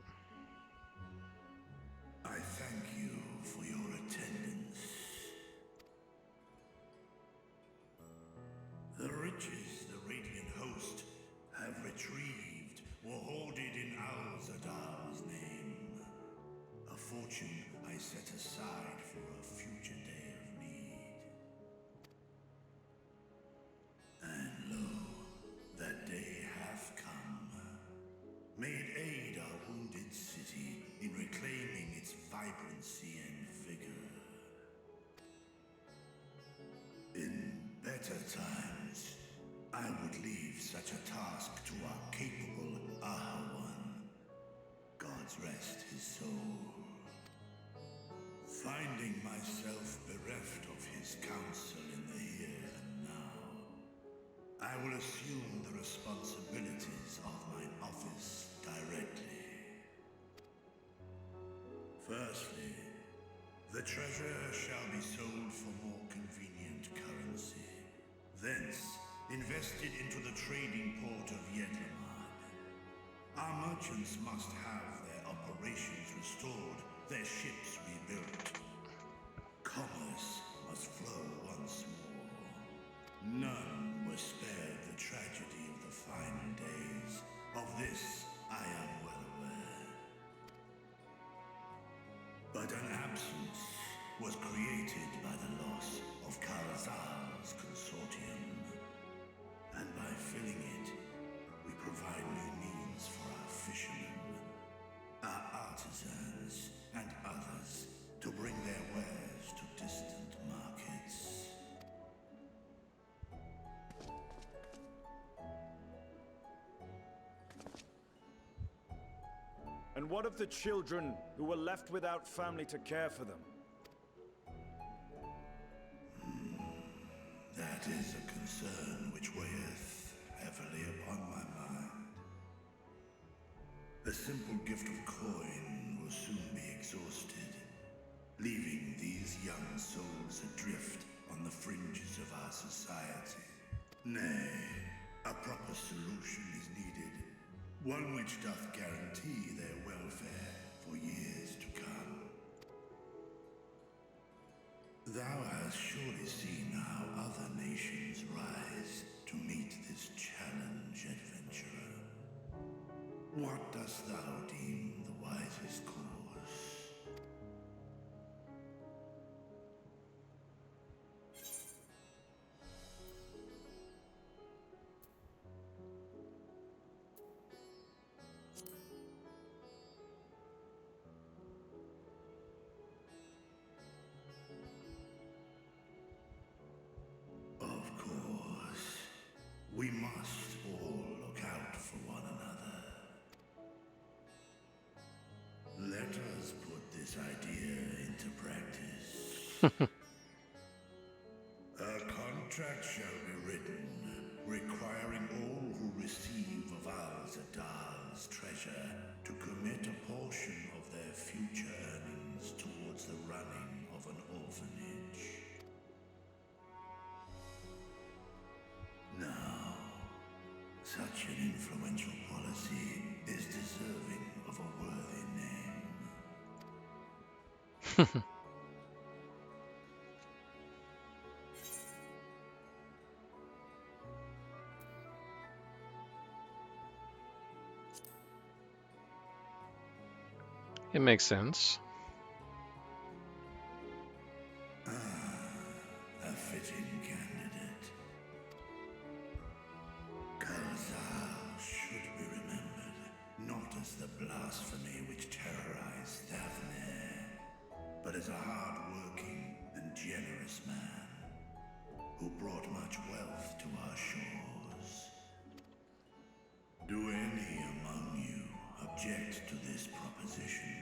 I thank you for your attendance. The riches the Radiant Host have retrieved were hoarded in Al-Zadar's name. A fortune I may set aside for a future day of need. And lo, that day hath come. May it aid our wounded city in reclaiming its vibrancy and vigor. In better times, I would leave such a task to our capable Ahawan. God's rest his soul. Finding myself bereft of his counsel in the here and now, I will assume the responsibilities of mine office directly. Firstly, the treasure shall be sold for more convenient currency. Thence, invested into the trading port of Yedlamad. Our merchants must have their operations restored, their ships rebuilt. Commerce must flow once more. None were spared the tragedy of the final days. Of this I am well aware. But an absence was created by the loss of Karazal's consortium. And by filling it, we provide new means for our fishermen, our artisans, and others to bring their wares to distant markets. And what of the children who were left without family to care for them? That is a concern which weigheth heavily upon my mind. The simple gift of coin will soon be exhausted, leaving these young souls adrift on the fringes of our society. Nay, a proper solution is needed, one which doth guarantee their welfare for years to come. Thou hast surely seen how other nations rise to meet this challenge, adventurer. What dost thou deem the wisest course? Of course, we must all look out for one another. Let us put this idea into practice. A contract shall be written, requiring all who receive of Al-Zadal's treasure to commit a portion of their future earnings towards the running of an orphanage. Now, such an influential policy is deserving of a worthy name. It makes sense. A fitting candidate. Karazal should be remembered, not as the blasphemy which terrorized Daphne, but as a hard-working and generous man who brought much wealth to our shores. Do any among you object to this proposition?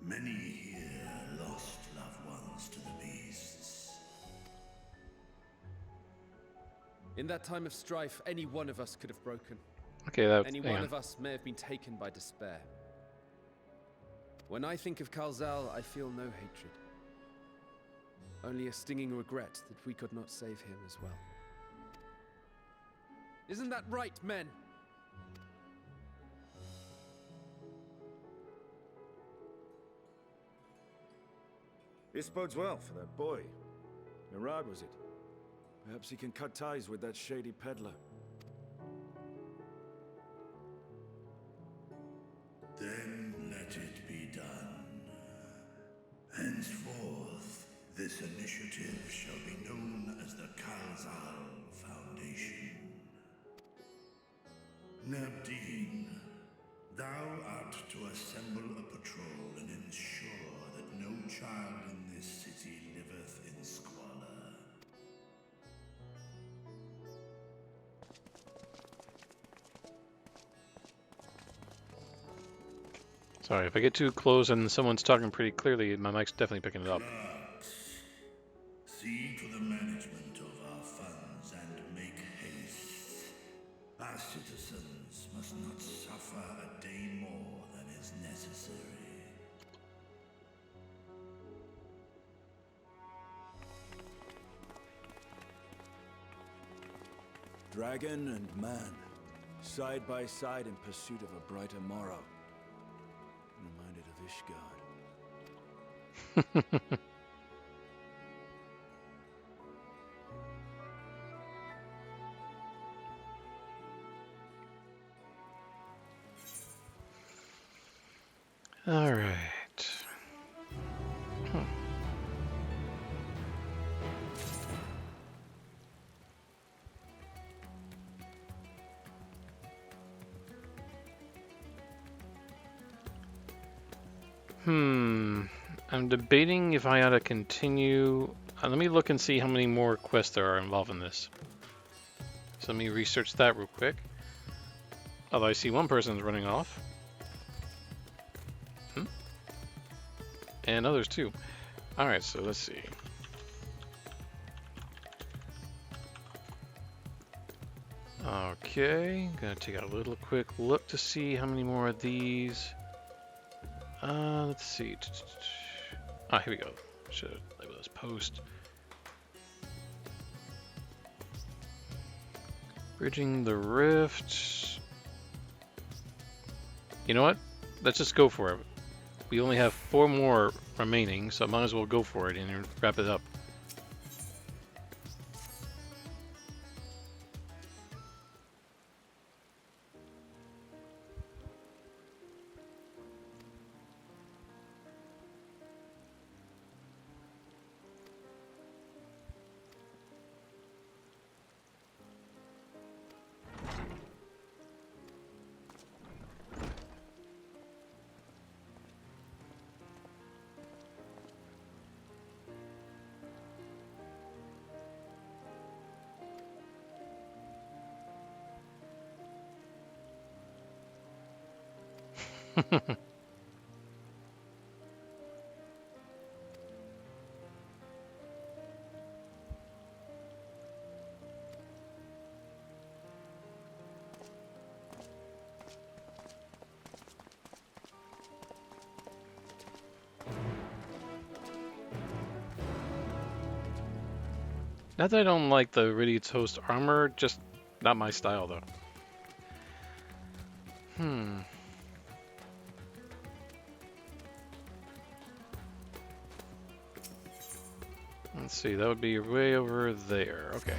Many here lost loved ones to the beasts. In that time of strife, any one of us could have broken. Okay, Any one of us may have been taken by despair. When I think of Kalzal, I feel no hatred. Only a stinging regret that we could not save him as well. Isn't that right, men? This bodes well for that boy. Mirad, was it? Perhaps he can cut ties with that shady peddler. Then let it be done. This initiative shall be known as the Kalzal Foundation. Nabdeen, thou art to assemble a patrol and ensure that no child in this city liveth in squalor. Sorry, if I get too close and someone's talking pretty clearly, my mic's definitely picking it up. See to the management of our funds and make haste. Our citizens must not suffer a day more than is necessary. Dragon and man, side by side in pursuit of a brighter morrow. Reminded of Ishgard. All right. I'm debating if I ought to continue. Let me look and see how many more quests there are involved in this. So let me research that real quick. Although I see one person's running off. And others too. Alright, so let's see. Okay, gonna take a little quick look to see how many more of these. Let's see. Ah, here we go. Should label this post. Bridging the rift. You know what? Let's just go for it. We only have 4 more remaining, so I might as well go for it and wrap it up. Not that I don't like the Iridia's host armor, just not my style though. Let's see, that would be way over there. Okay.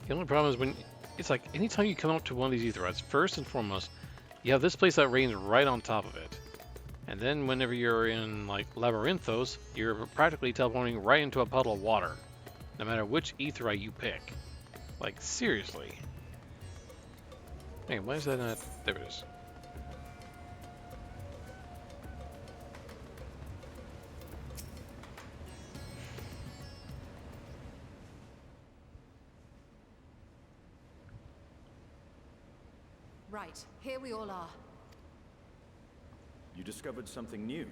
The only problem is when it's like anytime you come up to one of these aetheroids, first and foremost, you have this place that rains right on top of it. And then whenever you're in like Labyrinthos, you're practically teleporting right into a puddle of water, no matter which aetheroid you pick. Like seriously. Hang on, why is that not? There it is. Right, here we all are. You discovered something new.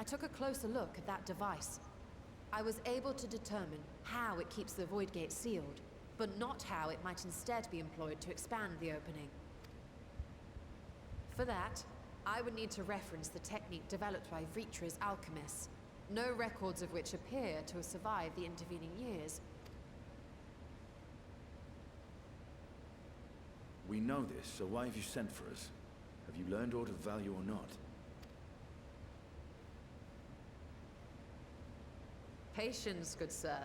I took a closer look at that device. I was able to determine how it keeps the Void Gate sealed, but not how it might instead be employed to expand the opening. For that, I would need to reference the technique developed by Vritra's alchemists, no records of which appear to have survived the intervening years. We know this, so why have you sent for us? Have you learned aught of value or not? Patience, good sir.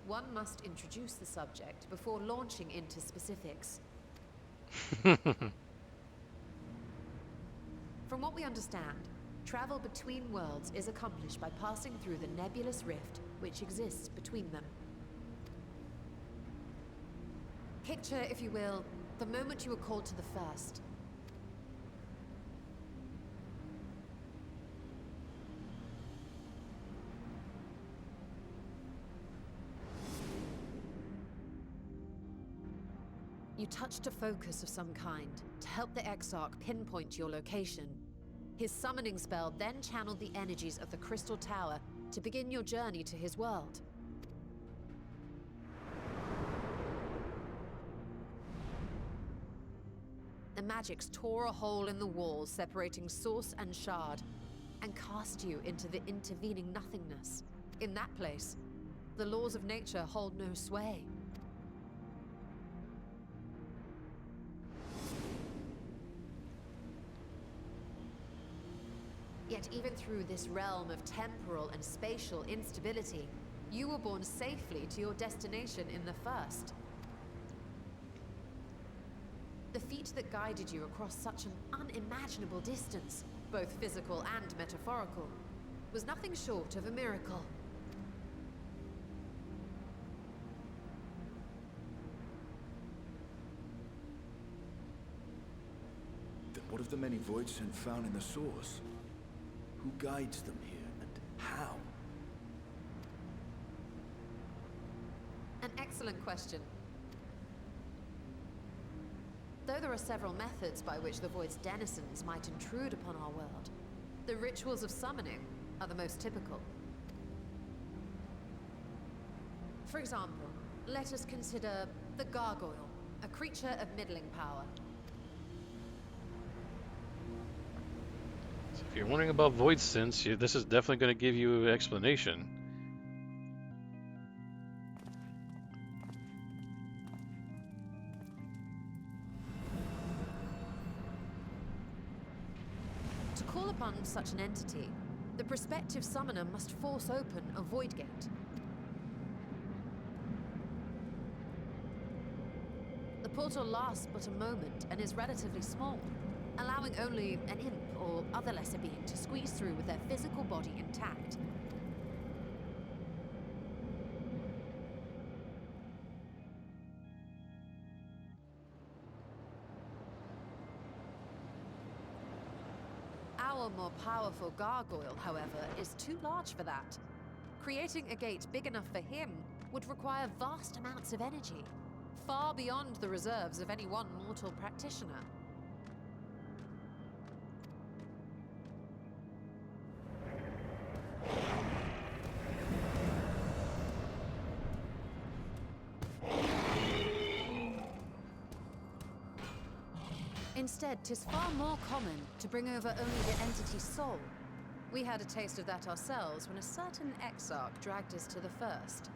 One must introduce the subject before launching into specifics. From what we understand, travel between worlds is accomplished by passing through the nebulous rift which exists between them. Picture, if you will, the moment you were called to the first. You touched a focus of some kind to help the Exarch pinpoint your location. His summoning spell then channeled the energies of the Crystal Tower to begin your journey to his world. The magics tore a hole in the wall separating source and shard, and cast you into the intervening nothingness. In that place, the laws of nature hold no sway. Yet even through this realm of temporal and spatial instability, you were borne safely to your destination in the first. The feat that guided you across such an unimaginable distance, both physical and metaphorical, was nothing short of a miracle. Then what of the many Voidsent found in the source? Who guides them here, and how? An excellent question. Though there are several methods by which the Void's denizens might intrude upon our world, the rituals of summoning are the most typical. For example, let us consider the Gargoyle, a creature of middling power. If you're wondering about void sense, this is definitely going to give you an explanation. To call upon such an entity, the prospective summoner must force open a void gate. The portal lasts but a moment and is relatively small, allowing only an imp or other lesser being to squeeze through with their physical body intact. Our more powerful gargoyle, however, is too large for that. Creating a gate big enough for him would require vast amounts of energy, far beyond the reserves of any one mortal practitioner. Instead, 'tis far more common to bring over only the entity's soul. We had a taste of that ourselves when a certain Exarch dragged us to the first.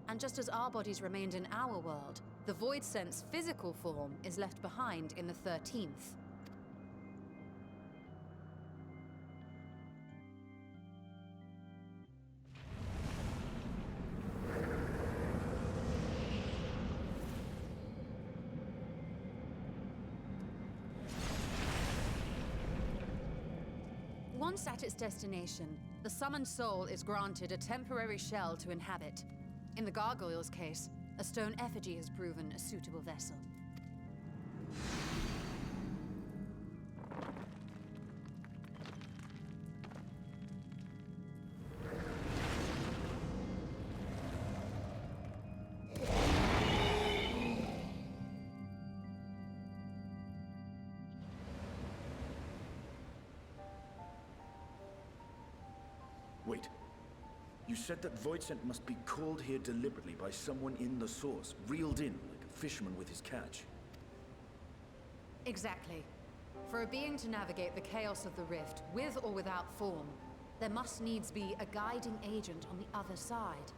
And just as our bodies remained in our world, the Voidsent's physical form is left behind in the 13th. Once at its destination, the summoned soul is granted a temporary shell to inhabit. In the gargoyle's case, a stone effigy has proven a suitable vessel. Wait. You said that Voidsent must be called here deliberately by someone in the source, reeled in like a fisherman with his catch. Exactly. For a being to navigate the chaos of the rift, with or without form, there must needs be a guiding agent on the other side.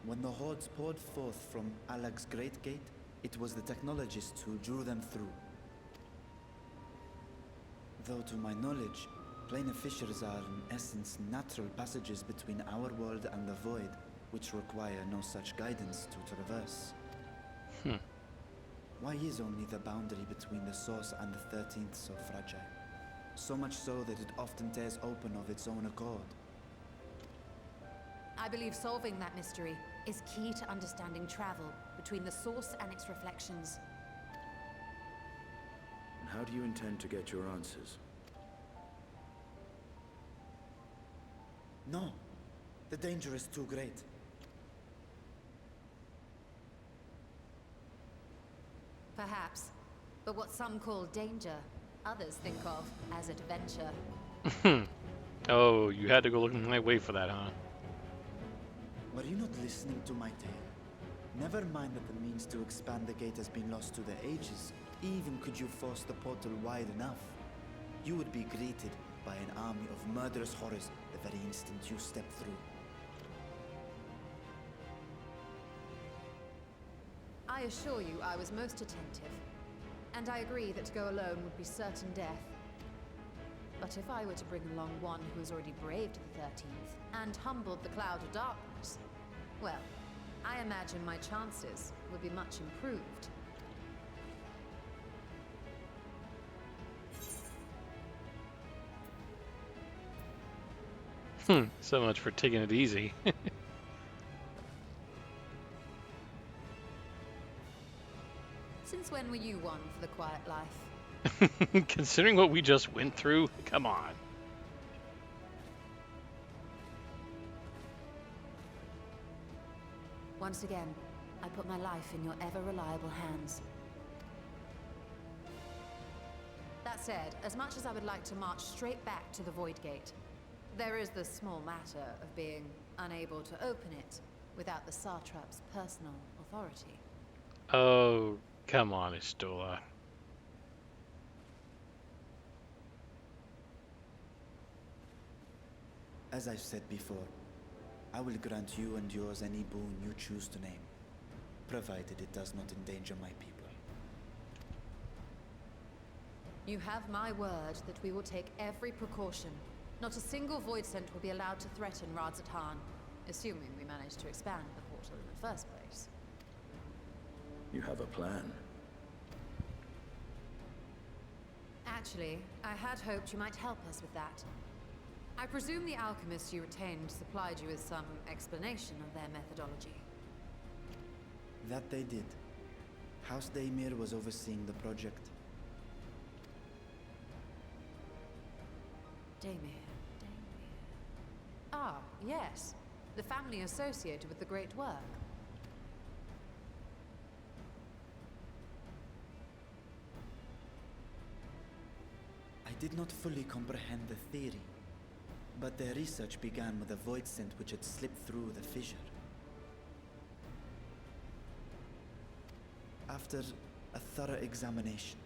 When the hordes poured forth from Alag's Great Gate, it was the technologists who drew them through. Though to my knowledge, planar fissures are in essence natural passages between our world and the void, which require no such guidance to traverse. Why is only the boundary between the source and the 13th so fragile? So much so that it often tears open of its own accord. I believe solving that mystery is key to understanding travel between the source and its reflections. And how do you intend to get your answers? No. The danger is too great. Perhaps. But what some call danger, others think of as adventure. Oh, you had to go looking my way for that, huh? Were you not listening to my tale? Never mind that the means to expand the gate has been lost to the ages. Even could you force the portal wide enough, you would be greeted by an army of murderous horrors the very instant you step through. I assure you I was most attentive, and I agree that to go alone would be certain death. But if I were to bring along one who has already braved the 13th and humbled the cloud of darkness, well, I imagine my chances would be much improved. So much for taking it easy. Since when were you one for the quiet life? Considering what we just went through, come on. Once again, I put my life in your ever-reliable hands. That said, as much as I would like to march straight back to the Void Gate, there is the small matter of being unable to open it without the Satrap's personal authority. Oh, come on, Istola. As I've said before, I will grant you and yours any boon you choose to name, provided it does not endanger my people. You have my word that we will take every precaution. Not a single void scent will be allowed to threaten Radzatan, assuming we manage to expand the portal in the first place. You have a plan. Actually, I had hoped you might help us with that. I presume the alchemists you retained supplied you with some explanation of their methodology. That they did. House Daimir was overseeing the project. Daimir. Ah, yes. The family associated with the great work. I did not fully comprehend the theory, but their research began with a void scent which had slipped through the fissure. After a thorough examination,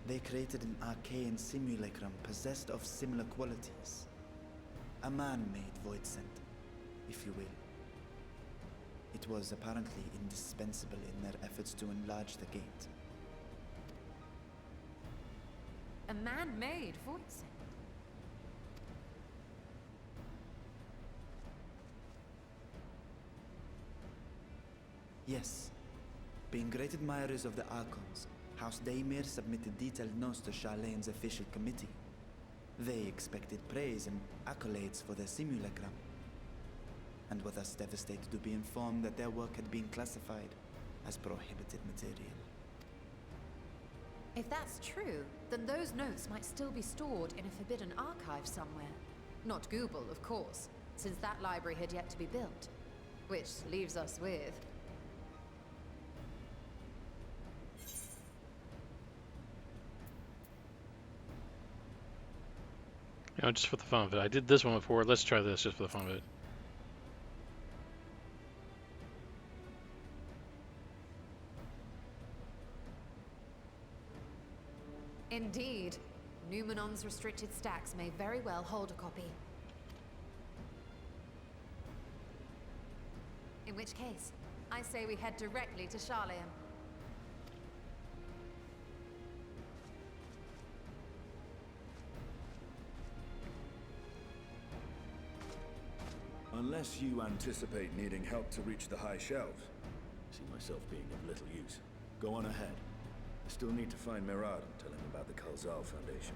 they created an arcane simulacrum possessed of similar qualities. A man-made void scent, if you will. It was apparently indispensable in their efforts to enlarge the gate. A man-made void scent? Yes. Being great admirers of the Archons, House Daimir submitted detailed notes to Charlane's official committee. They expected praise and accolades for their simulacrum, and were thus devastated to be informed that their work had been classified as prohibited material. If that's true, then those notes might still be stored in a forbidden archive somewhere. Not Google, of course, since that library had yet to be built. Which leaves us with... You know, just for the fun of it. I did this one before. Let's try this just for the fun of it. Indeed. Numenon's restricted stacks may very well hold a copy. In which case, I say we head directly to Charlayan. Unless you anticipate needing help to reach the high shelves, I see myself being of little use. Go on ahead. I still need to find Mirad and tell him about the Kalzal Foundation.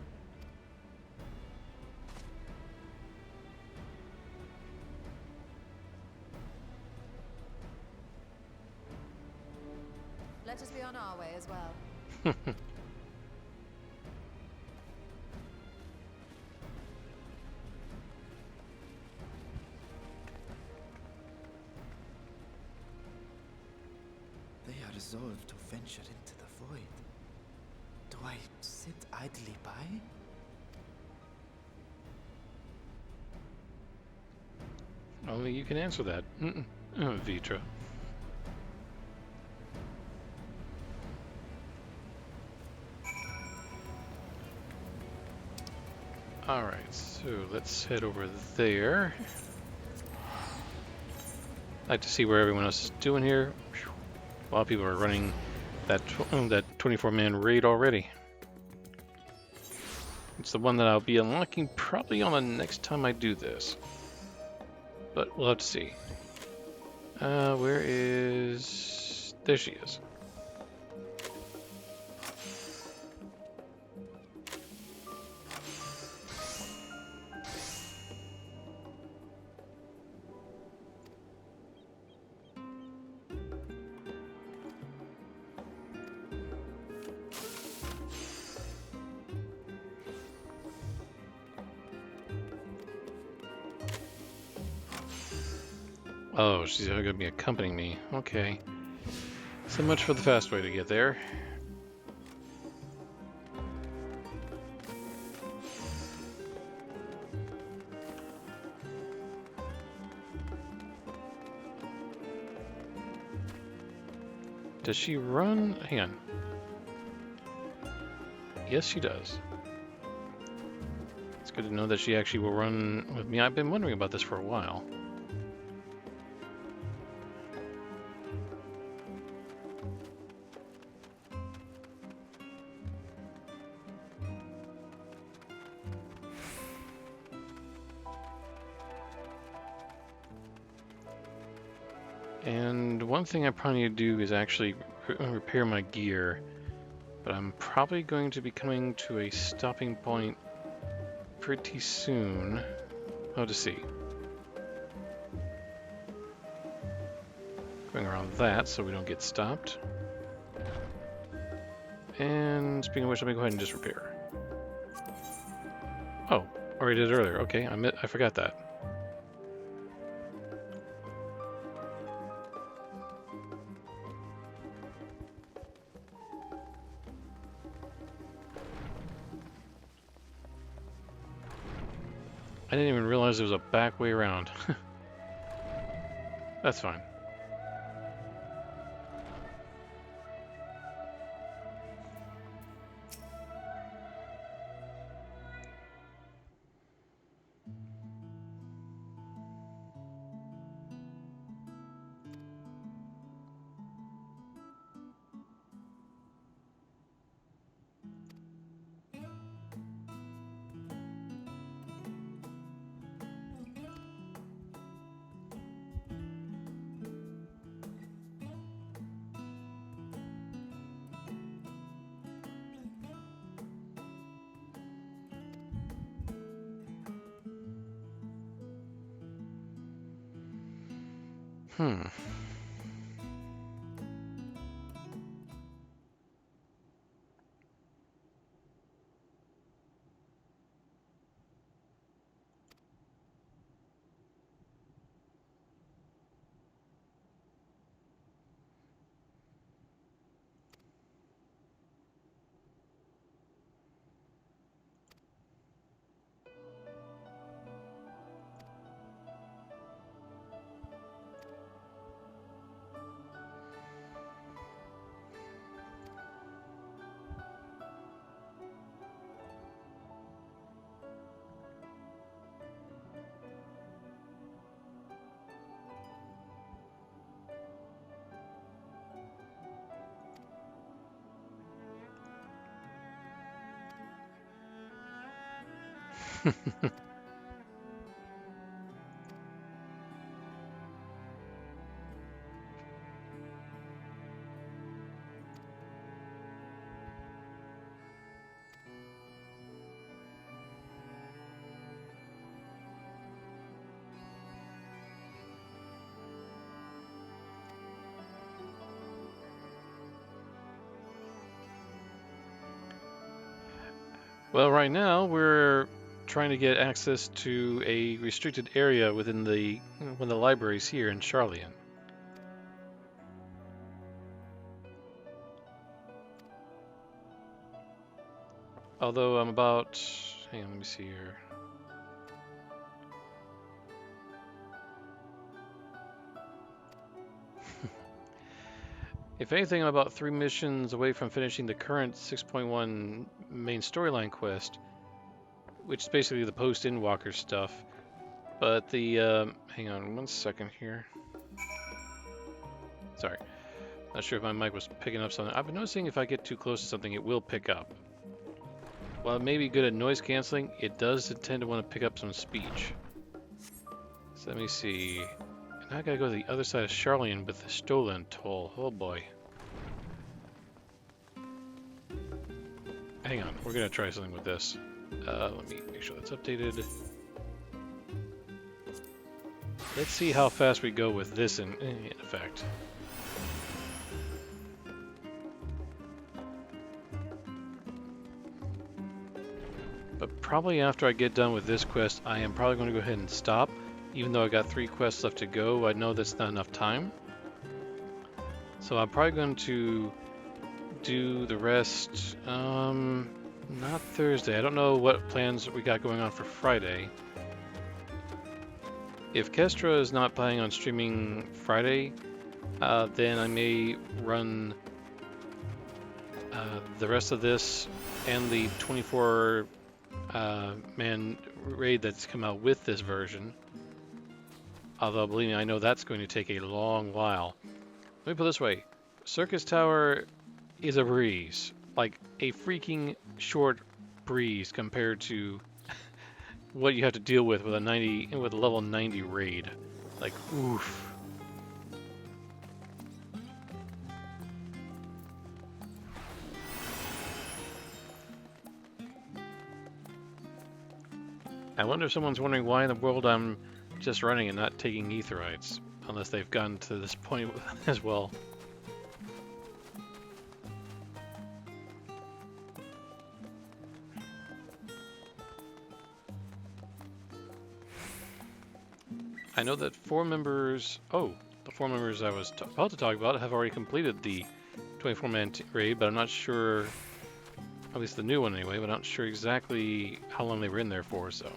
Let us be on our way as well. They are resolved to venture into the void. Do I sit idly by? Only you can answer that, Vitra. Alright, so let's head over there. I'd like to see where everyone else is doing here. A lot of people are running that 24-man raid already. It's the one that I'll be unlocking probably on the next time I do this. But we'll have to see. Where is... There she is. Oh, she's going to be accompanying me. Okay. So much for the fast way to get there. Does she run? Hang on. Yes, she does. It's good to know that she actually will run with me. I've been wondering about this for a while. And one thing I probably need to do is actually repair my gear, but I'm probably going to be coming to a stopping point pretty soon. Oh, to see. Going around that so we don't get stopped. And speaking of which, let me go ahead and just repair. Oh, already did it earlier. Okay, I forgot that. I didn't even realize there was a back way around. That's fine. Well, right now we're trying to get access to a restricted area within one of the libraries here in Charlian. Although I'm about... Hang on, let me see here. If anything, I'm about 3 missions away from finishing the current 6.1 main storyline quest, which is basically the post-Endwalker stuff. But the... hang on 1 second here. Sorry. Not sure if my mic was picking up something. I've been noticing if I get too close to something, it will pick up. While it may be good at noise canceling, it does tend to want to pick up some speech. So let me see. Now I gotta go to the other side of Charlian with the Stolen Toll. Oh boy. Hang on, we're gonna try something with this. Let me make sure that's updated. Let's see how fast we go with this in effect. But probably after I get done with this quest, I am probably going to go ahead and stop. Even though I got 3 quests left to go, I know that's not enough time. So I'm probably going to do the rest, not Thursday. I don't know what plans we got going on for Friday. If Kestra is not planning on streaming Friday, then I may run the rest of this and the 24 man raid that's come out with this version. Although, believe me, I know that's going to take a long while. Let me put it this way. Circus Tower is a breeze. Like, a freaking short breeze compared to what you have to deal with a level 90 raid. Like, oof. I wonder if someone's wondering why in the world I'm just running and not taking Aetherites, unless they've gotten to this point as well. I know that 4 members... Oh, the 4 members I was about to talk about have already completed the 24-man raid, but I'm not sure... At least the new one anyway, but I'm not sure exactly how long they were in there for, so...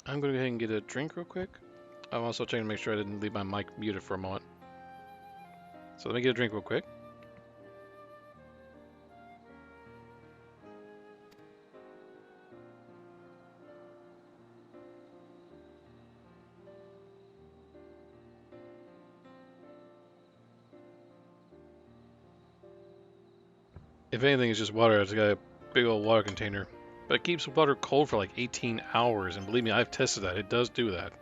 I'm going to go ahead and get a drink real quick. I'm also checking to make sure I didn't leave my mic muted for a moment. So let me get a drink real quick. If anything, it's just water. It's got a big old water container. But it keeps water cold for like 18 hours, and believe me, I've tested that. It does do that.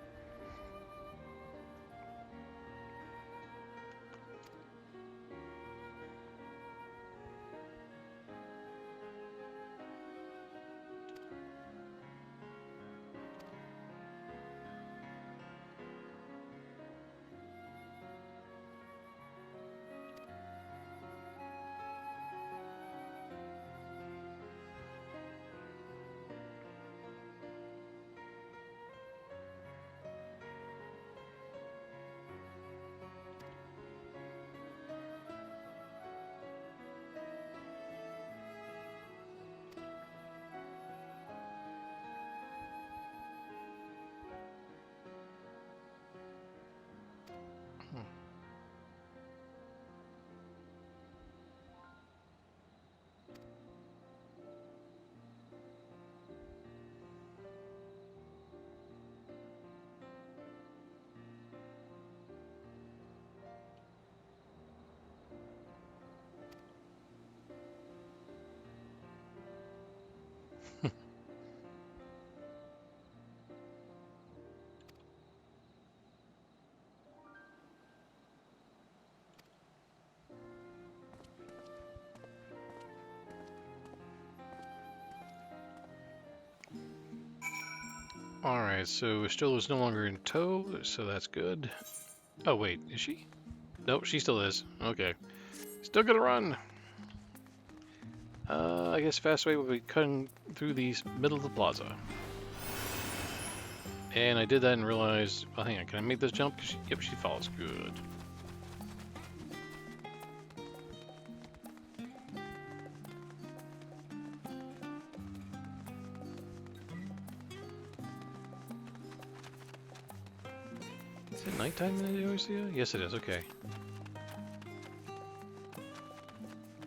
Alright, so Estella is no longer in tow, so that's good. Oh wait, is she? Nope, she still is. Okay. Still gonna run! I guess fast way will be cutting through the middle of the plaza. And I did that and realized, oh hang on, can I make this jump? Yep, she falls. Good. Is it nighttime in the Eorzea? Yes it is, okay.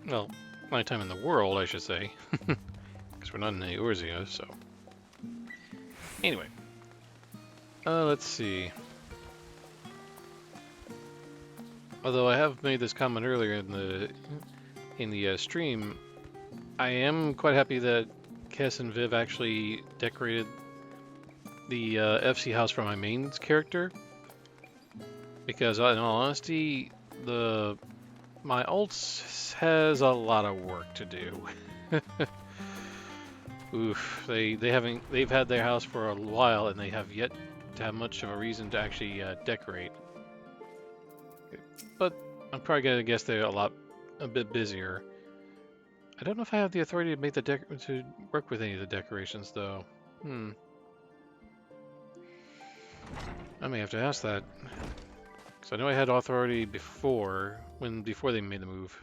Well, nighttime in the world, I should say. Because we're not in the Eorzea, so. Anyway. Let's see. Although I have made this comment earlier in the stream, I am quite happy that Kess and Viv actually decorated the FC house for my main character, because in all honesty, my alts has a lot of work to do. Oof, they've had their house for a while and they have yet to have much of a reason to actually decorate. But I'm probably gonna guess they're a bit busier. I don't know if I have the authority to make to work with any of the decorations though. I may have to ask that. Because I know I had authority before they made the move.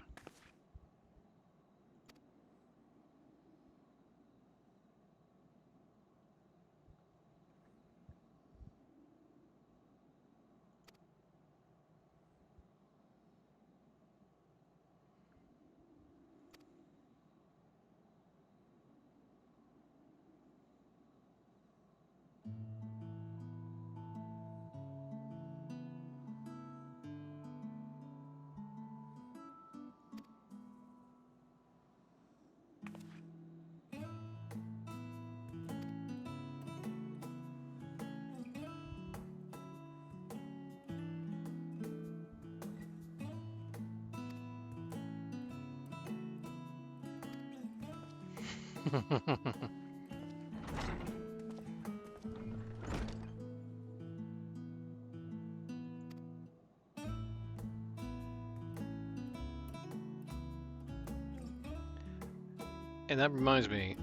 And that reminds me,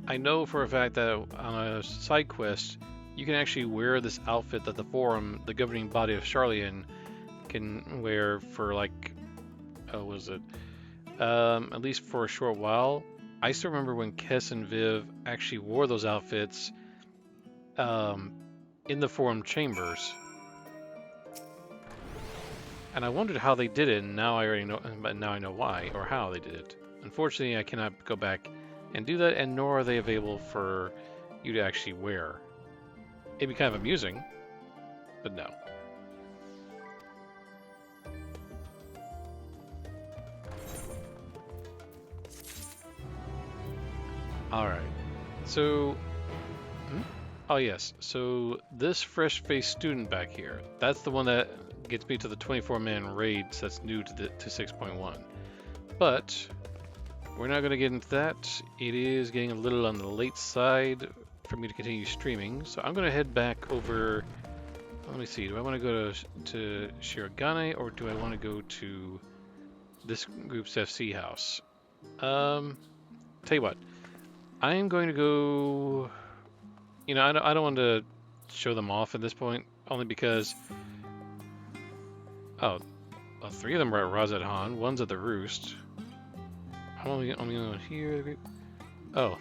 I know for a fact that on a side quest, you can actually wear this outfit that the forum, the governing body of Charlian, can wear for like, oh, was it? At least for a short while. I still remember when Kess and Viv actually wore those outfits in the forum chambers. And I wondered how they did it, and now I already know, but now I know why, or how they did it. Unfortunately, I cannot go back and do that, and nor are they available for you to actually wear. It'd be kind of amusing, but no. Alright, so... Oh yes, so this fresh-faced student back here, that's the one that gets me to the 24-man raids that's new to 6.1. But we're not going to get into that. It is getting a little on the late side for me to continue streaming, so I'm going to head back over. Let me see, do I want to go to Shirogane, or do I want to go to this group's FC house? Tell you what, I am going to go. You know, I don't want to show them off at this point, only because well, 3 of them are at Razat Han, one's at the Roost. I'm only going here. Oh,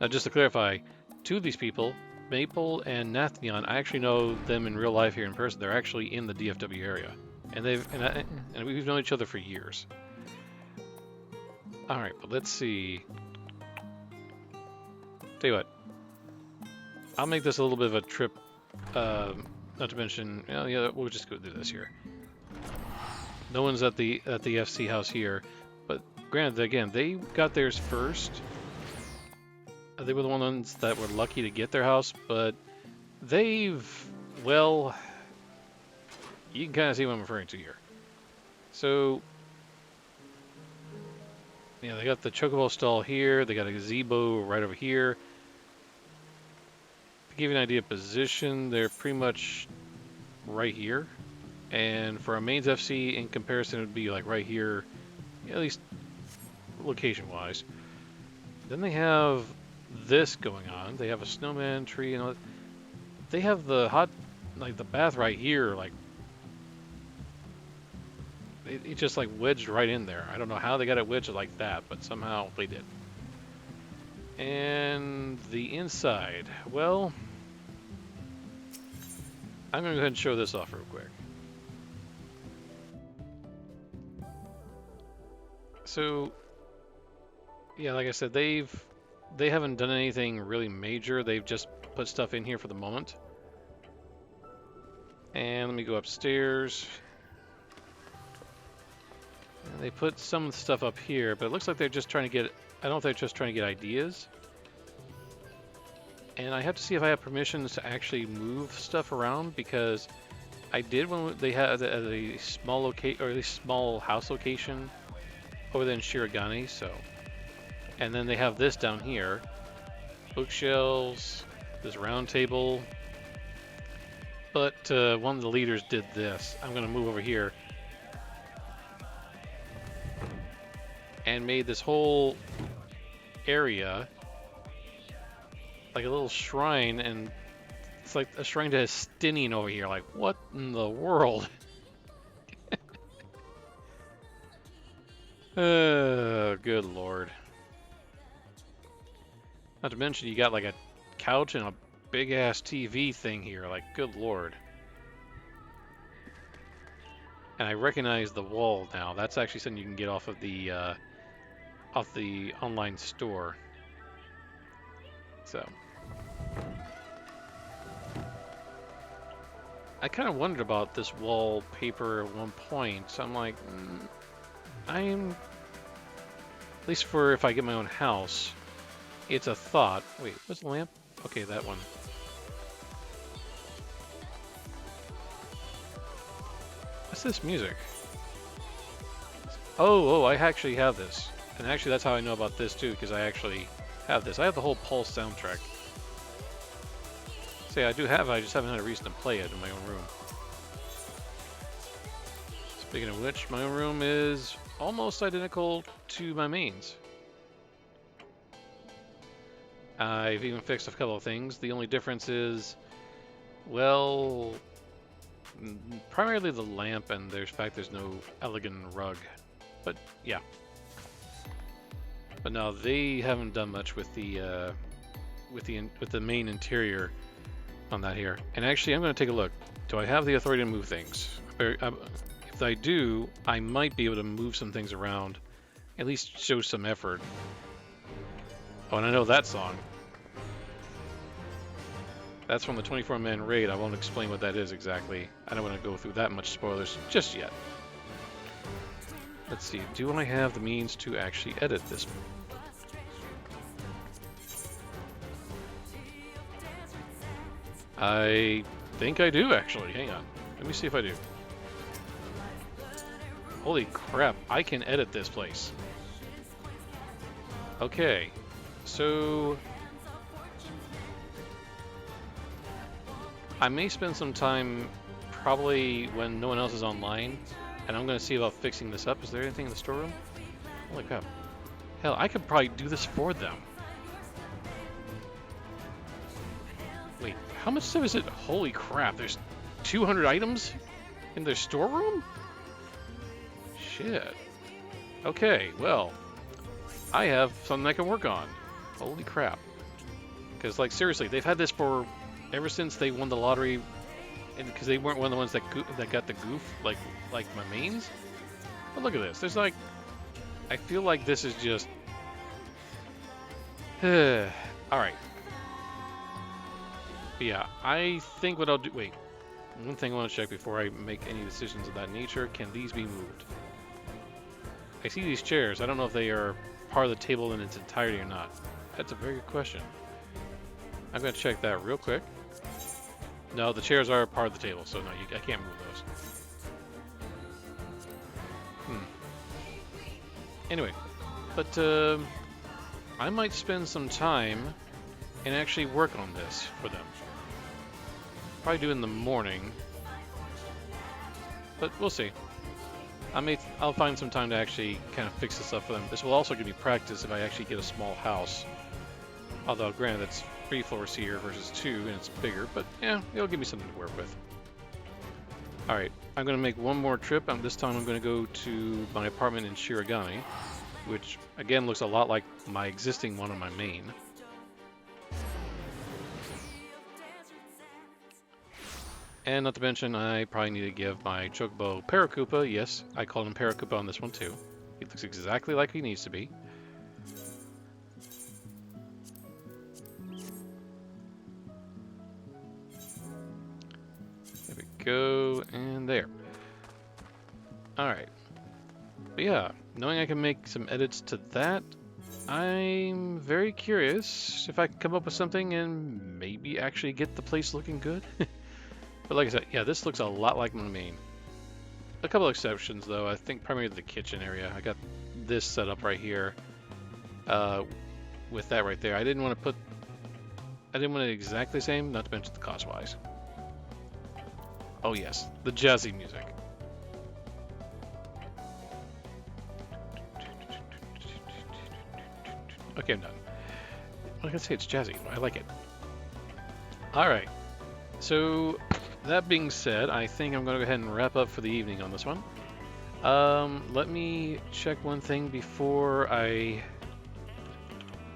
now just to clarify, 2 of these people, Maple and Nathnion, I actually know them in real life here in person. They're actually in the DFW area, and we've known each other for years. All right, but let's see. Tell you what, I'll make this a little bit of a trip. Not to mention, yeah, we'll just go do this here. No one's at the FC house here, but granted, again, they got theirs first. They were the ones that were lucky to get their house, but well, you can kind of see what I'm referring to here. So, yeah, they got the chocobo stall here, they got a gazebo right over here. To give you an idea of position, they're pretty much right here. And for a mains FC, in comparison, it would be like right here, at least location-wise. Then they have this going on. They have a snowman tree and all. They have the like the bath right here, like it just like wedged right in there. I don't know how they got it wedged like that, but somehow they did. And the inside, well, I'm gonna go ahead and show this off real quick. So, yeah, like I said, they haven't done anything really major. They've just put stuff in here for the moment. And let me go upstairs. And they put some stuff up here, but it looks like they're just trying to get, I don't know if they're just trying to get ideas. And I have to see if I have permissions to actually move stuff around, because I did when they had a small location, or at least small house location over there in Shirogane, so. And then they have this down here. Bookshelves, this round table. But one of the leaders did this. I'm going to move over here. And made this whole area like a little shrine, and it's like a shrine to Estinian over here. Like, what in the world? Oh, good lord. Not to mention you got like a couch and a big ass TV thing here. Like, good lord. And I recognize the wall now. That's actually something you can get off of the online store. So I kind of wondered about this wallpaper at one point. So I'm like, at least for if I get my own house, it's a thought. Wait, what's the lamp? Okay, that one. What's this music? Oh, I actually have this. And actually that's how I know about this too, because I actually have this. I have the whole Pulse soundtrack. See, I do have it, I just haven't had a reason to play it in my own room. Speaking of which, my own room is almost identical to my mains. I've even fixed a couple of things. The only difference is, well, primarily the lamp, and there's no elegant rug. But yeah. But no, they haven't done much with the main interior on that here. And actually, I'm going to take a look. Do I have the authority to move things? If I do, I might be able to move some things around, at least show some effort. Oh, and I know that song. That's from the 24-man raid. I won't explain what that is exactly. I don't want to go through that much spoilers just yet. Let's see, do I have the means to actually edit this? I think I do, actually. Hang on. Let me see if I do. Holy crap, I can edit this place. Okay, so I may spend some time probably when no one else is online, and I'm going to see about fixing this up. Is there anything in the storeroom? Holy crap. Hell, I could probably do this for them. Wait, how much stuff is it? Holy crap, there's 200 items in their storeroom? Shit. Okay, well, I have something I can work on. Holy crap. Because, like, seriously, they've had this for ever since they won the lottery, and because they weren't one of the ones that got the goof, like my mains. But look at this. There's like, I feel like this is just. All right. But yeah, I think what I'll do. Wait, one thing I want to check before I make any decisions of that nature. Can these be moved? I see these chairs. I don't know if they are part of the table in its entirety or not. That's a very good question. I'm going to check that real quick. No, the chairs are part of the table, so no, I can't move those. Anyway, but I might spend some time and actually work on this for them. probably do in the morning, but we'll see. I'll find some time to actually kind of fix this up for them. This will also give me practice if I actually get a small house. Although, granted, it's 3 floors here versus 2, and it's bigger, but yeah, it'll give me something to work with. Alright, I'm going to make one more trip. This time I'm going to go to my apartment in Shirogane, which, again, looks a lot like my existing one on my main. And not to mention, I probably need to give my Chocobo Paracupa. Yes, I called him Paracupa on this one too. He looks exactly like he needs to be. There we go, and there. Alright. But yeah, knowing I can make some edits to that, I'm very curious if I can come up with something and maybe actually get the place looking good. But like I said, yeah, this looks a lot like my main. A couple exceptions, though. I think primarily the kitchen area. I got this set up right here with that right there. I didn't want it exactly the same, not to mention the cost-wise. Oh yes, the jazzy music. Okay, I'm done. Like I say, it's jazzy. I like it. Alright. So, that being said, I think I'm going to go ahead and wrap up for the evening on this one. Let me check one thing before I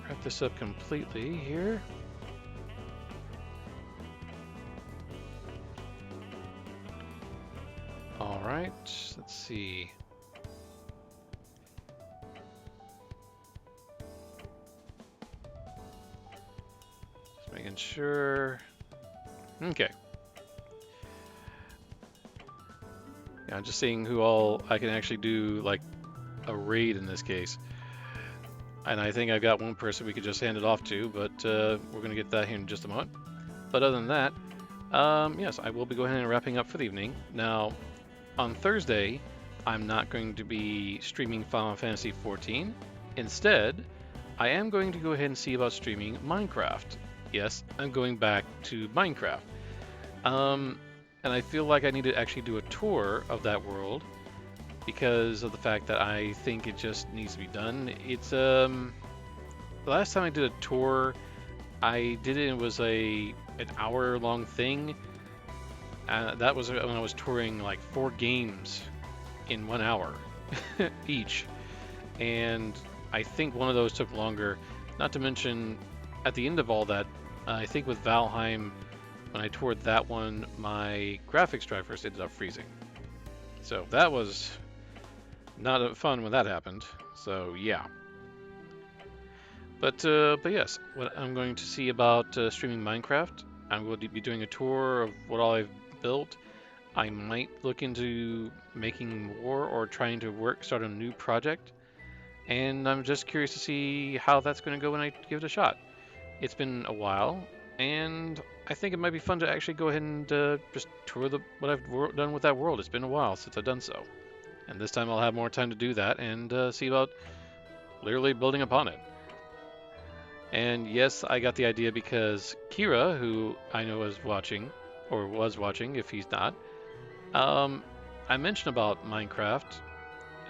wrap this up completely here. Alright, let's see. Just making sure. Okay. Yeah, I'm just seeing who all I can actually do, like, a raid in this case. And I think I've got one person we could just hand it off to, but we're going to get that here in just a moment. But other than that, yes, I will be going ahead and wrapping up for the evening. Now, on Thursday, I'm not going to be streaming Final Fantasy XIV. Instead, I am going to go ahead and see about streaming Minecraft. Yes, I'm going back to Minecraft. And I feel like I need to actually do a tour of that world because of the fact that I think it just needs to be done. It's the last time I did a tour, I did it was an hour-long thing. That was when I was touring like 4 games in 1 hour each, and I think one of those took longer. Not to mention, at the end of all that, I think with Valheim, when I toured that one, my graphics drivers ended up freezing. So that was not fun when that happened. So yeah. But yes, what I'm going to see about streaming Minecraft, I'm going to be doing a tour of what all I've built. I might look into making more or trying to start a new project. And I'm just curious to see how that's going to go when I give it a shot. It's been a while, and I think it might be fun to actually go ahead and just tour what I've done with that world. It's been a while since I've done so. And this time I'll have more time to do that and see about literally building upon it. And yes, I got the idea because Kira, who I know is watching, or was watching if he's not, I mentioned about Minecraft,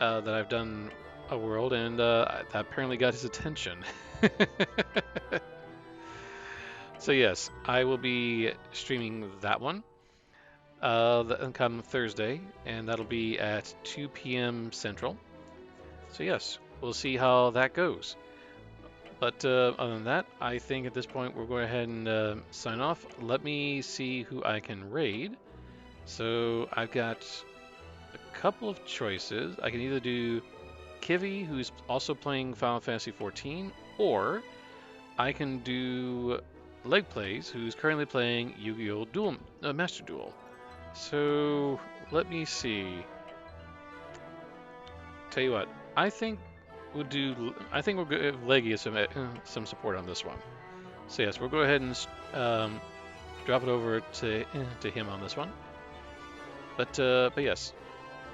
that I've done a world, and that apparently got his attention. So yes, I will be streaming that one come Thursday, and that'll be at 2 p.m. Central. So yes, we'll see how that goes. But other than that, I think at this point we're going ahead and sign off. Let me see who I can raid. So I've got a couple of choices. I can either do Kivi, who's also playing Final Fantasy XIV, or I can do Leg Plays, who's currently playing Yu-Gi-Oh! Master Duel. So let me see. Tell you what, I think we'll give Leggy some support on this one. So yes, we'll go ahead and drop it over to him on this one. But yes,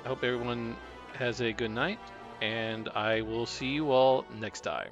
I hope everyone has a good night, and I will see you all next time.